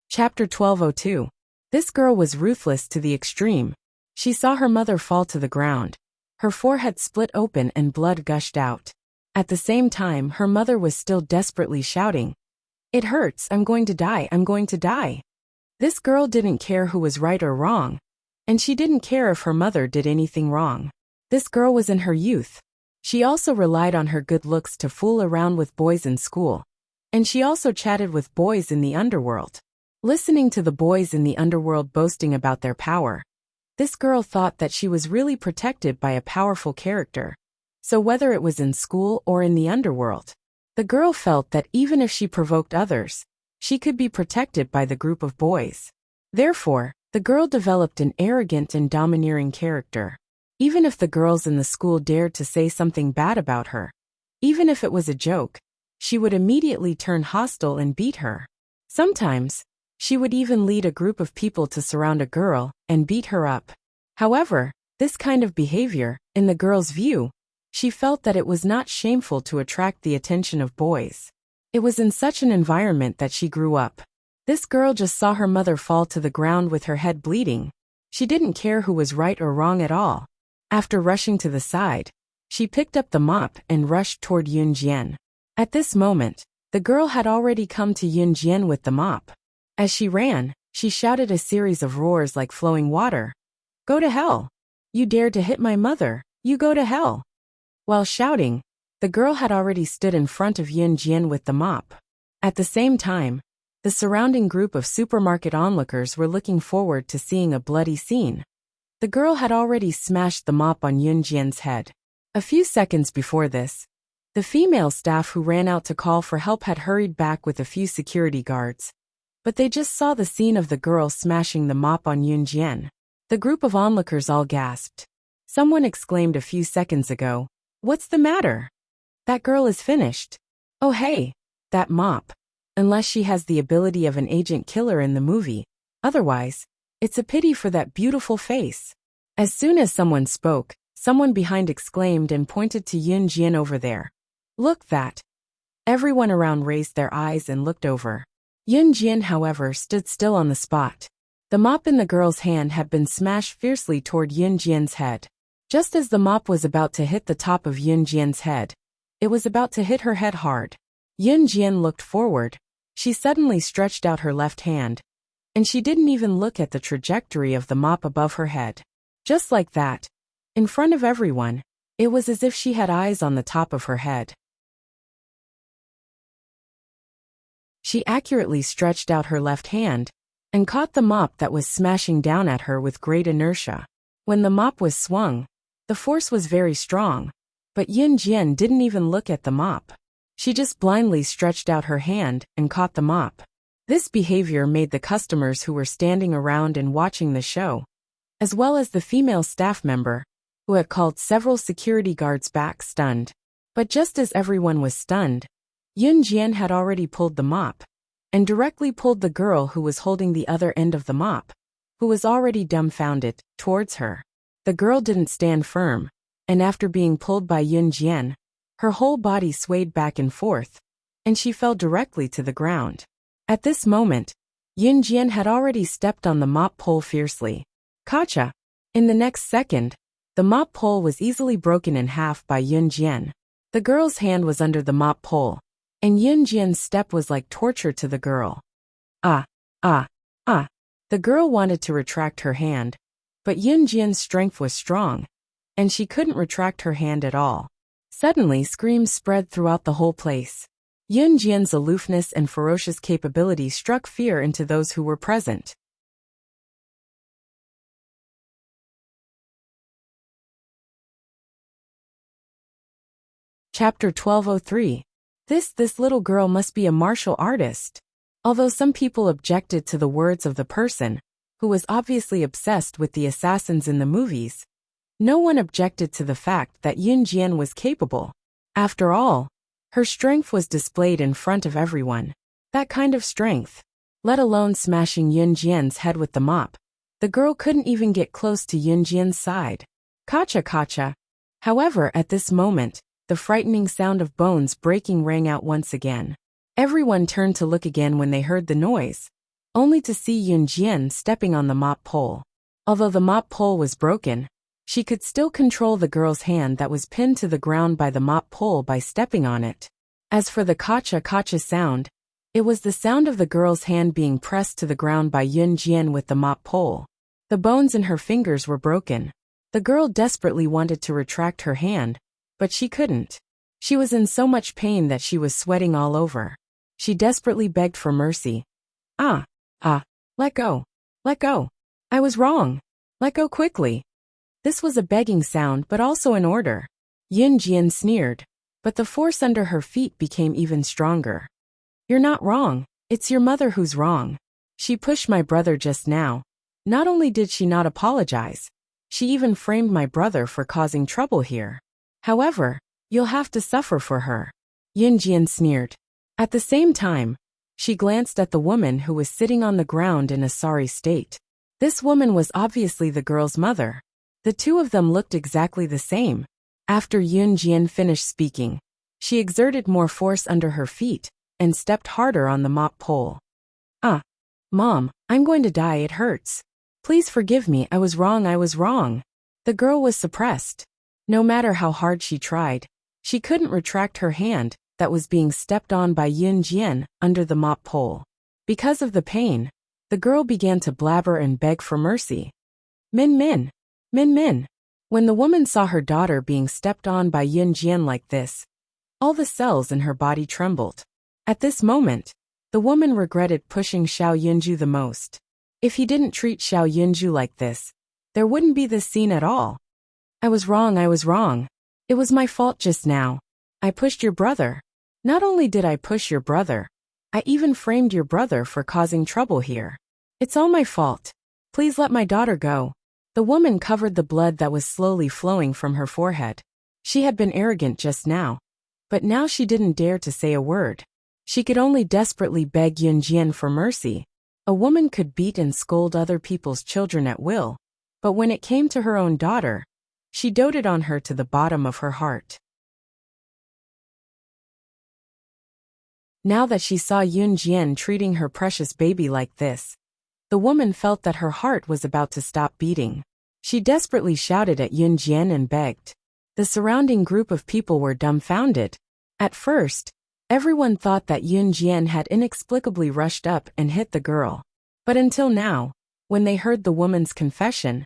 Chapter 1202. This girl was ruthless to the extreme. She saw her mother fall to the ground. Her forehead split open and blood gushed out. At the same time, her mother was still desperately shouting, "It hurts, I'm going to die, I'm going to die." This girl didn't care who was right or wrong, and she didn't care if her mother did anything wrong. This girl was in her youth. She also relied on her good looks to fool around with boys in school, and she also chatted with boys in the underworld. Listening to the boys in the underworld boasting about their power, this girl thought that she was really protected by a powerful character. So whether it was in school or in the underworld, the girl felt that even if she provoked others, she could be protected by the group of boys. Therefore, the girl developed an arrogant and domineering character. Even if the girls in the school dared to say something bad about her, even if it was a joke, she would immediately turn hostile and beat her. Sometimes, she would even lead a group of people to surround a girl and beat her up. However, this kind of behavior, in the girl's view, she felt that it was not shameful to attract the attention of boys. It was in such an environment that she grew up. This girl just saw her mother fall to the ground with her head bleeding. She didn't care who was right or wrong at all. After rushing to the side, she picked up the mop and rushed toward Yun Jian. At this moment, the girl had already come to Yun Jian with the mop. As she ran, she shouted a series of roars like flowing water. "Go to hell! You dare to hit my mother, you go to hell!" While shouting, The girl had already stood in front of Yun Jian with the mop. At the same time, the surrounding group of supermarket onlookers were looking forward to seeing a bloody scene. The girl had already smashed the mop on Yun Jian's head. A few seconds before this, the female staff who ran out to call for help had hurried back with a few security guards. But they just saw the scene of the girl smashing the mop on Yun Jian. The group of onlookers all gasped. Someone exclaimed a few seconds ago, "What's the matter? That girl is finished." Oh hey, that mop. Unless she has the ability of an agent killer in the movie. Otherwise, it's a pity for that beautiful face. As soon as someone spoke, someone behind exclaimed and pointed to Yun Jian over there. "Look that." Everyone around raised their eyes and looked over. Yun Jian, however, stood still on the spot. The mop in the girl's hand had been smashed fiercely toward Yun Jian's head. Just as the mop was about to hit the top of Yun Jian's head, it was about to hit her head hard. Yun Jian looked forward. She suddenly stretched out her left hand, and she didn't even look at the trajectory of the mop above her head. Just like that, in front of everyone, it was as if she had eyes on the top of her head. She accurately stretched out her left hand and caught the mop that was smashing down at her with great inertia. When the mop was swung, the force was very strong, but Yun Jian didn't even look at the mop. She just blindly stretched out her hand and caught the mop. This behavior made the customers who were standing around and watching the show, as well as the female staff member, who had called several security guards back, stunned. But just as everyone was stunned, Yun Jian had already pulled the mop, and directly pulled the girl who was holding the other end of the mop, who was already dumbfounded, towards her. The girl didn't stand firm, and after being pulled by Yun Jian, her whole body swayed back and forth, and she fell directly to the ground. At this moment, Yun Jian had already stepped on the mop pole fiercely. Gotcha! In the next second, the mop pole was easily broken in half by Yun Jian. The girl's hand was under the mop pole, and Yun Jian's step was like torture to the girl. Ah. The girl wanted to retract her hand, but Yun Jian's strength was strong, and she couldn't retract her hand at all. Suddenly, screams spread throughout the whole place. Yun Jian's aloofness and ferocious capability struck fear into those who were present. Chapter 1203. This little girl must be a martial artist. Although some people objected to the words of the person, who was obviously obsessed with the assassins in the movies, no one objected to the fact that Yun Jian was capable. After all, her strength was displayed in front of everyone. That kind of strength, let alone smashing Yun Jian's head with the mop. The girl couldn't even get close to Yun Jian's side. Gotcha. However, at this moment, the frightening sound of bones breaking rang out once again. Everyone turned to look again when they heard the noise, only to see Yun Jian stepping on the mop pole. Although the mop pole was broken, she could still control the girl's hand that was pinned to the ground by the mop pole by stepping on it. As for the gotcha sound, it was the sound of the girl's hand being pressed to the ground by Yun Jian with the mop pole. The bones in her fingers were broken. The girl desperately wanted to retract her hand, but she couldn't. She was in so much pain that she was sweating all over. She desperately begged for mercy. Let go. Let go. I was wrong. Let go quickly. This was a begging sound but also an order. Yun Jian sneered, but the force under her feet became even stronger. You're not wrong. It's your mother who's wrong. She pushed my brother just now. Not only did she not apologize, she even framed my brother for causing trouble here. However, you'll have to suffer for her. Yun Jian sneered. At the same time, she glanced at the woman who was sitting on the ground in a sorry state. This woman was obviously the girl's mother. The two of them looked exactly the same. After Yun Jian finished speaking, she exerted more force under her feet and stepped harder on the mop pole. Mom, I'm going to die, it hurts. Please forgive me, I was wrong. The girl was suppressed. No matter how hard she tried, she couldn't retract her hand that was being stepped on by Yun Jian under the mop pole. Because of the pain, the girl began to blabber and beg for mercy. Min. When the woman saw her daughter being stepped on by Yun Jian like this, All the cells in her body trembled. At this moment, the woman regretted pushing Xiao Yunju the most. If he didn't treat Xiao Yunju like this, there wouldn't be this scene at all. I was wrong. It was my fault just now. I pushed your brother. Not only did I push your brother, I even framed your brother for causing trouble here. It's all my fault. Please let my daughter go. The woman covered the blood that was slowly flowing from her forehead. She had been arrogant just now, but now she didn't dare to say a word. She could only desperately beg Yunjian for mercy. A woman could beat and scold other people's children at will, but when it came to her own daughter, she doted on her to the bottom of her heart. Now that she saw Yunjian treating her precious baby like this, the woman felt that her heart was about to stop beating. She desperately shouted at Yunjian and begged. The surrounding group of people were dumbfounded. At first, everyone thought that Yunjian had inexplicably rushed up and hit the girl. But until now, when they heard the woman's confession,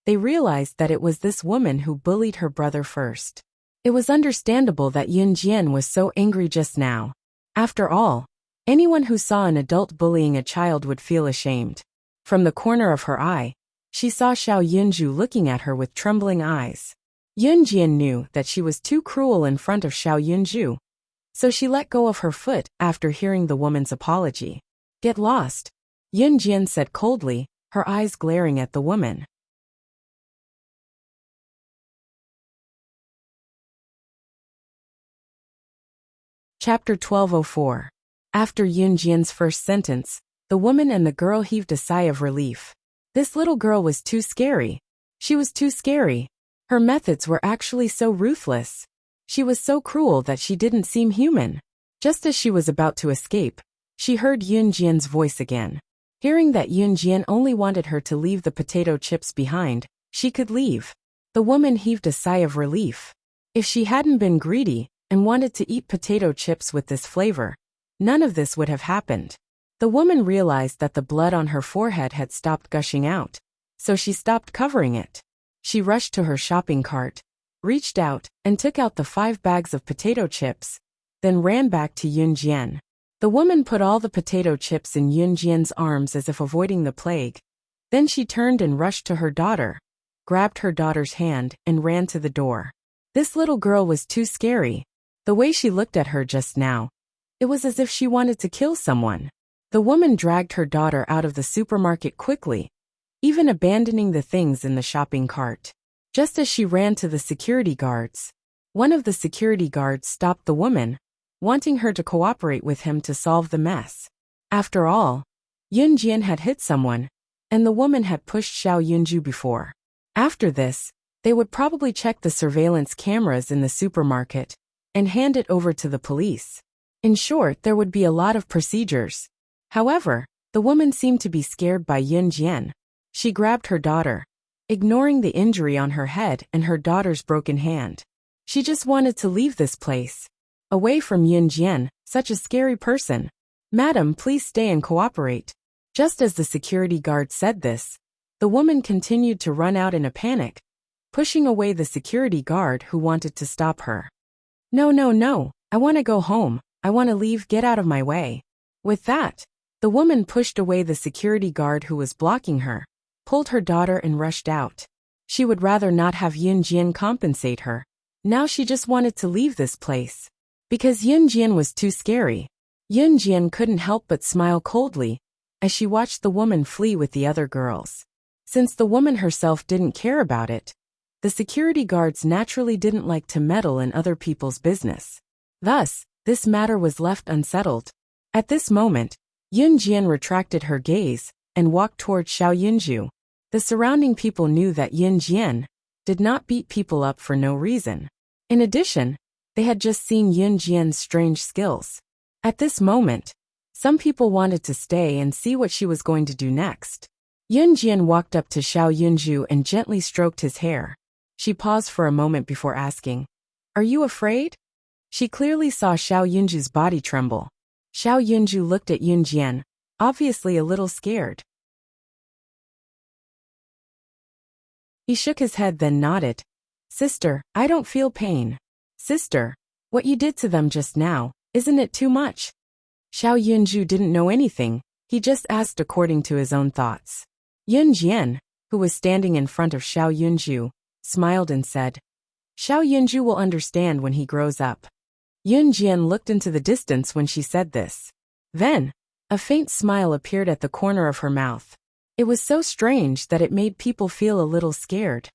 they realized that it was this woman who bullied her brother first. It was understandable that Yunjian was so angry just now. After all, anyone who saw an adult bullying a child would feel ashamed. From the corner of her eye, she saw Xiao Yunju looking at her with trembling eyes. Yunjian knew that she was too cruel in front of Xiao Yunju, so she let go of her foot after hearing the woman's apology. Get lost, Yunjian said coldly, her eyes glaring at the woman. Chapter 1204. After Yunjian's first sentence, the woman and the girl heaved a sigh of relief. This little girl was too scary. She was too scary. Her methods were actually so ruthless. She was so cruel that she didn't seem human. Just as she was about to escape, she heard Yunjian's voice again. Hearing that Yunjian only wanted her to leave the potato chips behind, she could leave. The woman heaved a sigh of relief. If she hadn't been greedy and wanted to eat potato chips with this flavor, none of this would have happened. The woman realized that the blood on her forehead had stopped gushing out, so she stopped covering it. She rushed to her shopping cart, reached out, and took out the 5 bags of potato chips, then ran back to Yunjian. The woman put all the potato chips in Yunjian's arms as if avoiding the plague. Then she turned and rushed to her daughter, grabbed her daughter's hand, and ran to the door. This little girl was too scary. The way she looked at her just now, it was as if she wanted to kill someone. The woman dragged her daughter out of the supermarket quickly, even abandoning the things in the shopping cart. Just as she ran to the security guards, one of the security guards stopped the woman, wanting her to cooperate with him to solve the mess. After all, Yunjian had hit someone, and the woman had pushed Xiao Yunju before. After this, they would probably check the surveillance cameras in the supermarket and hand it over to the police. In short, there would be a lot of procedures. However, the woman seemed to be scared by Yunjian. She grabbed her daughter, ignoring the injury on her head and her daughter's broken hand. She just wanted to leave this place, away from Yunjian, such a scary person. Madam, please stay and cooperate. Just as the security guard said this, the woman continued to run out in a panic, pushing away the security guard who wanted to stop her. No, I want to go home. I want to leave, get out of my way. With that, the woman pushed away the security guard who was blocking her, pulled her daughter and rushed out. She would rather not have Yunjian compensate her. Now she just wanted to leave this place. Because Yunjian was too scary, Yunjian couldn't help but smile coldly as she watched the woman flee with the other girls. Since the woman herself didn't care about it, the security guards naturally didn't like to meddle in other people's business. Thus, this matter was left unsettled. At this moment, Yunjian retracted her gaze and walked toward Xiao Yunju. The surrounding people knew that Yunjian did not beat people up for no reason. In addition, they had just seen Yunjian's strange skills. At this moment, some people wanted to stay and see what she was going to do next. Yunjian walked up to Xiao Yunju and gently stroked his hair. She paused for a moment before asking, "Are you afraid?" She clearly saw Xiao Yunju's body tremble. Xiao Yunju looked at Yunjian, obviously a little scared. He shook his head then nodded. "Sister, I don't feel pain." "Sister, What you did to them just now, isn't it too much? Xiao Yunju didn't know anything, he just asked according to his own thoughts. Yun Jian, who was standing in front of Xiao Yunju, smiled and said, Xiao Yunju will understand when he grows up. Yun Jian looked into the distance when she said this. Then, a faint smile appeared at the corner of her mouth. It was so strange that it made people feel a little scared.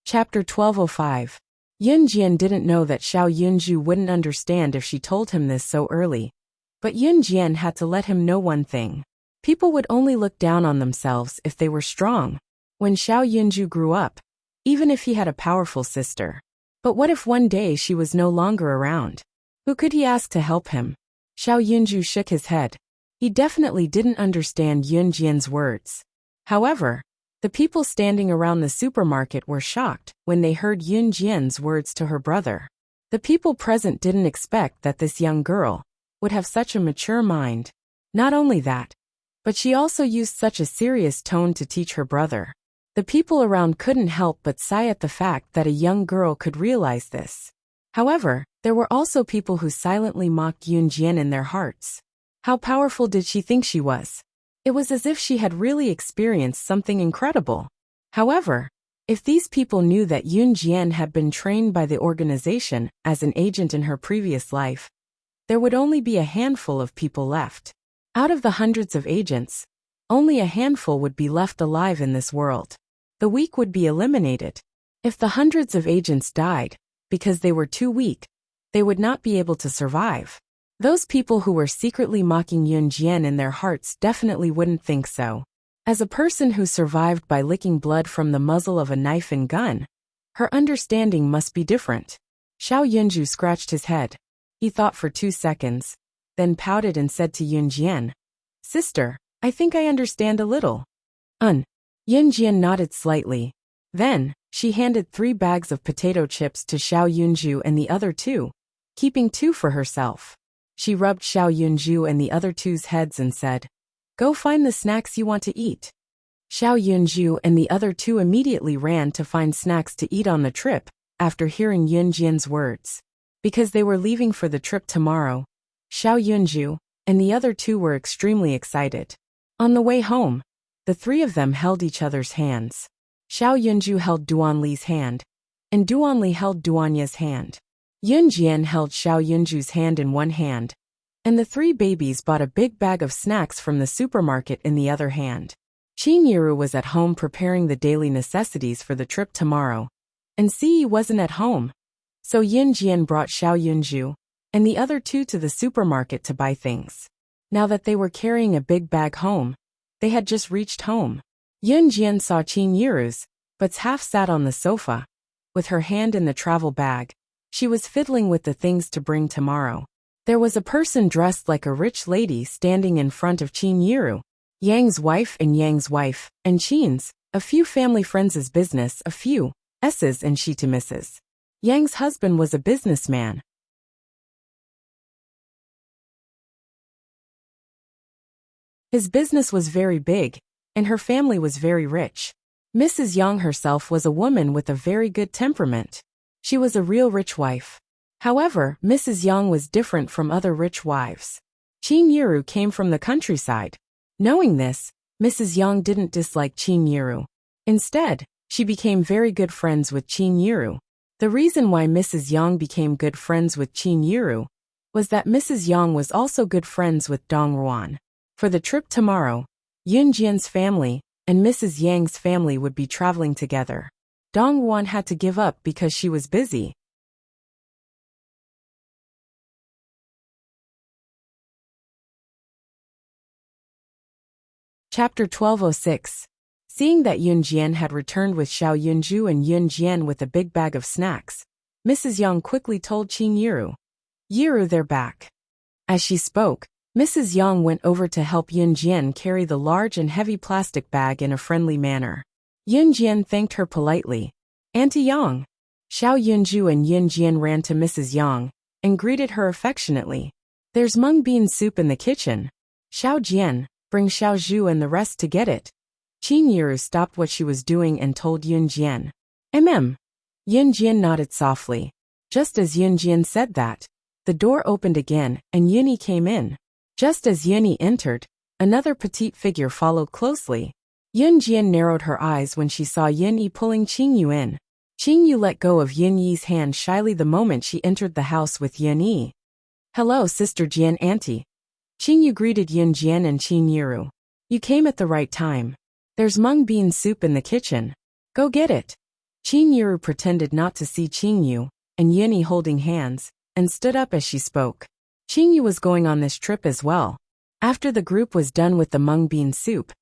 Chapter 1205. Yun Jian didn't know that Xiao Yunju wouldn't understand if she told him this so early. But Yun Jian had to let him know one thing. People would only look down on themselves if they were strong. When Xiao Yunju grew up, even if he had a powerful sister. But what if one day she was no longer around? Who could he ask to help him? Xiao Yunju shook his head. He definitely didn't understand Yun Jian's words. However, the people standing around the supermarket were shocked when they heard Yun Jian's words to her brother. The people present didn't expect that this young girl would have such a mature mind. Not only that, but she also used such a serious tone to teach her brother. The people around couldn't help but sigh at the fact that a young girl could realize this. However, there were also people who silently mocked Yun Jian in their hearts. How powerful did she think she was? It was as if she had really experienced something incredible. However, if these people knew that Yun Jian had been trained by the organization as an agent in her previous life, there would only be a handful of people left. Out of the hundreds of agents, only a handful would be left alive in this world. The weak would be eliminated. If the hundreds of agents died, because they were too weak, they would not be able to survive. Those people who were secretly mocking Yun Jian in their hearts definitely wouldn't think so. As a person who survived by licking blood from the muzzle of a knife and gun, her understanding must be different. Xiao Yunju scratched his head. He thought for 2 seconds, then pouted and said to Yun Jian, Sister, I think I understand a little. Yun Jian nodded slightly. Then, she handed 3 bags of potato chips to Xiao Yunju and the other 2, keeping 2 for herself. She rubbed Xiao Yunju and the other 2's heads and said, Go find the snacks you want to eat. Xiao Yunju and the other 2 immediately ran to find snacks to eat on the trip, after hearing Yun Jian's words. Because they were leaving for the trip tomorrow, Xiao Yunju and the other 2 were extremely excited. On the way home, the 3 of them held each other's hands. Xiao Yunju held Duanli's hand, and Duanli held Duanya's hand. Yun Jian held Xiao Yunju's hand in one hand, and the 3 babies bought a big bag of snacks from the supermarket in the other hand. Qin Yiru was at home preparing the daily necessities for the trip tomorrow, and Si wasn't at home. So Yun Jian brought Xiao Yunju and the other 2 to the supermarket to buy things. Now that they were carrying a big bag home, they had just reached home. Yun Jian saw Qin Yiru's, but half sat on the sofa, with her hand in the travel bag. She was fiddling with the things to bring tomorrow. There was a person dressed like a rich lady standing in front of Qin Yiru. Yang's wife, and Qin's, a few family friends' business, a few S's and she to Mrs. Yang's husband was a businessman. His business was very big, and her family was very rich. Mrs. Yang herself was a woman with a very good temperament. She was a real rich wife. However, Mrs. Yang was different from other rich wives. Qin Yiru came from the countryside. Knowing this, Mrs. Yang didn't dislike Qin Yiru. Instead, she became very good friends with Qin Yiru. The reason why Mrs. Yang became good friends with Qin Yiru was that Mrs. Yang was also good friends with Dong Ruan. For the trip tomorrow, Yun Jian's family and Mrs. Yang's family would be traveling together. Dong Ruan had to give up because she was busy. Chapter 1206. Seeing that Yun Jian had returned with Xiao Yunju and Yun Jian with a big bag of snacks, Mrs. Yang quickly told Qin Yiru, Yiru, they're back. As she spoke, Mrs. Yang went over to help Yun Jian carry the large and heavy plastic bag in a friendly manner. Yun Jian thanked her politely. Auntie Yang. Xiao Yunju and Yun Jian ran to Mrs. Yang and greeted her affectionately. There's mung bean soup in the kitchen. Xiao Jian, bring Xiao Zhu and the rest to get it. Qin Yiru stopped what she was doing and told Yun Jian. Yun Jian nodded softly. Just as Yun Jian said that, the door opened again and Yunyi came in. Just as Yunyi entered, another petite figure followed closely. Yun Jian narrowed her eyes when she saw Yunyi pulling Qing Yu in. Qing Yu let go of Yun Yi's hand shyly the moment she entered the house with Yun Yi. "Hello, Sister Jian Auntie." Qing Yu greeted Yun Jian and Qin Yiru. "You came at the right time. There's mung bean soup in the kitchen. Go get it." Qin Yiru pretended not to see Qing Yu and Yunyi holding hands, and stood up as she spoke. Qing Yu was going on this trip as well. After the group was done with the mung bean soup,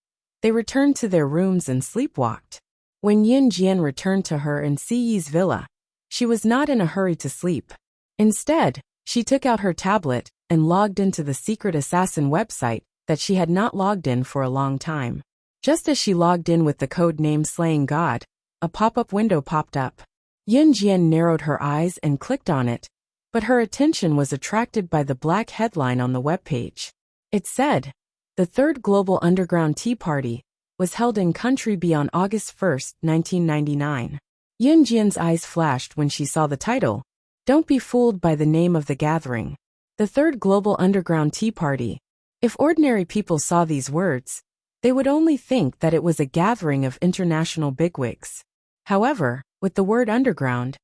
they returned to their rooms and sleepwalked. When Yun Jian returned to her and Si Yi's villa, she was not in a hurry to sleep. Instead, she took out her tablet and logged into the secret assassin website that she had not logged in for a long time. Just as she logged in with the code name Slaying God, a pop-up window popped up. Yun Jian narrowed her eyes and clicked on it, but her attention was attracted by the black headline on the webpage. It said, "The Third Global Underground Tea Party was held in country B on August 1, 1999. Yun Jian's eyes flashed when she saw the title. Don't be fooled by the name of the gathering. The Third Global Underground Tea Party. If ordinary people saw these words, they would only think that it was a gathering of international bigwigs. However, with the word underground,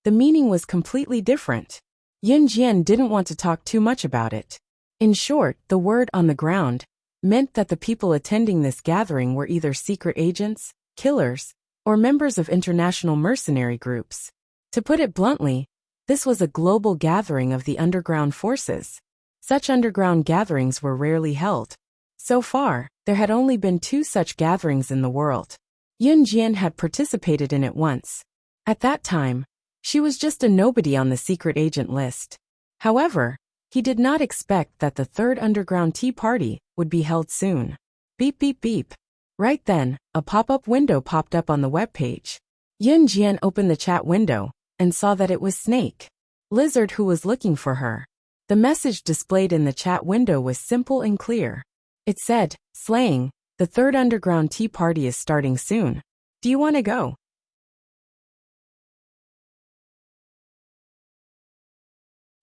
the meaning was completely different. Yun Jian didn't want to talk too much about it. In short, the word on the ground meant that the people attending this gathering were either secret agents, killers, or members of international mercenary groups. To put it bluntly, this was a global gathering of the underground forces. Such underground gatherings were rarely held. So far, there had only been 2 such gatherings in the world. Yun Jian had participated in it once. At that time, she was just a nobody on the secret agent list. However, he did not expect that the Third Underground Tea Party would be held soon. Beep beep beep. Right then, a pop-up window popped up on the webpage. Yun Jian opened the chat window and saw that it was Snake Lizard who was looking for her. The message displayed in the chat window was simple and clear. It said, "Slaying, the Third Underground Tea Party is starting soon. Do you want to go?"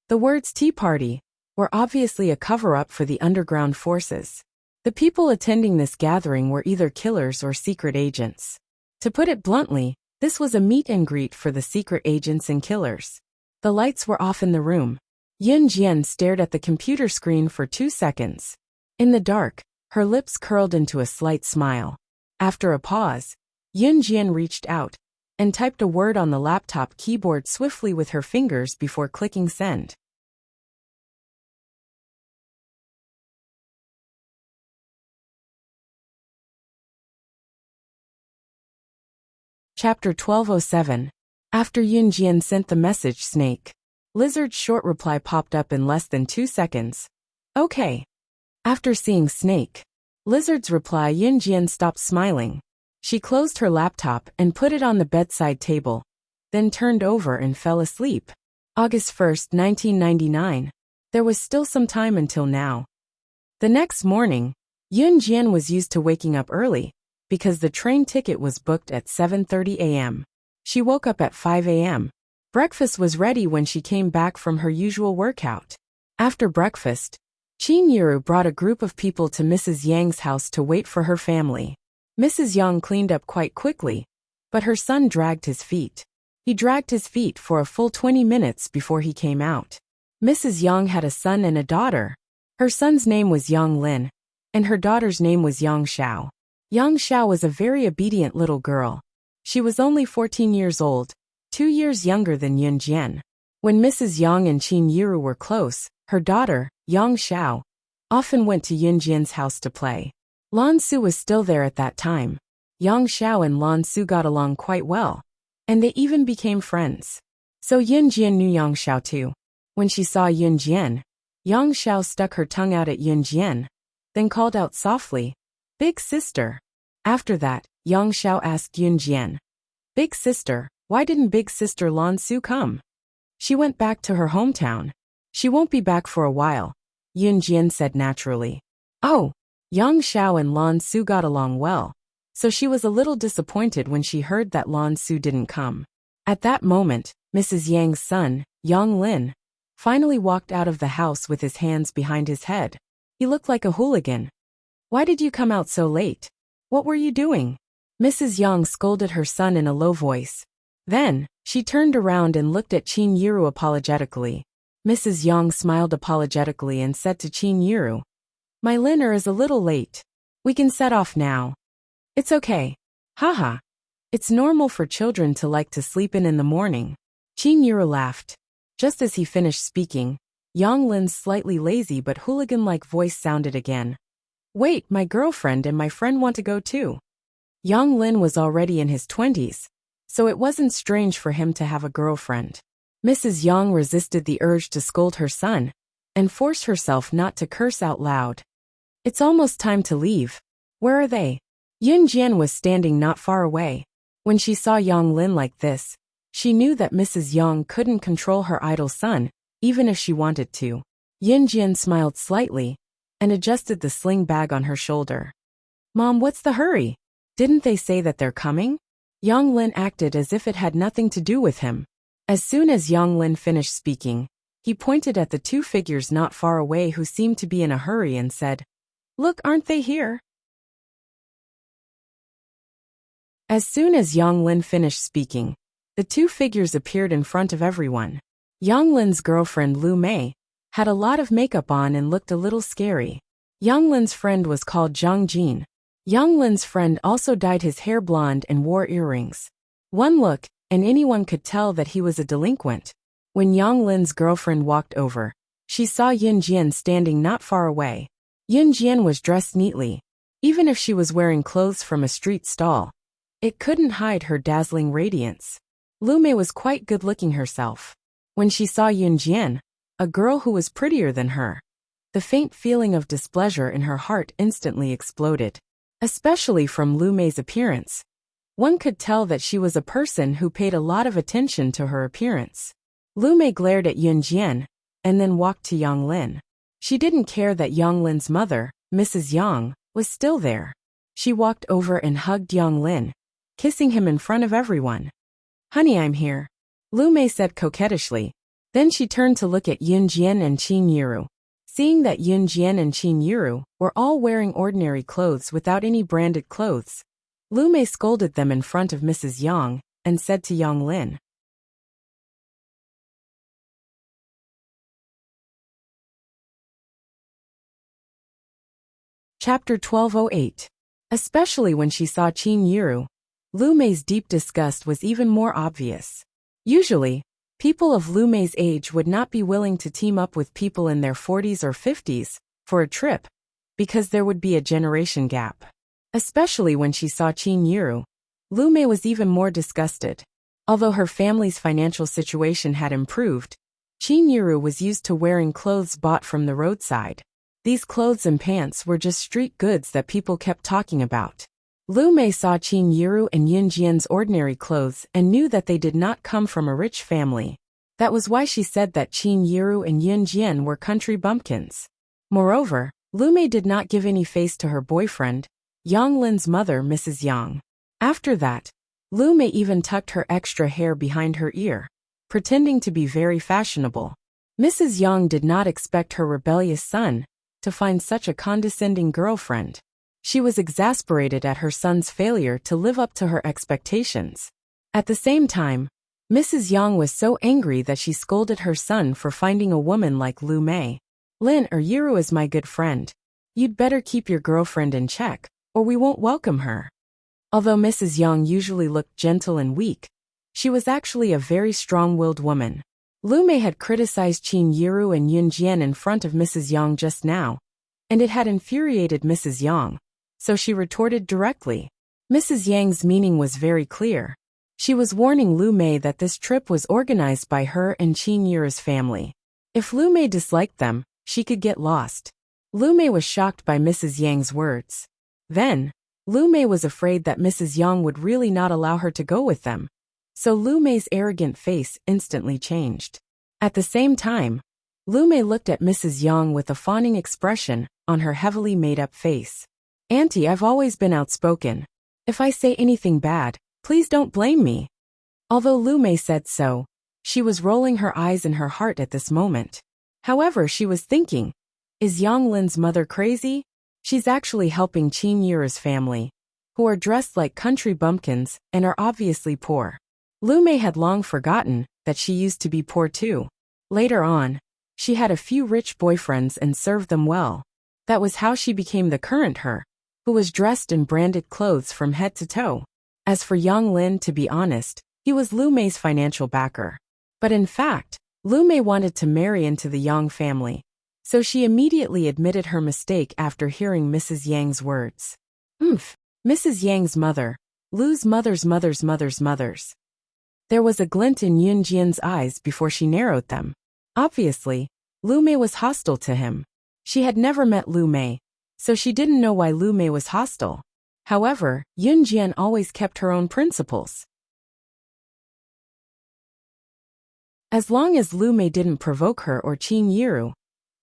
The words Tea Party were obviously a cover-up for the underground forces. The people attending this gathering were either killers or secret agents. To put it bluntly, this was a meet and greet for the secret agents and killers. The lights were off in the room. Yun Jian stared at the computer screen for 2 seconds. In the dark, her lips curled into a slight smile. After a pause, Yun Jian reached out and typed a word on the laptop keyboard swiftly with her fingers before clicking send. Chapter 1207. After Yun Jian sent the message Snake Lizard's short reply popped up in less than 2 seconds. "Okay." After seeing Snake Lizard's reply, Yun Jian stopped smiling. She closed her laptop and put it on the bedside table, then turned over and fell asleep. August 1, 1999. There was still some time until now. The next morning, Yun Jian was used to waking up early, because the train ticket was booked at 7:30 a.m. She woke up at 5 a.m. Breakfast was ready when she came back from her usual workout. After breakfast, Qin Yiru brought a group of people to Mrs. Yang's house to wait for her family. Mrs. Yang cleaned up quite quickly, but her son dragged his feet. He dragged his feet for a full 20 minutes before he came out. Mrs. Yang had a son and a daughter. Her son's name was Yang Lin, and her daughter's name was Yang Xiao. Yang Xiao was a very obedient little girl. She was only 14 years old, 2 years younger than Yun Jian. When Mrs. Yang and Qin Yiru were close, her daughter, Yang Xiao, often went to Yun Jian's house to play. Lan Su was still there at that time. Yang Xiao and Lan Su got along quite well, and they even became friends. So Yun Jian knew Yang Xiao too. When she saw Yun Jian, Yang Xiao stuck her tongue out at Yun Jian, then called out softly, "Big sister." After that, Yang Xiao asked Yun Jian, "Big sister, why didn't big sister Lan Su come?" "She went back to her hometown. She won't be back for a while," Yun Jian said naturally. Oh, Yang Xiao and Lan Su got along well, so she was a little disappointed when she heard that Lan Su didn't come. At that moment, Mrs. Yang's son, Yang Lin, finally walked out of the house with his hands behind his head. He looked like a hooligan. "Why did you come out so late? What were you doing?" Mrs. Yang scolded her son in a low voice. Then, she turned around and looked at Qin Yiru apologetically. Mrs. Yang smiled apologetically and said to Qin Yiru, "My Liner is a little late. We can set off now." "It's okay. Haha. It's normal for children to like to sleep in the morning." Qin Yiru laughed. Just as he finished speaking, Yang Lin's slightly lazy but hooligan-like voice sounded again. "Wait, my girlfriend and my friend want to go too." Yang Lin was already in his 20s, so it wasn't strange for him to have a girlfriend. Mrs. Yang resisted the urge to scold her son and forced herself not to curse out loud. "It's almost time to leave. Where are they?" Yun Jian was standing not far away. When she saw Yang Lin like this, she knew that Mrs. Yang couldn't control her idle son, even if she wanted to. Yun Jian smiled slightly and adjusted the sling bag on her shoulder. "Mom, what's the hurry? Didn't they say that they're coming?" Yang Lin acted as if it had nothing to do with him. As soon as Yang Lin finished speaking, he pointed at the two figures not far away who seemed to be in a hurry and said, "Look, aren't they here?" As soon as Yang Lin finished speaking, the two figures appeared in front of everyone. Yang Lin's girlfriend Lu Mei had a lot of makeup on and looked a little scary. Yang Lin's friend was called Zhang Jin. Yang Lin's friend also dyed his hair blonde and wore earrings. One look, and anyone could tell that he was a delinquent. When Yang Lin's girlfriend walked over, she saw Yun Jian standing not far away. Yun Jian was dressed neatly. Even if she was wearing clothes from a street stall, it couldn't hide her dazzling radiance. Lu Mei was quite good-looking herself. When she saw Yun Jian, a girl who was prettier than her, the faint feeling of displeasure in her heart instantly exploded. Especially from Lu Mei's appearance. One could tell that she was a person who paid a lot of attention to her appearance. Lu Mei glared at Yun Jian, and then walked to Yang Lin. She didn't care that Yang Lin's mother, Mrs. Yang, was still there. She walked over and hugged Yang Lin, kissing him in front of everyone. "Honey, I'm here," Lu Mei said coquettishly. Then she turned to look at Yun Jian and Qin Yiru. Seeing that Yun Jian and Qin Yiru were all wearing ordinary clothes without any branded clothes, Lu Mei scolded them in front of Mrs. Yang and said to Yang Lin, Chapter 1208. Especially when she saw Qin Yiru, Lu Mei's deep disgust was even more obvious. Usually, people of Lu Mei's age would not be willing to team up with people in their 40s or 50s for a trip, because there would be a generation gap. Especially when she saw Qin Yiru, Lu Mei was even more disgusted. Although her family's financial situation had improved, Qin Yiru was used to wearing clothes bought from the roadside. These clothes and pants were just street goods that people kept talking about. Lu Mei saw Qin Yiru and Yun Jian's ordinary clothes and knew that they did not come from a rich family. That was why she said that Qin Yiru and Yun Jian were country bumpkins. Moreover, Lu Mei did not give any face to her boyfriend, Yang Lin's mother, Mrs. Yang. After that, Lu Mei even tucked her extra hair behind her ear, pretending to be very fashionable. Mrs. Yang did not expect her rebellious son to find such a condescending girlfriend. She was exasperated at her son's failure to live up to her expectations. At the same time, Mrs. Yang was so angry that she scolded her son for finding a woman like Lu Mei. "Lin or Yiru is my good friend. You'd better keep your girlfriend in check, or we won't welcome her." Although Mrs. Yang usually looked gentle and weak, she was actually a very strong-willed woman. Lu Mei had criticized Qin Yiru and Yun Jian in front of Mrs. Yang just now, and it had infuriated Mrs. Yang. So she retorted directly. Mrs. Yang's meaning was very clear. She was warning Lu Mei that this trip was organized by her and Qin Yiru's family. If Lu Mei disliked them, she could get lost. Lu Mei was shocked by Mrs. Yang's words. Then, Lu Mei was afraid that Mrs. Yang would really not allow her to go with them. So Lu Mei's arrogant face instantly changed. At the same time, Lu Mei looked at Mrs. Yang with a fawning expression on her heavily made-up face. "Auntie, I've always been outspoken. If I say anything bad, please don't blame me." Although Lu Mei said so, she was rolling her eyes in her heart at this moment. However, she was thinking, is Yang Lin's mother crazy? She's actually helping Qin Yiru's family, who are dressed like country bumpkins and are obviously poor. Lu Mei had long forgotten that she used to be poor too. Later on, she had a few rich boyfriends and served them well. That was how she became the current her, who was dressed in branded clothes from head to toe. As for Yang Lin, to be honest, he was Lu Mei's financial backer. But in fact, Lu Mei wanted to marry into the Yang family, so she immediately admitted her mistake after hearing Mrs. Yang's words. Mrs. Yang's mother, Lu's mother's mother's mother's mother's. There was a glint in Yun Jian's eyes before she narrowed them. Obviously, Lu Mei was hostile to him. She had never met Lu Mei, so she didn't know why Lu Mei was hostile. However, Yun Jian always kept her own principles. As long as Lu Mei didn't provoke her or Qin Yiru,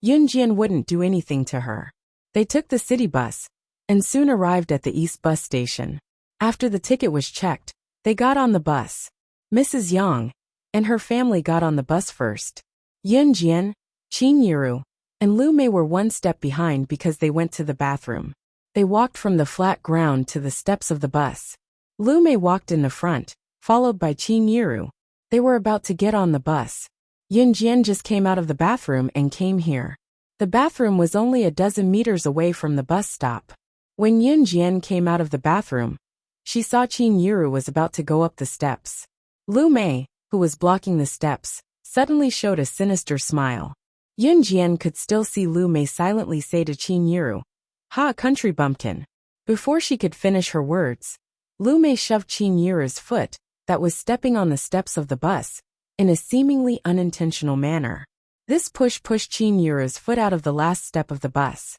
Yun Jian wouldn't do anything to her. They took the city bus, and soon arrived at the East bus station. After the ticket was checked, they got on the bus. Mrs. Yang and her family got on the bus first. Yun Jian, Qin Yiru, and Lu Mei were one step behind because they went to the bathroom. They walked from the flat ground to the steps of the bus. Lu Mei walked in the front, followed by Qin Yiru. They were about to get on the bus. Yun Jian just came out of the bathroom and came here. The bathroom was only a dozen meters away from the bus stop. When Yun Jian came out of the bathroom, she saw Qin Yiru was about to go up the steps. Lu Mei, who was blocking the steps, suddenly showed a sinister smile. Yun Jian could still see Lu Mei silently say to Qin Yiru, "Ha, country bumpkin." Before she could finish her words, Lu Mei shoved Qin Yiru's foot, that was stepping on the steps of the bus, in a seemingly unintentional manner. This push pushed Qin Yiru's foot out of the last step of the bus.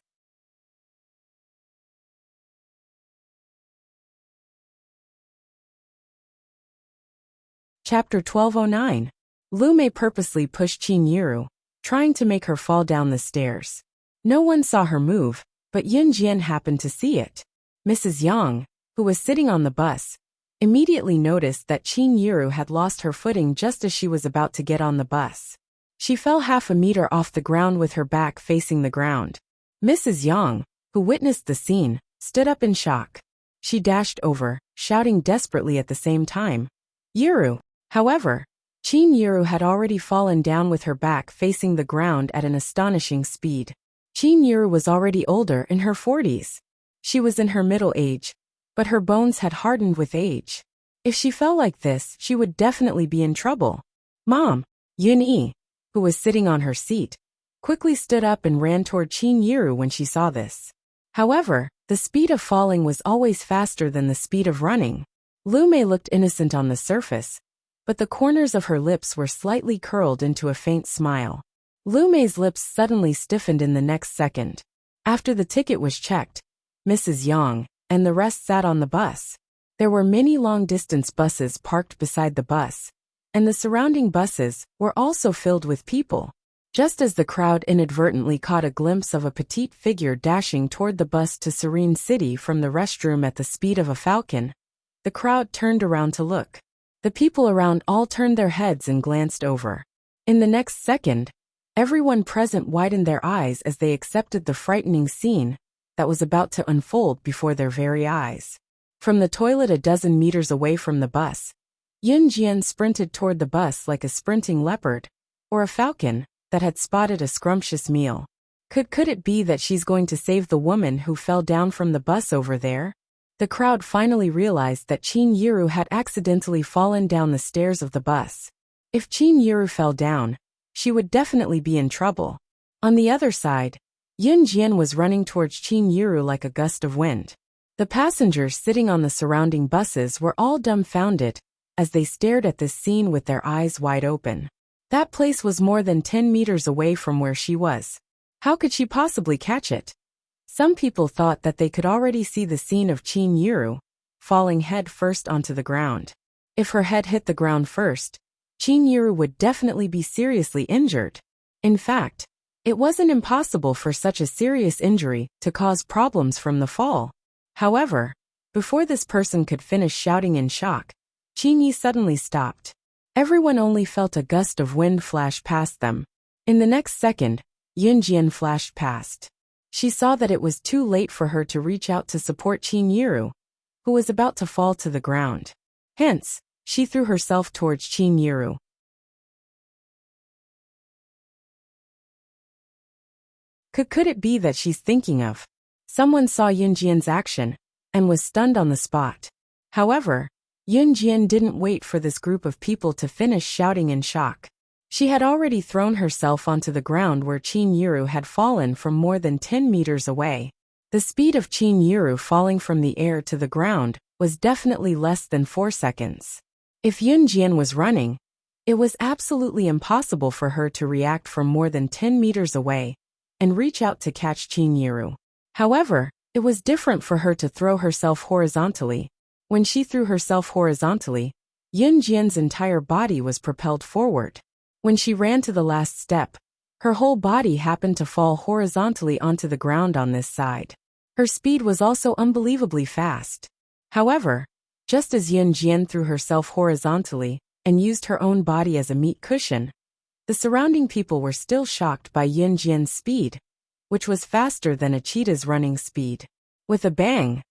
Chapter 1209. Lu Mei purposely pushed Qin Yiru, trying to make her fall down the stairs. No one saw her move, but Yun Jian happened to see it. Mrs. Yang, who was sitting on the bus, immediately noticed that Qin Yiru had lost her footing just as she was about to get on the bus. She fell half a meter off the ground with her back facing the ground. Mrs. Yang, who witnessed the scene, stood up in shock. She dashed over, shouting desperately at the same time, "Yiru!" However, Qin Yiru had already fallen down with her back facing the ground at an astonishing speed. Qin Yiru was already older, in her 40s. She was in her middle age, but her bones had hardened with age. If she fell like this, she would definitely be in trouble. Mom, Yun Yi, who was sitting on her seat, quickly stood up and ran toward Qin Yiru when she saw this. However, the speed of falling was always faster than the speed of running. Lu Mei looked innocent on the surface, but the corners of her lips were slightly curled into a faint smile. Lu Mei's lips suddenly stiffened in the next second. After the ticket was checked, Mrs. Yang and the rest sat on the bus. There were many long-distance buses parked beside the bus, and the surrounding buses were also filled with people. Just as the crowd inadvertently caught a glimpse of a petite figure dashing toward the bus to Serene City from the restroom at the speed of a falcon, the crowd turned around to look. The people around all turned their heads and glanced over. In the next second, everyone present widened their eyes as they accepted the frightening scene that was about to unfold before their very eyes. From the toilet a dozen meters away from the bus, Yun Jian sprinted toward the bus like a sprinting leopard, or a falcon, that had spotted a scrumptious meal. Could it be that she's going to save the woman who fell down from the bus over there? The crowd finally realized that Qin Yiru had accidentally fallen down the stairs of the bus. If Qin Yiru fell down, she would definitely be in trouble. On the other side, Yun Jian was running towards Qin Yiru like a gust of wind. The passengers sitting on the surrounding buses were all dumbfounded as they stared at this scene with their eyes wide open. That place was more than 10 meters away from where she was. How could she possibly catch it? Some people thought that they could already see the scene of Qin Yiru falling head first onto the ground. If her head hit the ground first, Qin Yiru would definitely be seriously injured. In fact, it wasn't impossible for such a serious injury to cause problems from the fall. However, Before this person could finish shouting in shock, Qin Yi suddenly stopped. Everyone only felt a gust of wind flash past them. In the next second, Yun Jian flashed past. She saw that it was too late for her to reach out to support Qin Yiru, who was about to fall to the ground. Hence, she threw herself towards Qin Yiru. Could it be that she's thinking of? Someone saw Yun Jian's action and was stunned on the spot. However, Yun Jian didn't wait for this group of people to finish shouting in shock. She had already thrown herself onto the ground where Qin Yiru had fallen from more than 10 meters away. The speed of Qin Yiru falling from the air to the ground was definitely less than 4 seconds. If Yun Jian was running, it was absolutely impossible for her to react from more than 10 meters away and reach out to catch Qin Yiru. However, it was different for her to throw herself horizontally. When she threw herself horizontally, Yun Jian's entire body was propelled forward. When she ran to the last step, her whole body happened to fall horizontally onto the ground on this side. Her speed was also unbelievably fast. However, just as Yun Jian threw herself horizontally and used her own body as a meat cushion, the surrounding people were still shocked by Yun Jian's speed, which was faster than a cheetah's running speed. With a bang,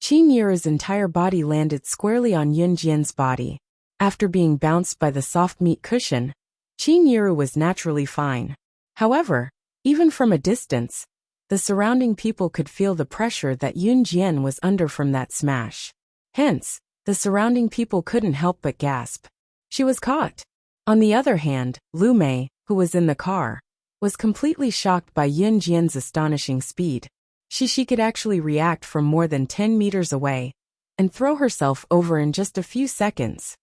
Qin Yiru's entire body landed squarely on Yun Jian's body. After being bounced by the soft meat cushion, Qin Yiru was naturally fine. However, even from a distance, the surrounding people could feel the pressure that Yun Jian was under from that smash. Hence, the surrounding people couldn't help but gasp. She was caught. On the other hand, Lu Mei, who was in the car, was completely shocked by Yun Jian's astonishing speed. She could actually react from more than 10 meters away and throw herself over in just a few seconds.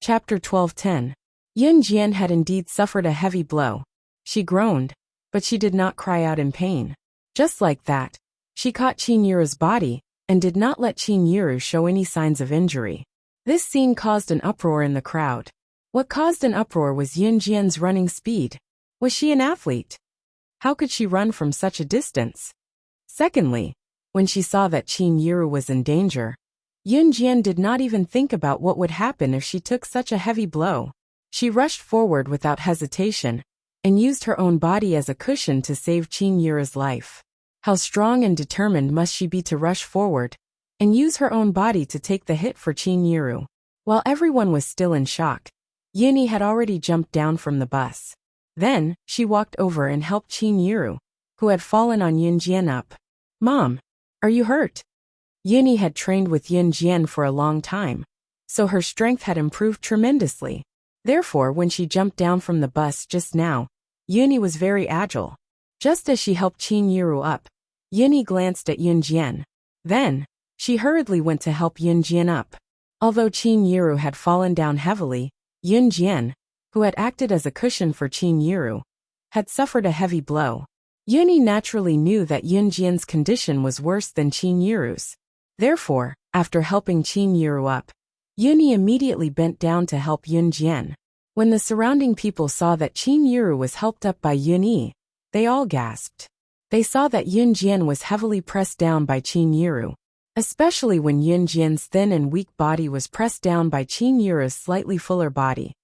Chapter 12:10. Yun Jian had indeed suffered a heavy blow. She groaned, but she did not cry out in pain. Just like that, she caught Qin Yiru's body and did not let Qin Yiru show any signs of injury. This scene caused an uproar in the crowd. What caused an uproar was Yun Jian's running speed. Was she an athlete? How could she run from such a distance? Secondly, when she saw that Qin Yiru was in danger, Yun Jian did not even think about what would happen if she took such a heavy blow. She rushed forward without hesitation and used her own body as a cushion to save Qin Yiru's life. How strong and determined must she be to rush forward and use her own body to take the hit for Qin Yiru? While everyone was still in shock, Yun Yi had already jumped down from the bus. Then, she walked over and helped Qin Yiru, who had fallen on Yun Jian up. "Mom, are you hurt?" Yun Yi had trained with Yun Jian for a long time, so her strength had improved tremendously. Therefore, when she jumped down from the bus just now, Yun Yi was very agile. Just as she helped Qin Yiru up, Yun Yi glanced at Yun Jian. Then, she hurriedly went to help Yun Jian up. Although Qin Yiru had fallen down heavily, Yun Jian, who had acted as a cushion for Qin Yiru, had suffered a heavy blow. Yun Yi naturally knew that Yun Jian's condition was worse than Qin Yiru's. Therefore, after helping Qin Yiru up, Yun Yi immediately bent down to help Yun Jian. When the surrounding people saw that Qin Yiru was helped up by Yun Yi, they all gasped. They saw that Yun Jian was heavily pressed down by Qin Yiru, especially when Yun Jian's thin and weak body was pressed down by Qin Yiru's slightly fuller body.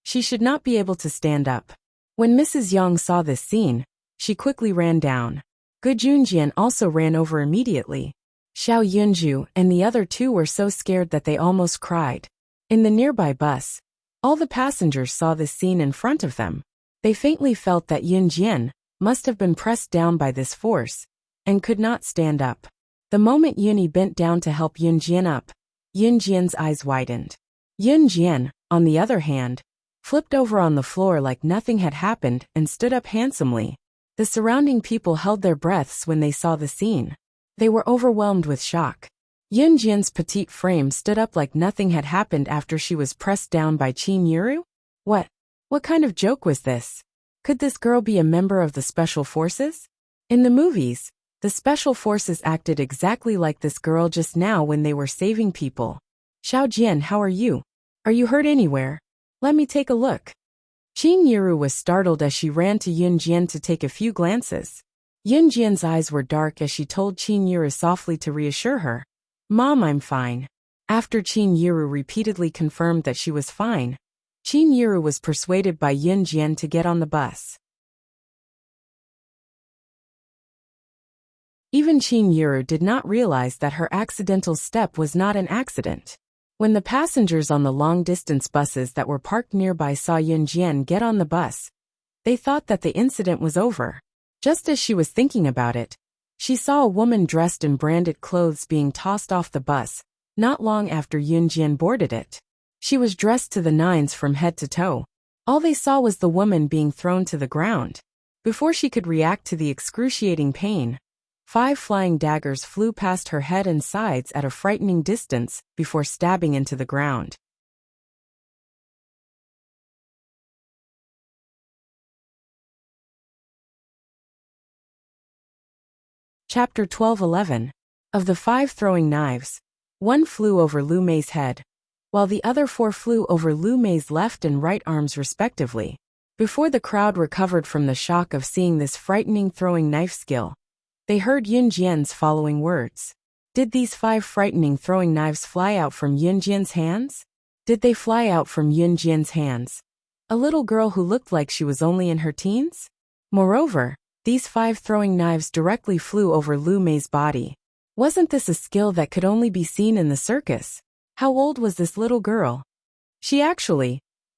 She should not be able to stand up. When Mrs. Yang saw this scene, she quickly ran down. Gu Junjian also ran over immediately. Xiao Yunju and the other two were so scared that they almost cried. In the nearby bus, all the passengers saw this scene in front of them. They faintly felt that Yun Jian must have been pressed down by this force and could not stand up. The moment Yun Yi bent down to help Yun Jian up, Yun Jian's eyes widened. Yun Jian, on the other hand, flipped over on the floor like nothing had happened and stood up handsomely. The surrounding people held their breaths when they saw the scene. They were overwhelmed with shock. Yun Jian's petite frame stood up like nothing had happened after she was pressed down by Qin Yiru? What kind of joke was this? Could this girl be a member of the Special Forces? In the movies, the Special Forces acted exactly like this girl just now when they were saving people. "Xiao Jian, how are you? Are you hurt anywhere? Let me take a look." Qin Yiru was startled as she ran to Yun Jian to take a few glances. Yun Jian's eyes were dark as she told Qin Yiru softly to reassure her. "Mom, I'm fine." After Qin Yiru repeatedly confirmed that she was fine, Qin Yiru was persuaded by Yun Jian to get on the bus. Even Qin Yiru did not realize that her accidental step was not an accident. When the passengers on the long-distance buses that were parked nearby saw Yun Jian get on the bus, they thought that the incident was over. Just as she was thinking about it, she saw a woman dressed in branded clothes being tossed off the bus, not long after Yun Jian boarded it. She was dressed to the nines from head to toe. All they saw was the woman being thrown to the ground. Before she could react to the excruciating pain, 5 flying daggers flew past her head and sides at a frightening distance before stabbing into the ground. Chapter 12:11. Of the 5 throwing knives, 1 flew over Lu Mei's head, while the other 4 flew over Lu Mei's left and right arms respectively. Before the crowd recovered from the shock of seeing this frightening throwing knife skill, they heard Yun Jian's following words. Did these 5 frightening throwing knives fly out from Yun Jian's hands? Did they fly out from Yun Jian's hands, a little girl who looked like she was only in her teens? Moreover, these 5 throwing knives directly flew over Lu Mei's body. Wasn't this a skill that could only be seen in the circus? How old was this little girl?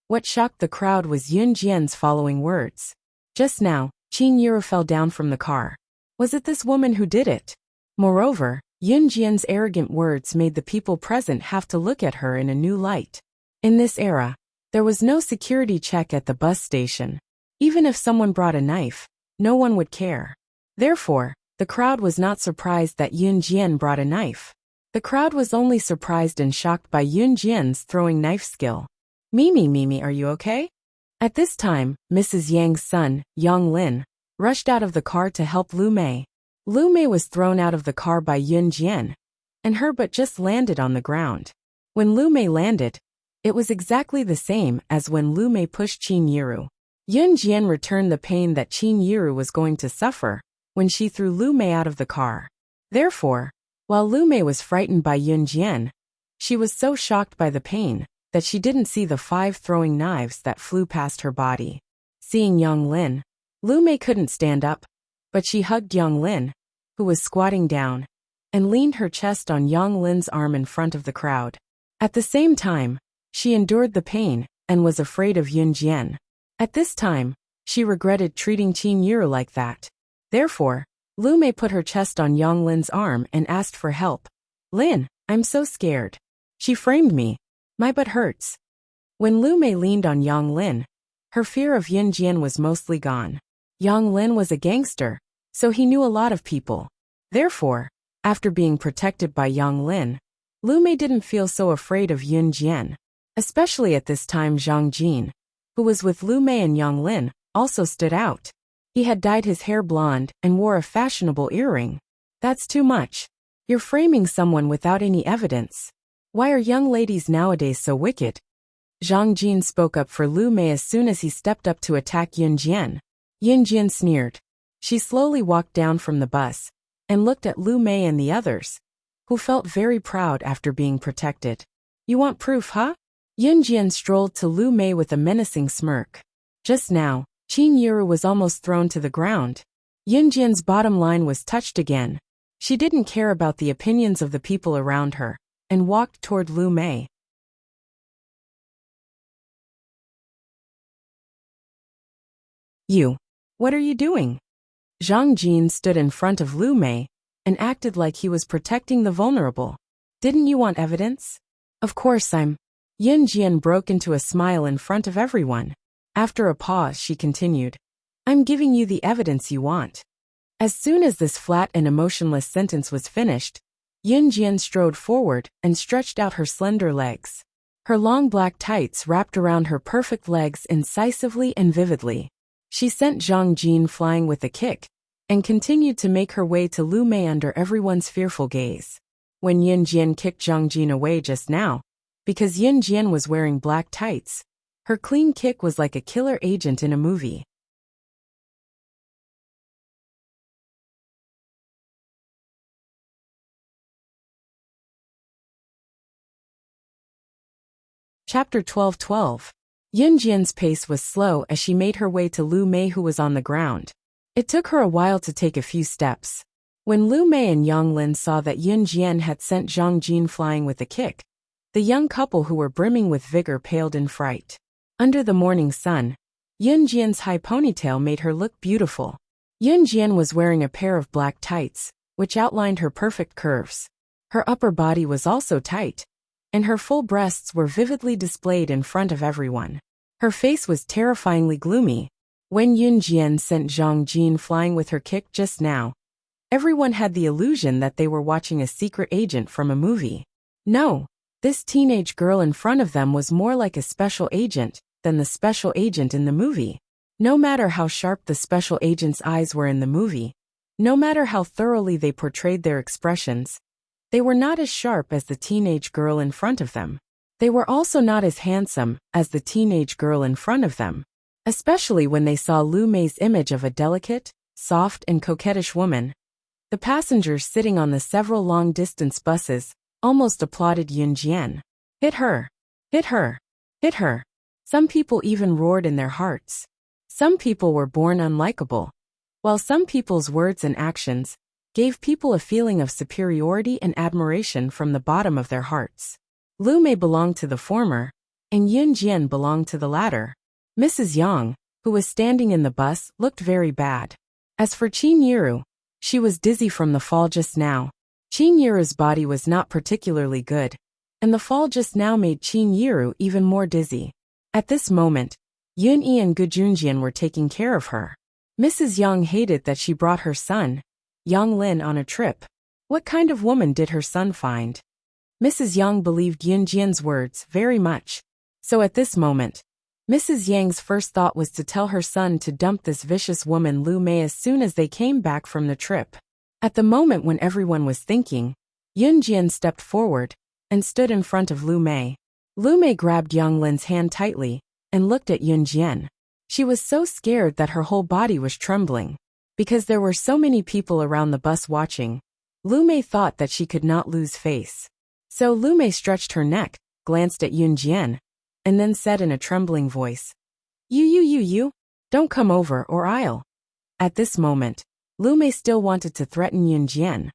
What shocked the crowd was Yun Jian's following words. Just now, Qin Yiru fell down from the car. Was it this woman who did it? Moreover, Yun Jian's arrogant words made the people present have to look at her in a new light. In this era, there was no security check at the bus station. Even if someone brought a knife, no one would care. Therefore, the crowd was not surprised that Yun Jian brought a knife. The crowd was only surprised and shocked by Yun Jian's throwing knife skill. Mimi, are you okay?" At this time, Mrs. Yang's son, Yang Lin, rushed out of the car to help Lu Mei. Lu Mei was thrown out of the car by Yun Jian, and her butt just landed on the ground. When Lu Mei landed, it was exactly the same as when Lu Mei pushed Qin Yiru. Yun Jian returned the pain that Qin Yiru was going to suffer when she threw Lu Mei out of the car. Therefore, while Lu Mei was frightened by Yun Jian, she was so shocked by the pain that she didn't see the 5 throwing knives that flew past her body. Seeing Yang Lin, Lu Mei couldn't stand up, but she hugged Yang Lin, who was squatting down, and leaned her chest on Yang Lin's arm in front of the crowd. At the same time, she endured the pain and was afraid of Yun Jian. At this time, she regretted treating Qin Yiru like that. Therefore, Lu Mei put her chest on Yang Lin's arm and asked for help. "Lin, I'm so scared. She framed me. My butt hurts." When Lu Mei leaned on Yang Lin, her fear of Yun Jian was mostly gone. Yang Lin was a gangster, so he knew a lot of people. Therefore, after being protected by Yang Lin, Lu Mei didn't feel so afraid of Yun Jian. Especially at this time, Zhang Jin, who was with Lu Mei and Yang Lin, also stood out. He had dyed his hair blonde and wore a fashionable earring. "That's too much. You're framing someone without any evidence. Why are young ladies nowadays so wicked?" Zhang Jin spoke up for Lu Mei as soon as he stepped up to attack Yun Jian. Yun Jian sneered. She slowly walked down from the bus and looked at Lu Mei and the others, who felt very proud after being protected. "You want proof, huh?" Yun Jian strolled to Lu Mei with a menacing smirk. Just now, Qin Yiru was almost thrown to the ground. Yun Jian's bottom line was touched again. She didn't care about the opinions of the people around her, and walked toward Lu Mei. "You. What are you doing?" Zhang Jin stood in front of Lu Mei and acted like he was protecting the vulnerable. "Didn't you want evidence?" "Of course I'm." Yun Jian broke into a smile in front of everyone. After a pause, she continued, "I'm giving you the evidence you want." As soon as this flat and emotionless sentence was finished, Yun Jian strode forward and stretched out her slender legs. Her long black tights wrapped around her perfect legs incisively and vividly. She sent Zhang Jin flying with a kick, and continued to make her way to Lu Mei under everyone's fearful gaze. When Yun Jian kicked Zhang Jin away just now, because Yun Jian was wearing black tights, Her clean kick was like a killer agent in a movie. Chapter 12:12. Yunjian's pace was slow as she made her way to Lu Mei, who was on the ground. It took her a while to take a few steps. When Lu Mei and Yang Lin saw that Yunjian had sent Zhang Jin flying with a kick, the young couple, who were brimming with vigor, paled in fright. Under the morning sun, Yunjian's high ponytail made her look beautiful. Yunjian was wearing a pair of black tights, which outlined her perfect curves. Her upper body was also tight, and her full breasts were vividly displayed in front of everyone. Her face was terrifyingly gloomy. When Yunjian sent Zhang Jin flying with her kick just now, everyone had the illusion that they were watching a secret agent from a movie. No, this teenage girl in front of them was more like a special agent than the special agent in the movie. No matter how sharp the special agent's eyes were in the movie, no matter how thoroughly they portrayed their expressions, they were not as sharp as the teenage girl in front of them. They were also not as handsome as the teenage girl in front of them, especially when they saw Lu Mei's image of a delicate, soft, and coquettish woman. The passengers sitting on the several long-distance buses almost applauded Yunjian. Hit her! Hit her! Hit her! Some people even roared in their hearts. Some people were born unlikable, while some people's words and actions gave people a feeling of superiority and admiration from the bottom of their hearts. Lu Mei belonged to the former, and Yunjian belonged to the latter. Mrs. Yang, who was standing in the bus, looked very bad. As for Qin Yiru, she was dizzy from the fall just now. Qin Yiru's body was not particularly good, and the fall just now made Qin Yiru even more dizzy. At this moment, Yun Yi and Gu Junjian were taking care of her. Mrs. Yang hated that she brought her son, Yang Lin, on a trip. What kind of woman did her son find? Mrs. Yang believed Yunjian's words very much. So at this moment, Mrs. Yang's first thought was to tell her son to dump this vicious woman Lu Mei as soon as they came back from the trip. At the moment when everyone was thinking, Yunjian stepped forward and stood in front of Lu Mei. Lu Mei grabbed Yang Lin's hand tightly and looked at Yunjian. She was so scared that her whole body was trembling. Because there were so many people around the bus watching, Lu Mei thought that she could not lose face. So Lu Mei stretched her neck, glanced at Yunjian, and then said in a trembling voice, You, don't come over or I'll. At this moment, Lu Mei still wanted to threaten Yunjian.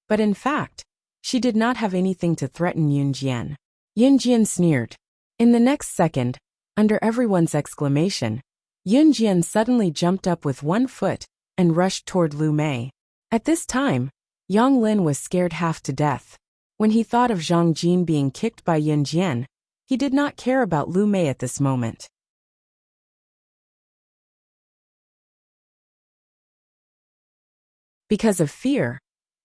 But in fact, she did not have anything to threaten Yunjian. Yunjian sneered. In the next second, under everyone's exclamation, Yunjian suddenly jumped up with one foot and rushed toward Lu Mei. At this time, Yang Lin was scared half to death. When he thought of Zhang Jin being kicked by Yunjian, he did not care about Lu Mei at this moment. Because of fear,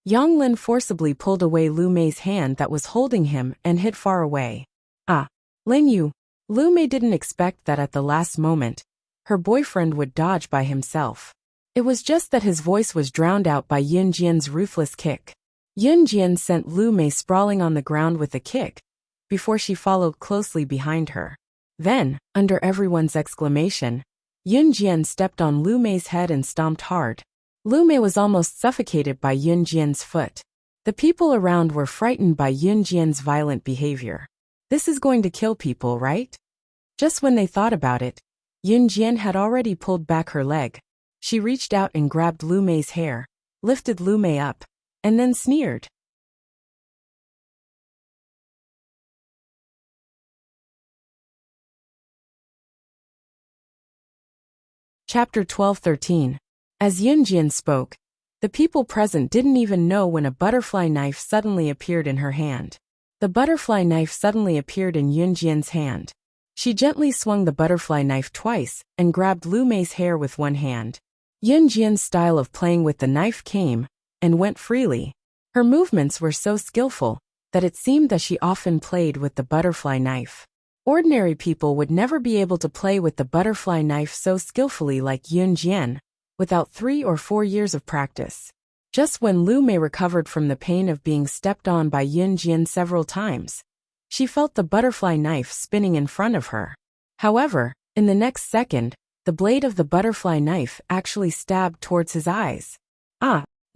Yang Lin forcibly pulled away Lu Mei's hand that was holding him and hid far away. Ah, Lin Yu. Lu Mei didn't expect that at the last moment, her boyfriend would dodge by himself. It was just that his voice was drowned out by Yunjian's ruthless kick. Yunjian sent Lu Mei sprawling on the ground with a kick, before she followed closely behind her. Then, under everyone's exclamation, Yunjian stepped on Lu Mei's head and stomped hard. Lu Mei was almost suffocated by Yunjian's foot. The people around were frightened by Yunjian's violent behavior. This is going to kill people, right? Just when they thought about it, Yunjian had already pulled back her leg. She reached out and grabbed Lu Mei's hair, lifted Lu Mei up, and then sneered. Chapter 12:13. As Yunjian spoke, the people present didn't even know when a butterfly knife suddenly appeared in her hand. The butterfly knife suddenly appeared in Yunjian's hand. She gently swung the butterfly knife twice and grabbed Lu Mei's hair with one hand. Yunjian's style of playing with the knife came and went freely. Her movements were so skillful that it seemed that she often played with the butterfly knife. Ordinary people would never be able to play with the butterfly knife so skillfully like Yunjian, without 3 or 4 years of practice. Just when Lu Mei recovered from the pain of being stepped on by Yunjian several times, she felt the butterfly knife spinning in front of her. However, in the next second, the blade of the butterfly knife actually stabbed towards his eyes.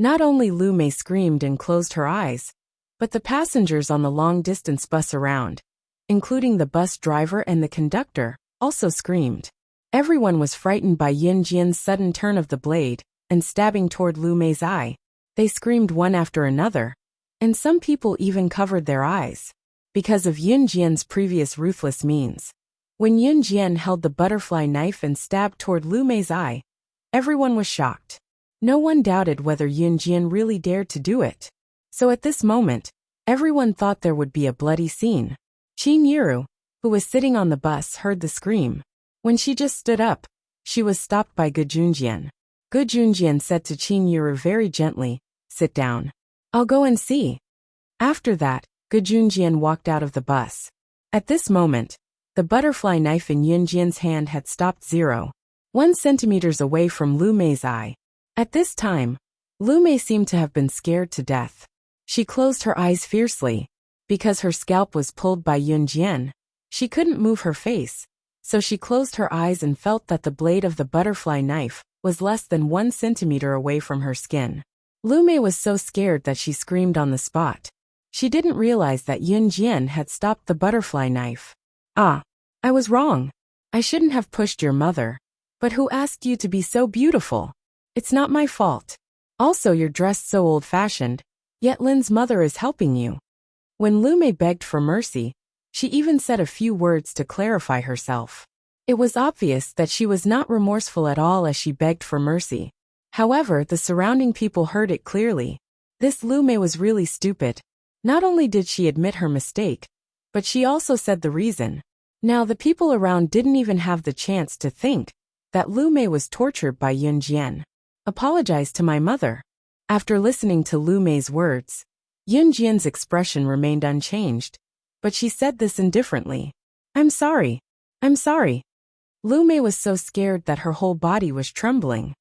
Not only Lu Mei screamed and closed her eyes, but the passengers on the long-distance bus around, including the bus driver and the conductor, also screamed. Everyone was frightened by Yin Jian's sudden turn of the blade and stabbing toward Lu Mei's eye. They screamed one after another, and some people even covered their eyes, because of Yin Jian's previous ruthless means. When Yin Jian held the butterfly knife and stabbed toward Lu Mei's eye, everyone was shocked. No one doubted whether Yin Jian really dared to do it. So at this moment, everyone thought there would be a bloody scene. Qin Yiru, who was sitting on the bus, heard the scream. When she just stood up, she was stopped by Gu Junjian. Gu Junjian said to Qin Yiru very gently, "Sit down. I'll go and see." After that, Gu Junjian walked out of the bus. At this moment, the butterfly knife in Yin Jian's hand had stopped 0.1 centimeters away from Lu Mei's eye. At this time, Lu Mei seemed to have been scared to death. She closed her eyes fiercely. Because her scalp was pulled by Yin Jian, she couldn't move her face, so she closed her eyes and felt that the blade of the butterfly knife was less than 1 centimeter away from her skin. Lu Mei was so scared that she screamed on the spot. She didn't realize that Yin Jian had stopped the butterfly knife. I was wrong. I shouldn't have pushed your mother. But who asked you to be so beautiful? It's not my fault. Also, you're dressed so old-fashioned, yet Lin's mother is helping you. When Lu Mei begged for mercy, she even said a few words to clarify herself. It was obvious that she was not remorseful at all as she begged for mercy. However, the surrounding people heard it clearly. This Lu Mei was really stupid. Not only did she admit her mistake, but she also said the reason. Now the people around didn't even have the chance to think that Lu Mei was tortured by Yin Jian. Apologize to my mother. After listening to Lu Mei's words, Yin Jian's expression remained unchanged, but she said this indifferently. I'm sorry. Lu Mei was so scared that her whole body was trembling.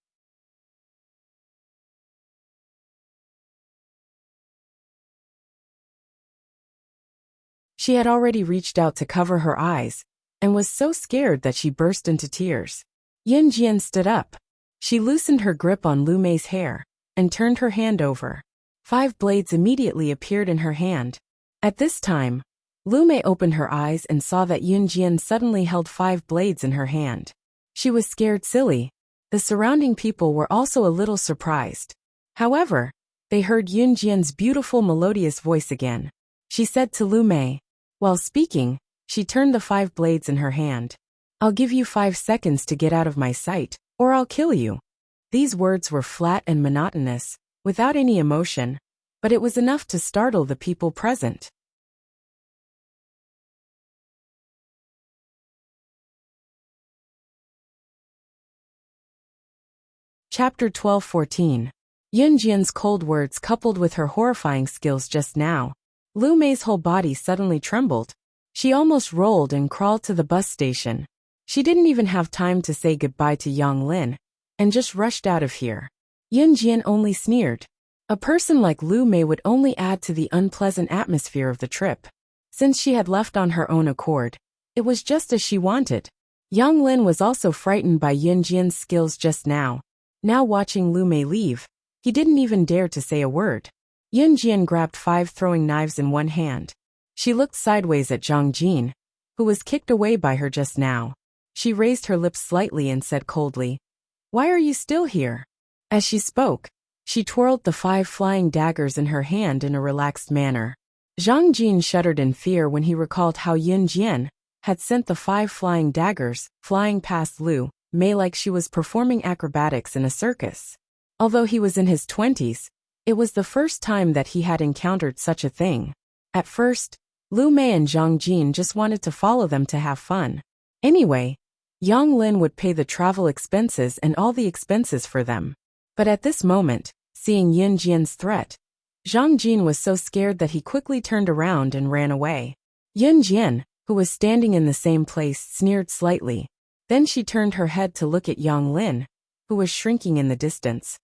She had already reached out to cover her eyes, and was so scared that she burst into tears. Yin Jian stood up. She loosened her grip on Lu Mei's hair, and turned her hand over. 5 blades immediately appeared in her hand. At this time, Lu Mei opened her eyes and saw that Yin Jian suddenly held 5 blades in her hand. She was scared silly. The surrounding people were also a little surprised. However, they heard Yin Jian's beautiful melodious voice again. She said to Lu Mei. While speaking, she turned the 5 blades in her hand. I'll give you 5 seconds to get out of my sight, or I'll kill you. These words were flat and monotonous, without any emotion, but it was enough to startle the people present. Chapter 12-14. Yin Jian's cold words coupled with her horrifying skills just now. Lu Mei's whole body suddenly trembled. She almost rolled and crawled to the bus station. She didn't even have time to say goodbye to Yang Lin, and just rushed out of here. Yin Jian only sneered. A person like Lu Mei would only add to the unpleasant atmosphere of the trip. Since she had left on her own accord, it was just as she wanted. Yang Lin was also frightened by Yin Jian's skills just now. Now watching Lu Mei leave, he didn't even dare to say a word. Yin Jian grabbed 5 throwing knives in one hand. She looked sideways at Zhang Jin, who was kicked away by her just now. She raised her lips slightly and said coldly, "Why are you still here?" As she spoke, she twirled the 5 flying daggers in her hand in a relaxed manner. Zhang Jin shuddered in fear when he recalled how Yin Jian had sent the 5 flying daggers flying past Lu Mei like she was performing acrobatics in a circus. Although he was in his 20s, it was the first time that he had encountered such a thing. At first, Lu Mei and Zhang Jin just wanted to follow them to have fun. Anyway, Yang Lin would pay the travel expenses and all the expenses for them. But at this moment, seeing Yin Jian's threat, Zhang Jin was so scared that he quickly turned around and ran away. Yin Jian, who was standing in the same place, sneered slightly. Then she turned her head to look at Yang Lin, who was shrinking in the distance.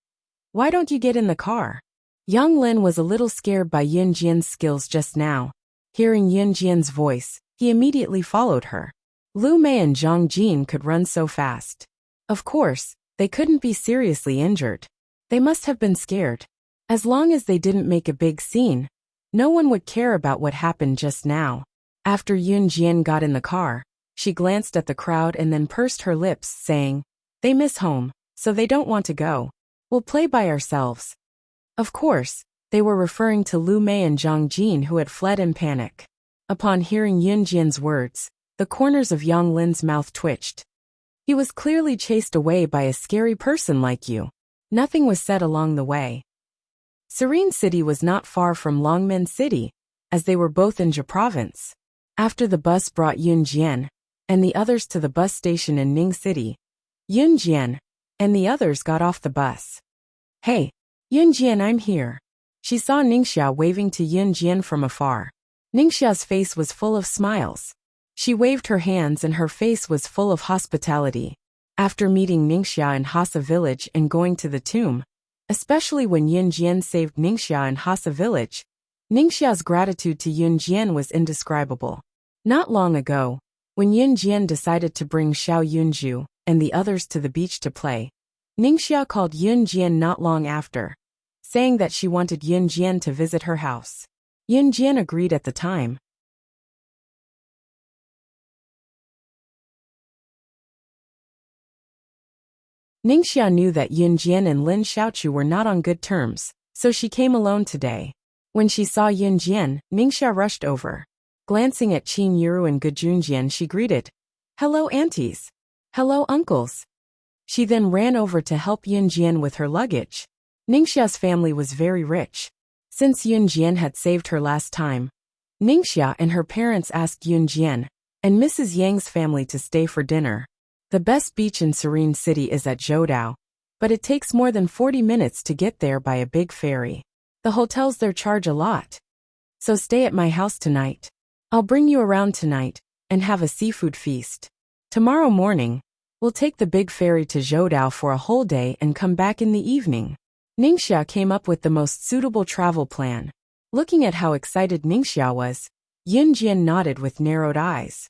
"Why don't you get in the car?" Yang Lin was a little scared by Yin Jian's skills just now. Hearing Yin Jian's voice, he immediately followed her. Lu Mei and Zhang Jin could run so fast. Of course, they couldn't be seriously injured. They must have been scared. As long as they didn't make a big scene, no one would care about what happened just now. After Yun Jian got in the car, she glanced at the crowd and then pursed her lips, saying, "They miss home, so they don't want to go. We'll play by ourselves." Of course, they were referring to Lu Mei and Zhang Jin, who had fled in panic. Upon hearing Yun Jian's words, the corners of Yang Lin's mouth twitched. He was clearly chased away by a scary person like you. Nothing was said along the way. Serene City was not far from Longmen City, as they were both in Jia Province. After the bus brought Yun Jian and the others to the bus station in Ning City, Yun Jian and the others got off the bus. "Hey, Yun Jian, I'm here." She saw Ningxia waving to Yun Jian from afar. Ningxia's face was full of smiles. She waved her hands and her face was full of hospitality. After meeting Ningxia in Hassa village and going to the tomb, especially when Yun Jian saved Ningxia in Hassa village, Ningxia's gratitude to Yun Jian was indescribable. Not long ago, when Yun Jian decided to bring Xiao Yunju and the others to the beach to play, Ningxia called Yun Jian not long after, saying that she wanted Yun Jian to visit her house. Yun Jian agreed at the time. Ningxia knew that Yun Jian and Lin Xiaochu were not on good terms, so she came alone today. When she saw Yun Jian, Ningxia rushed over. Glancing at Qin Yuru and Gejunjian, she greeted, "Hello, aunties. Hello, uncles." She then ran over to help Yun Jian with her luggage. Ningxia's family was very rich. Since Yun Jian had saved her last time, Ningxia and her parents asked Yun Jian and Mrs. Yang's family to stay for dinner. The best beach in Serene City is at Zhoudao, but it takes more than 40 minutes to get there by a big ferry. The hotels there charge a lot. So stay at my house tonight. I'll bring you around tonight and have a seafood feast. Tomorrow morning, we'll take the big ferry to Zhoudao for a whole day and come back in the evening. Ningxia came up with the most suitable travel plan. Looking at how excited Ningxia was, Yun Jian nodded with narrowed eyes.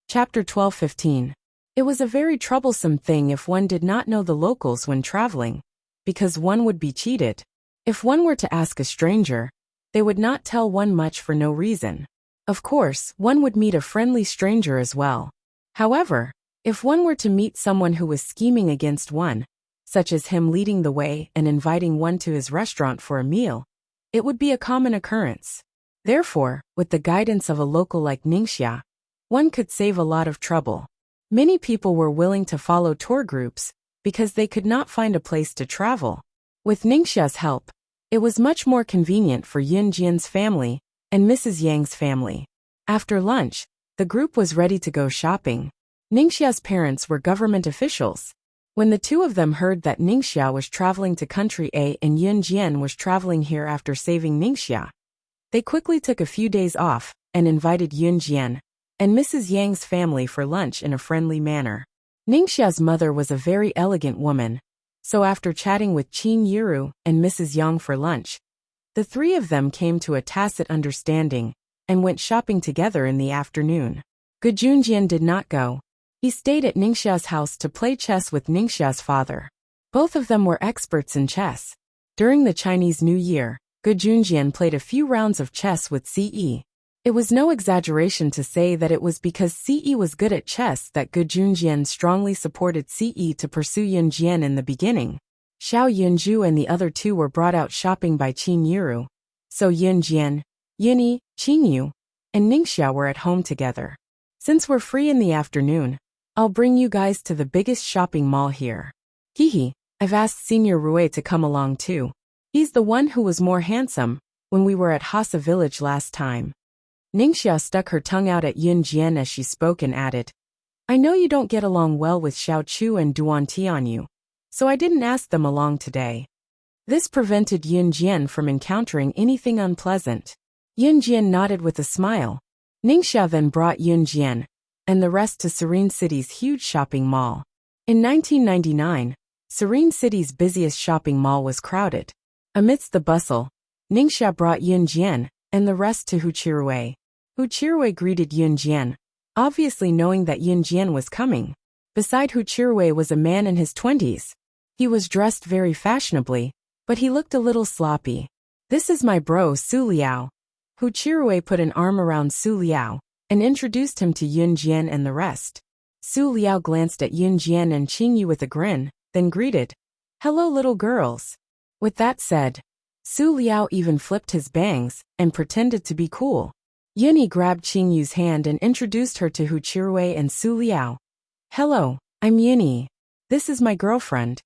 Chapter 12-15. It was a very troublesome thing if one did not know the locals when traveling, because one would be cheated. If one were to ask a stranger, they would not tell one much for no reason. Of course, one would meet a friendly stranger as well. However, if one were to meet someone who was scheming against one, such as him leading the way and inviting one to his restaurant for a meal, it would be a common occurrence. Therefore, with the guidance of a local like Ningxia, one could save a lot of trouble. Many people were willing to follow tour groups because they could not find a place to travel. With Ningxia's help, it was much more convenient for Yun Jian's family and Mrs. Yang's family. After lunch, the group was ready to go shopping. Ningxia's parents were government officials. When the two of them heard that Ningxia was traveling to country A and Yun Jian was traveling here after saving Ningxia, they quickly took a few days off and invited Yun Jian and Mrs. Yang's family for lunch in a friendly manner. Ningxia's mother was a very elegant woman, so after chatting with Qin Yuru and Mrs. Yang for lunch, the three of them came to a tacit understanding and went shopping together in the afternoon. Gejunjian did not go. He stayed at Ningxia's house to play chess with Ningxia's father. Both of them were experts in chess. During the Chinese New Year, Gejunjian played a few rounds of chess with Ce. It was no exaggeration to say that it was because Ce was good at chess that Gejunjian strongly supported Ce to pursue Yun Jian in the beginning. Xiao Yunju and the other two were brought out shopping by Qin Yuru, so Yun Jian, Yunyi, Qinyu, and Ningxia were at home together. Since we're free in the afternoon, I'll bring you guys to the biggest shopping mall here. Hihi, I've asked Senior Rue to come along too. He's the one who was more handsome when we were at Hassa village last time. Ningxia stuck her tongue out at Yun Jian as she spoke and added, I know you don't get along well with Xiao Chu and Duan Tianyu, so I didn't ask them along today. This prevented Yun Jian from encountering anything unpleasant. Yun Jian nodded with a smile. Ningxia then brought Yun Jian and the rest to Serene City's huge shopping mall. In 1999, Serene City's busiest shopping mall was crowded. Amidst the bustle, Ningxia brought Yunjian and the rest to Huchirui. Huchirui greeted Yunjian, obviously knowing that Yunjian was coming. Beside Huchirui was a man in his 20s. He was dressed very fashionably, but he looked a little sloppy. "This is my bro Su Liao." Huchirui put an arm around Su Liao and introduced him to Yunjian and the rest. Su Liao glanced at Yunjian and Qingyu with a grin, then greeted, "Hello little girls." With that said, Su Liao even flipped his bangs and pretended to be cool. Yuni grabbed Qingyu's hand and introduced her to Huchirui and Su Liao. "Hello, I'm Yuni. This is my girlfriend."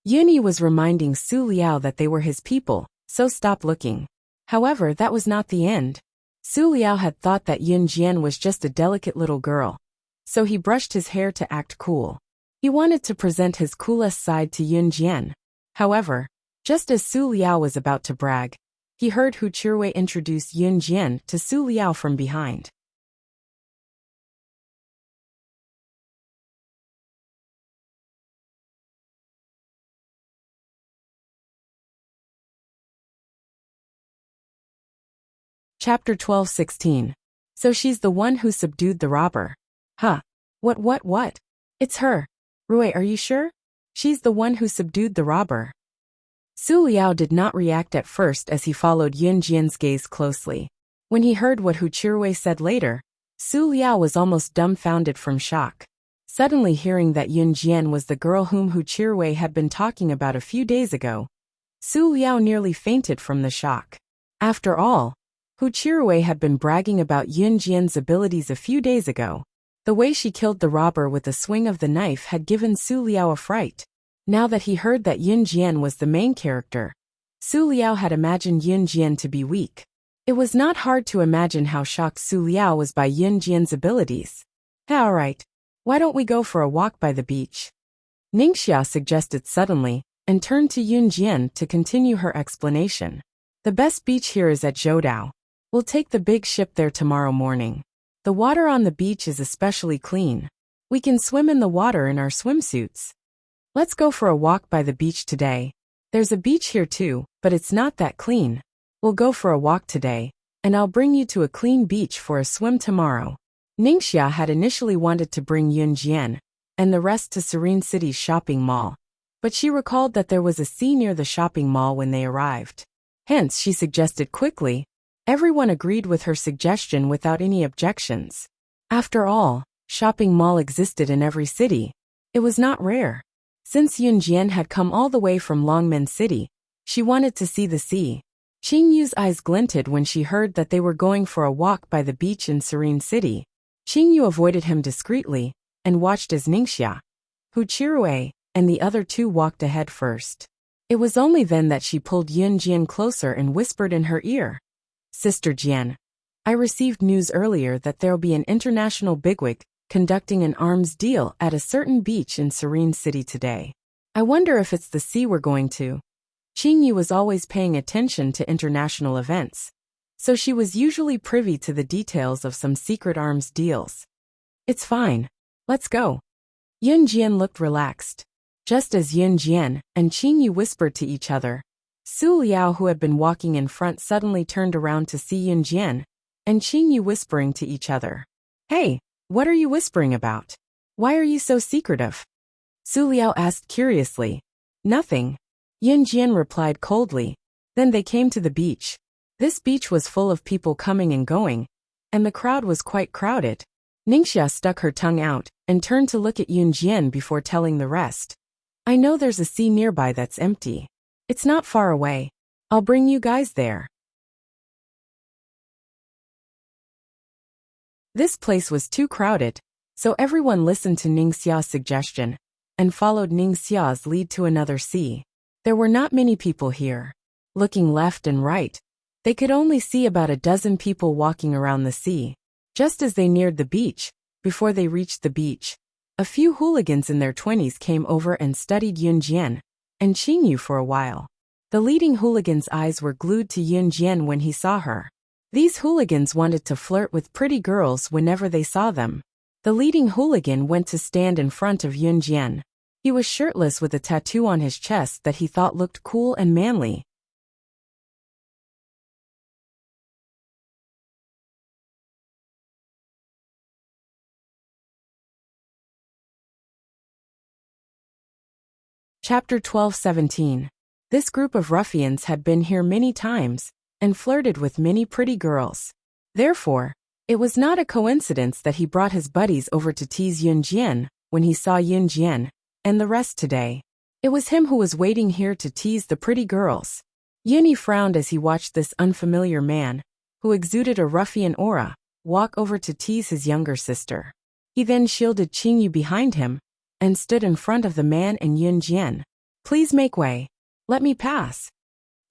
Yuni was reminding Su Liao that they were his people, so stop looking. However, that was not the end. Su Liao had thought that Yunjian was just a delicate little girl, so he brushed his hair to act cool. He wanted to present his coolest side to Yunjian. However, just as Su Liao was about to brag, he heard Huchirui introduce Yunjian to Su Liao from behind. Chapter 12:16. So she's the one who subdued the robber. Huh. What? It's her. Rui, are you sure? She's the one who subdued the robber. Su Liao did not react at first as he followed Yunjian's gaze closely. When he heard what Huchirui said later, Su Liao was almost dumbfounded from shock. Suddenly hearing that Yunjian was the girl whom Huchirui had been talking about a few days ago, Su Liao nearly fainted from the shock. After all, Huchirui had been bragging about Yunjian's abilities a few days ago. The way she killed the robber with a swing of the knife had given Su Liao a fright. Now that he heard that Yunjian was the main character, Su Liao had imagined Yunjian to be weak. It was not hard to imagine how shocked Su Liao was by Yunjian's abilities. "Alright, why don't we go for a walk by the beach?" Ningxia suggested suddenly, and turned to Yunjian to continue her explanation. "The best beach here is at Zhoudao. We'll take the big ship there tomorrow morning. The water on the beach is especially clean. We can swim in the water in our swimsuits. Let's go for a walk by the beach today. There's a beach here too, but it's not that clean. We'll go for a walk today, and I'll bring you to a clean beach for a swim tomorrow." Ningxia had initially wanted to bring Yunjian and the rest to Serene City's shopping mall, but she recalled that there was a sea near the shopping mall when they arrived. Hence, she suggested quickly. Everyone agreed with her suggestion without any objections. After all, shopping mall existed in every city. It was not rare. Since Yunjian had come all the way from Longmen City, she wanted to see the sea. Qingyu's eyes glinted when she heard that they were going for a walk by the beach in Serene City. Qingyu avoided him discreetly and watched as Ningxia, Huchirui, and the other two walked ahead first. It was only then that she pulled Yunjian closer and whispered in her ear, "Sister Jian, I received news earlier that there'll be an international bigwig conducting an arms deal at a certain beach in Serene City today. I wonder if it's the sea we're going to." Qingyu was always paying attention to international events, so she was usually privy to the details of some secret arms deals. "It's fine. Let's go." Yunjian looked relaxed. Just as Yunjian and Qingyu whispered to each other, Su Liao, who had been walking in front, suddenly turned around to see Yunjian and Qingyu whispering to each other. "Hey, what are you whispering about? Why are you so secretive?" Su Liao asked curiously. "Nothing." Yunjian replied coldly. Then they came to the beach. This beach was full of people coming and going, and the crowd was quite crowded. Ningxia stuck her tongue out and turned to look at Yunjian before telling the rest. "I know there's a sea nearby that's empty. It's not far away. I'll bring you guys there." This place was too crowded, so everyone listened to Ningxia's suggestion and followed Ningxia's lead to another sea. There were not many people here. Looking left and right, they could only see about a dozen people walking around the sea. Just as they neared the beach, before they reached the beach, a few hooligans in their 20s came over and studied Yunjian and Qingyu for a while. The leading hooligan's eyes were glued to Yunjian when he saw her. These hooligans wanted to flirt with pretty girls whenever they saw them. The leading hooligan went to stand in front of Yun Jian. He was shirtless with a tattoo on his chest that he thought looked cool and manly. Chapter 12:17. This group of ruffians had been here many times and flirted with many pretty girls. Therefore, it was not a coincidence that he brought his buddies over to tease Yun Jian when he saw Yun Jian and the rest today. It was him who was waiting here to tease the pretty girls. Yuni frowned as he watched this unfamiliar man, who exuded a ruffian aura, walk over to tease his younger sister. He then shielded Qingyu behind him and stood in front of the man and Yun Jian. "Please make way. Let me pass."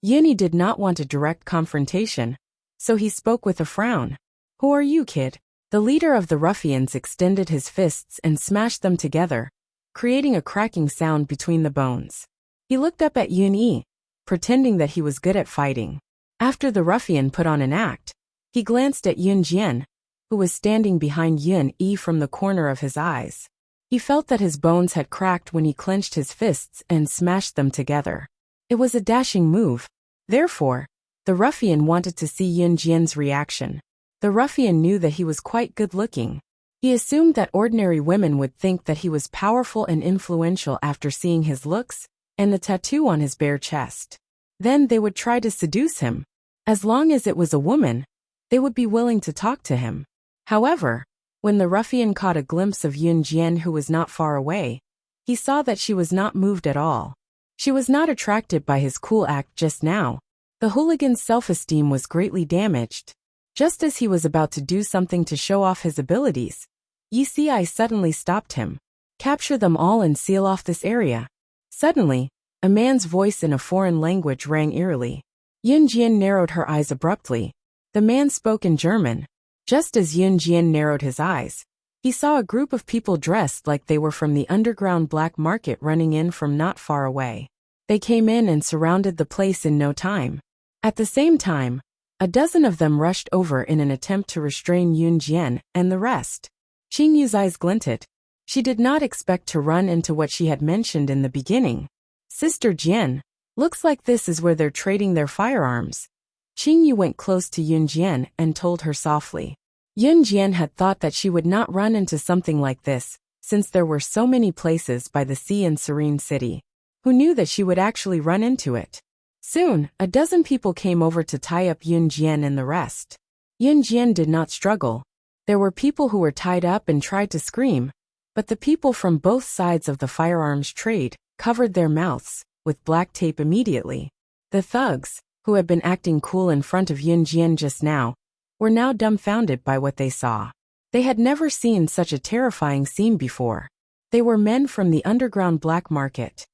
Yuni did not want a direct confrontation, so he spoke with a frown. "Who are you, kid?" The leader of the ruffians extended his fists and smashed them together, creating a cracking sound between the bones. He looked up at Yun Yi, pretending that he was good at fighting. After the ruffian put on an act, he glanced at Yun Jian, who was standing behind Yun Yi from the corner of his eyes. He felt that his bones had cracked when he clenched his fists and smashed them together. It was a dashing move. Therefore, the ruffian wanted to see Yun Jian's reaction. The ruffian knew that he was quite good-looking. He assumed that ordinary women would think that he was powerful and influential after seeing his looks and the tattoo on his bare chest. Then they would try to seduce him. As long as it was a woman, they would be willing to talk to him. However, when the ruffian caught a glimpse of Yun Jian, who was not far away, he saw that she was not moved at all. She was not attracted by his cool act just now. The hooligan's self-esteem was greatly damaged. Just as he was about to do something to show off his abilities, Yi Si suddenly stopped him. "Capture them all and seal off this area." Suddenly, a man's voice in a foreign language rang eerily. Yun Jian narrowed her eyes abruptly. The man spoke in German. Just as Yun Jian narrowed his eyes, he saw a group of people dressed like they were from the underground black market running in from not far away. They came in and surrounded the place in no time. At the same time, a dozen of them rushed over in an attempt to restrain Yun Jian and the rest. Qingyu's eyes glinted. She did not expect to run into what she had mentioned in the beginning. "Sister Jian, looks like this is where they're trading their firearms." Qingyu went close to Yun Jian and told her softly. Yun Jian had thought that she would not run into something like this, since there were so many places by the sea in Serene City. Who knew that she would actually run into it? Soon, a dozen people came over to tie up Yun Jian and the rest. Yun Jian did not struggle. There were people who were tied up and tried to scream, but the people from both sides of the firearms trade covered their mouths with black tape immediately. The thugs, who had been acting cool in front of Yun Jian just now, were now dumbfounded by what they saw. They had never seen such a terrifying scene before. They were men from the underground black market.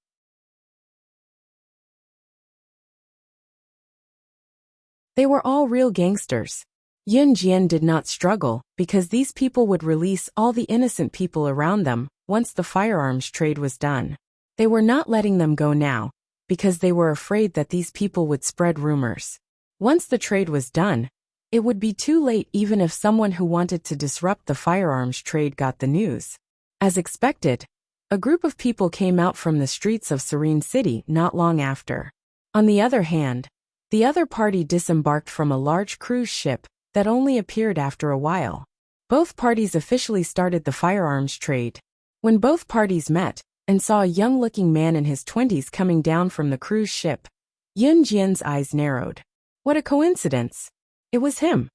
They were all real gangsters. Yun Jian did not struggle because these people would release all the innocent people around them once the firearms trade was done. They were not letting them go now because they were afraid that these people would spread rumors. Once the trade was done, it would be too late even if someone who wanted to disrupt the firearms trade got the news. As expected, a group of people came out from the streets of Serene City not long after. On the other hand, the other party disembarked from a large cruise ship that only appeared after a while. Both parties officially started the firearms trade. When both parties met and saw a young-looking man in his 20s coming down from the cruise ship, Yun Jian's eyes narrowed. What a coincidence! It was him.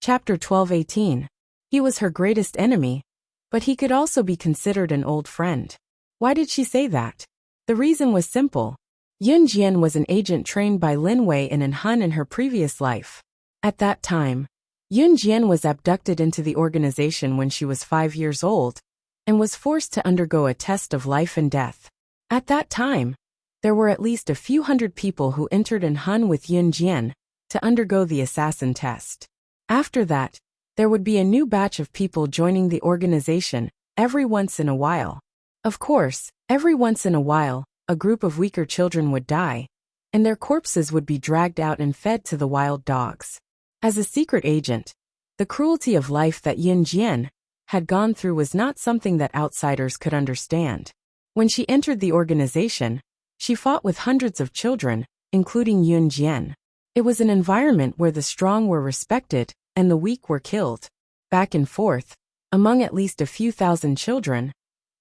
Chapter 12:18. He was her greatest enemy, but he could also be considered an old friend. Why did she say that? The reason was simple. Yun Jian was an agent trained by Lin Wei and Han in her previous life. At that time, Yun Jian was abducted into the organization when she was 5 years old and was forced to undergo a test of life and death. At that time, there were at least a few hundred people who entered in Han with Yun Jian to undergo the assassin test. After that, there would be a new batch of people joining the organization every once in a while. Of course, every once in a while, a group of weaker children would die, and their corpses would be dragged out and fed to the wild dogs. As a secret agent, the cruelty of life that Yin Jian had gone through was not something that outsiders could understand. When she entered the organization, she fought with hundreds of children, including Yin Jian. It was an environment where the strong were respected and the weak were killed. Back and forth, among at least a few thousand children,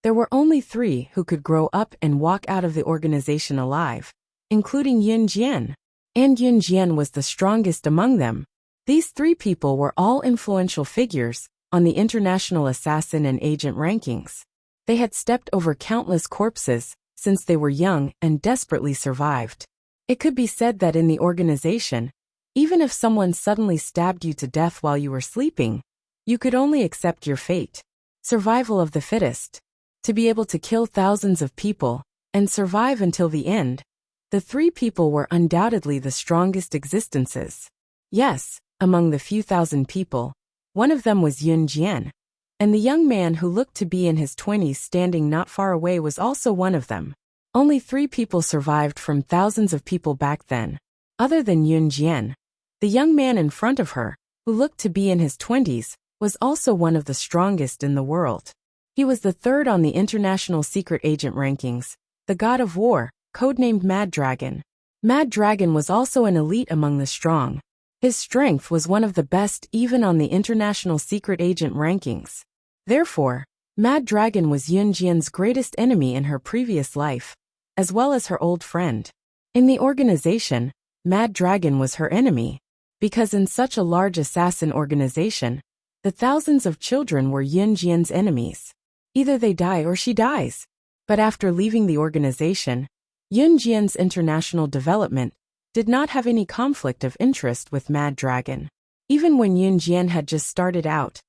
there were only 3 who could grow up and walk out of the organization alive, including Yin Jian. And Yin Jian was the strongest among them. These 3 people were all influential figures on the international assassin and agent rankings. They had stepped over countless corpses since they were young and desperately survived. It could be said that in the organization, even if someone suddenly stabbed you to death while you were sleeping, you could only accept your fate. Survival of the fittest. To be able to kill thousands of people and survive until the end, the 3 people were undoubtedly the strongest existences. Yes, among the few thousand people, one of them was Yin Jian, and the young man who looked to be in his 20s standing not far away was also one of them. Only 3 people survived from thousands of people back then. Other than Yin Jian, the young man in front of her, who looked to be in his 20s, was also one of the strongest in the world. He was the 3rd on the international secret agent rankings, the god of war, codenamed Mad Dragon. Mad Dragon was also an elite among the strong. His strength was one of the best even on the international secret agent rankings. Therefore, Mad Dragon was Yin Jian's greatest enemy in her previous life, as well as her old friend. In the organization, Mad Dragon was her enemy, because in such a large assassin organization, the thousands of children were Yin Jian's enemies. Either they die or she dies. But after leaving the organization, Yin Jian's international development did not have any conflict of interest with Mad Dragon. Even when Yin Jian had just started out,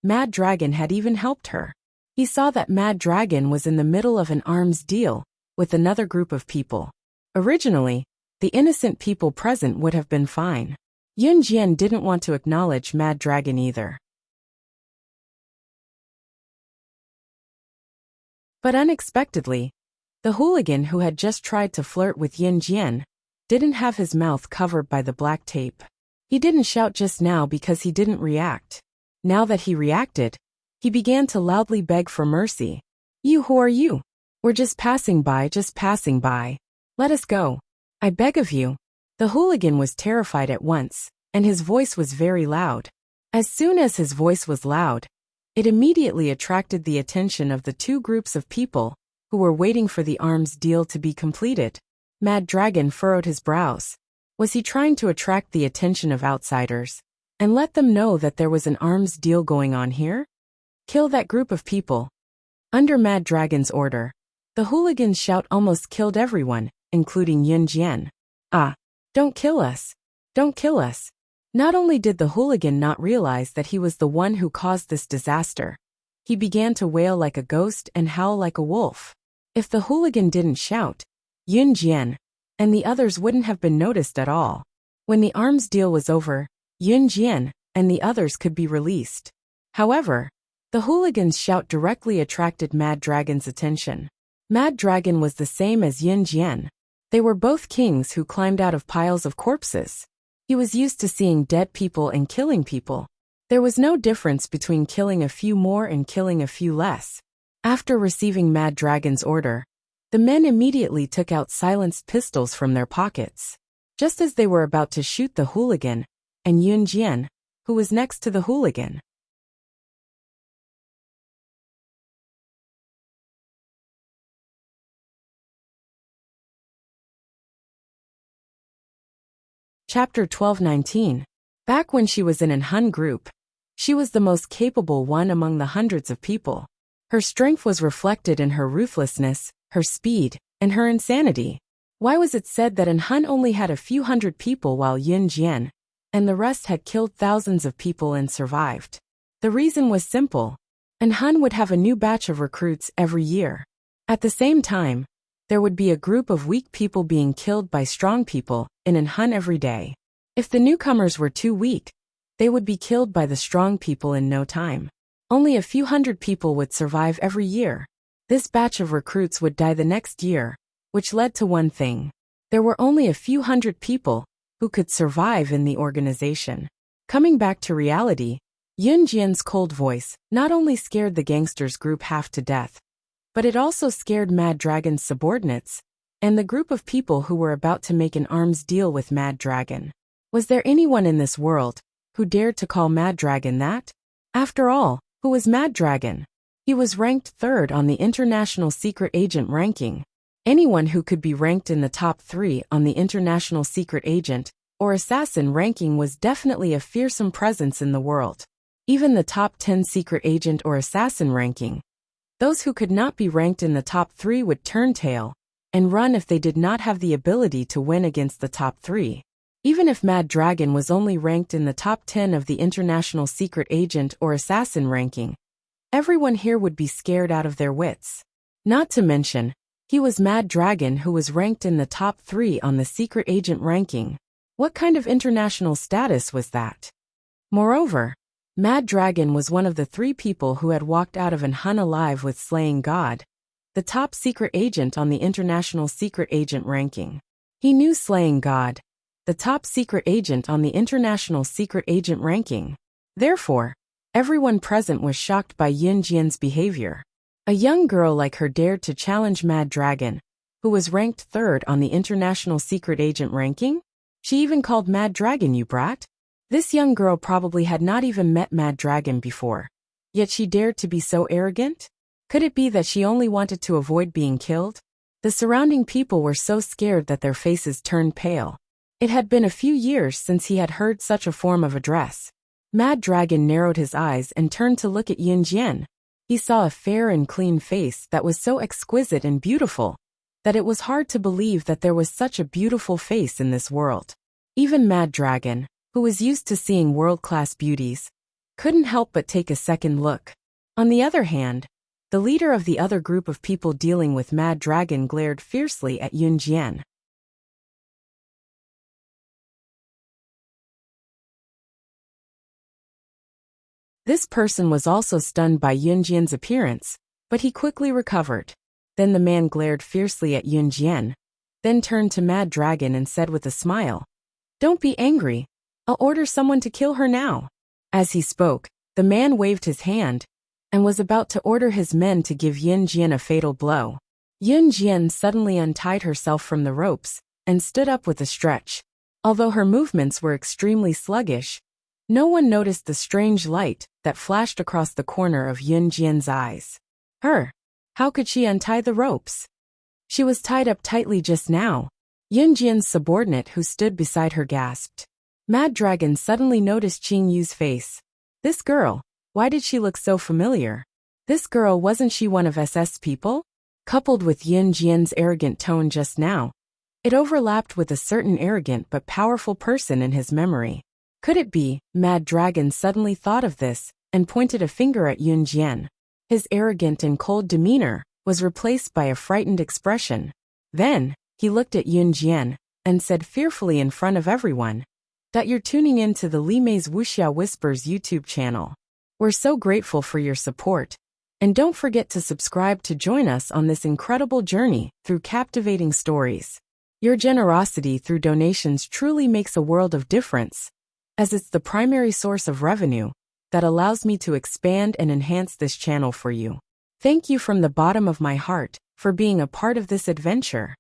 Mad Dragon had even helped her. He saw that Mad Dragon was in the middle of an arms deal with another group of people. Originally, the innocent people present would have been fine. Yin Jian didn't want to acknowledge Mad Dragon either. But unexpectedly, the hooligan who had just tried to flirt with Yin Jian didn't have his mouth covered by the black tape. He didn't shout just now because he didn't react. Now that he reacted, he began to loudly beg for mercy. "You, who are you? We're just passing by, just passing by. Let us go. I beg of you." The hooligan was terrified at once, and his voice was very loud. As soon as his voice was loud, it immediately attracted the attention of the 2 groups of people who were waiting for the arms deal to be completed. Mad Dragon furrowed his brows. Was he trying to attract the attention of outsiders and let them know that there was an arms deal going on here? Kill that group of people. Under Mad Dragon's order, the hooligan's shout almost killed everyone, including Yin Jian. "Ah, don't kill us. Don't kill us." Not only did the hooligan not realize that he was the one who caused this disaster, he began to wail like a ghost and howl like a wolf. If the hooligan didn't shout, Yin Jian and the others wouldn't have been noticed at all. When the arms deal was over, Yin Jian and the others could be released. However, the hooligan's shout directly attracted Mad Dragon's attention. Mad Dragon was the same as Yin Jian. They were both kings who climbed out of piles of corpses. He was used to seeing dead people and killing people. There was no difference between killing a few more and killing a few less. After receiving Mad Dragon's order, the men immediately took out silenced pistols from their pockets. Just as they were about to shoot the hooligan and Yin Jian, who was next to the hooligan. Chapter 12:19. Back when she was in an Hun group, she was the most capable one among the hundreds of people. Her strength was reflected in her ruthlessness, her speed, and her insanity. Why was it said that an Hun only had a few hundred people while Yin Jian and the rest had killed thousands of people and survived? The reason was simple. An Hun would have a new batch of recruits every year. At the same time, there would be a group of weak people being killed by strong people in an Hun every day. If the newcomers were too weak, they would be killed by the strong people in no time. Only a few hundred people would survive every year. This batch of recruits would die the next year, which led to one thing. There were only a few hundred people who could survive in the organization. Coming back to reality, Yun Jian's cold voice not only scared the gangsters group half to death, but it also scared Mad Dragon's subordinates and the group of people who were about to make an arms deal with Mad Dragon. Was there anyone in this world who dared to call Mad Dragon that? After all, who was Mad Dragon? He was ranked 3rd on the International Secret Agent ranking. Anyone who could be ranked in the top 3 on the International Secret Agent or Assassin ranking was definitely a fearsome presence in the world. Even the top 10 Secret Agent or Assassin ranking, those who could not be ranked in the top 3 would turn tail and run if they did not have the ability to win against the top 3. Even if Mad Dragon was only ranked in the top 10 of the International Secret Agent or Assassin ranking, everyone here would be scared out of their wits. Not to mention, he was Mad Dragon who was ranked in the top 3 on the Secret Agent ranking. What kind of international status was that? Moreover, Mad Dragon was one of the 3 people who had walked out of an Hun alive with slaying God, the top secret agent on the International Secret Agent ranking. He knew slaying God, the top secret agent on the International Secret Agent ranking. Therefore, everyone present was shocked by Yun Jian's behavior. A young girl like her dared to challenge Mad Dragon, who was ranked 3rd on the International Secret Agent ranking? She even called Mad Dragon you brat? This young girl probably had not even met Mad Dragon before. Yet she dared to be so arrogant? Could it be that she only wanted to avoid being killed? The surrounding people were so scared that their faces turned pale. It had been a few years since he had heard such a form of address. Mad Dragon narrowed his eyes and turned to look at Yun Jian. He saw a fair and clean face that was so exquisite and beautiful that it was hard to believe that there was such a beautiful face in this world. Even Mad Dragon, who was used to seeing world-class beauties, couldn't help but take a second look. On the other hand, the leader of the other group of people dealing with Mad Dragon glared fiercely at Yun Jian. This person was also stunned by Yun Jian's appearance, but he quickly recovered. Then the man glared fiercely at Yun Jian, then turned to Mad Dragon and said with a smile, "Don't be angry. I'll order someone to kill her now." As he spoke, the man waved his hand and was about to order his men to give Yun Jian a fatal blow. Yun Jian suddenly untied herself from the ropes and stood up with a stretch. Although her movements were extremely sluggish, no one noticed the strange light that flashed across the corner of Yun Jian's eyes. Her? How could she untie the ropes? She was tied up tightly just now. Yun Jian's subordinate who stood beside her gasped. Mad Dragon suddenly noticed Qing Yu's face. This girl, why did she look so familiar? This girl, wasn't she one of SS people? Coupled with Yun Jian's arrogant tone just now, it overlapped with a certain arrogant but powerful person in his memory. Could it be? Mad Dragon suddenly thought of this and pointed a finger at Yun Jian. His arrogant and cold demeanor was replaced by a frightened expression. Then, he looked at Yun Jian and said fearfully in front of everyone, "That you're tuning in to the Li Mei's Wuxia Whispers YouTube channel. We're so grateful for your support. And don't forget to subscribe to join us on this incredible journey through captivating stories. Your generosity through donations truly makes a world of difference, as it's the primary source of revenue that allows me to expand and enhance this channel for you. Thank you from the bottom of my heart for being a part of this adventure."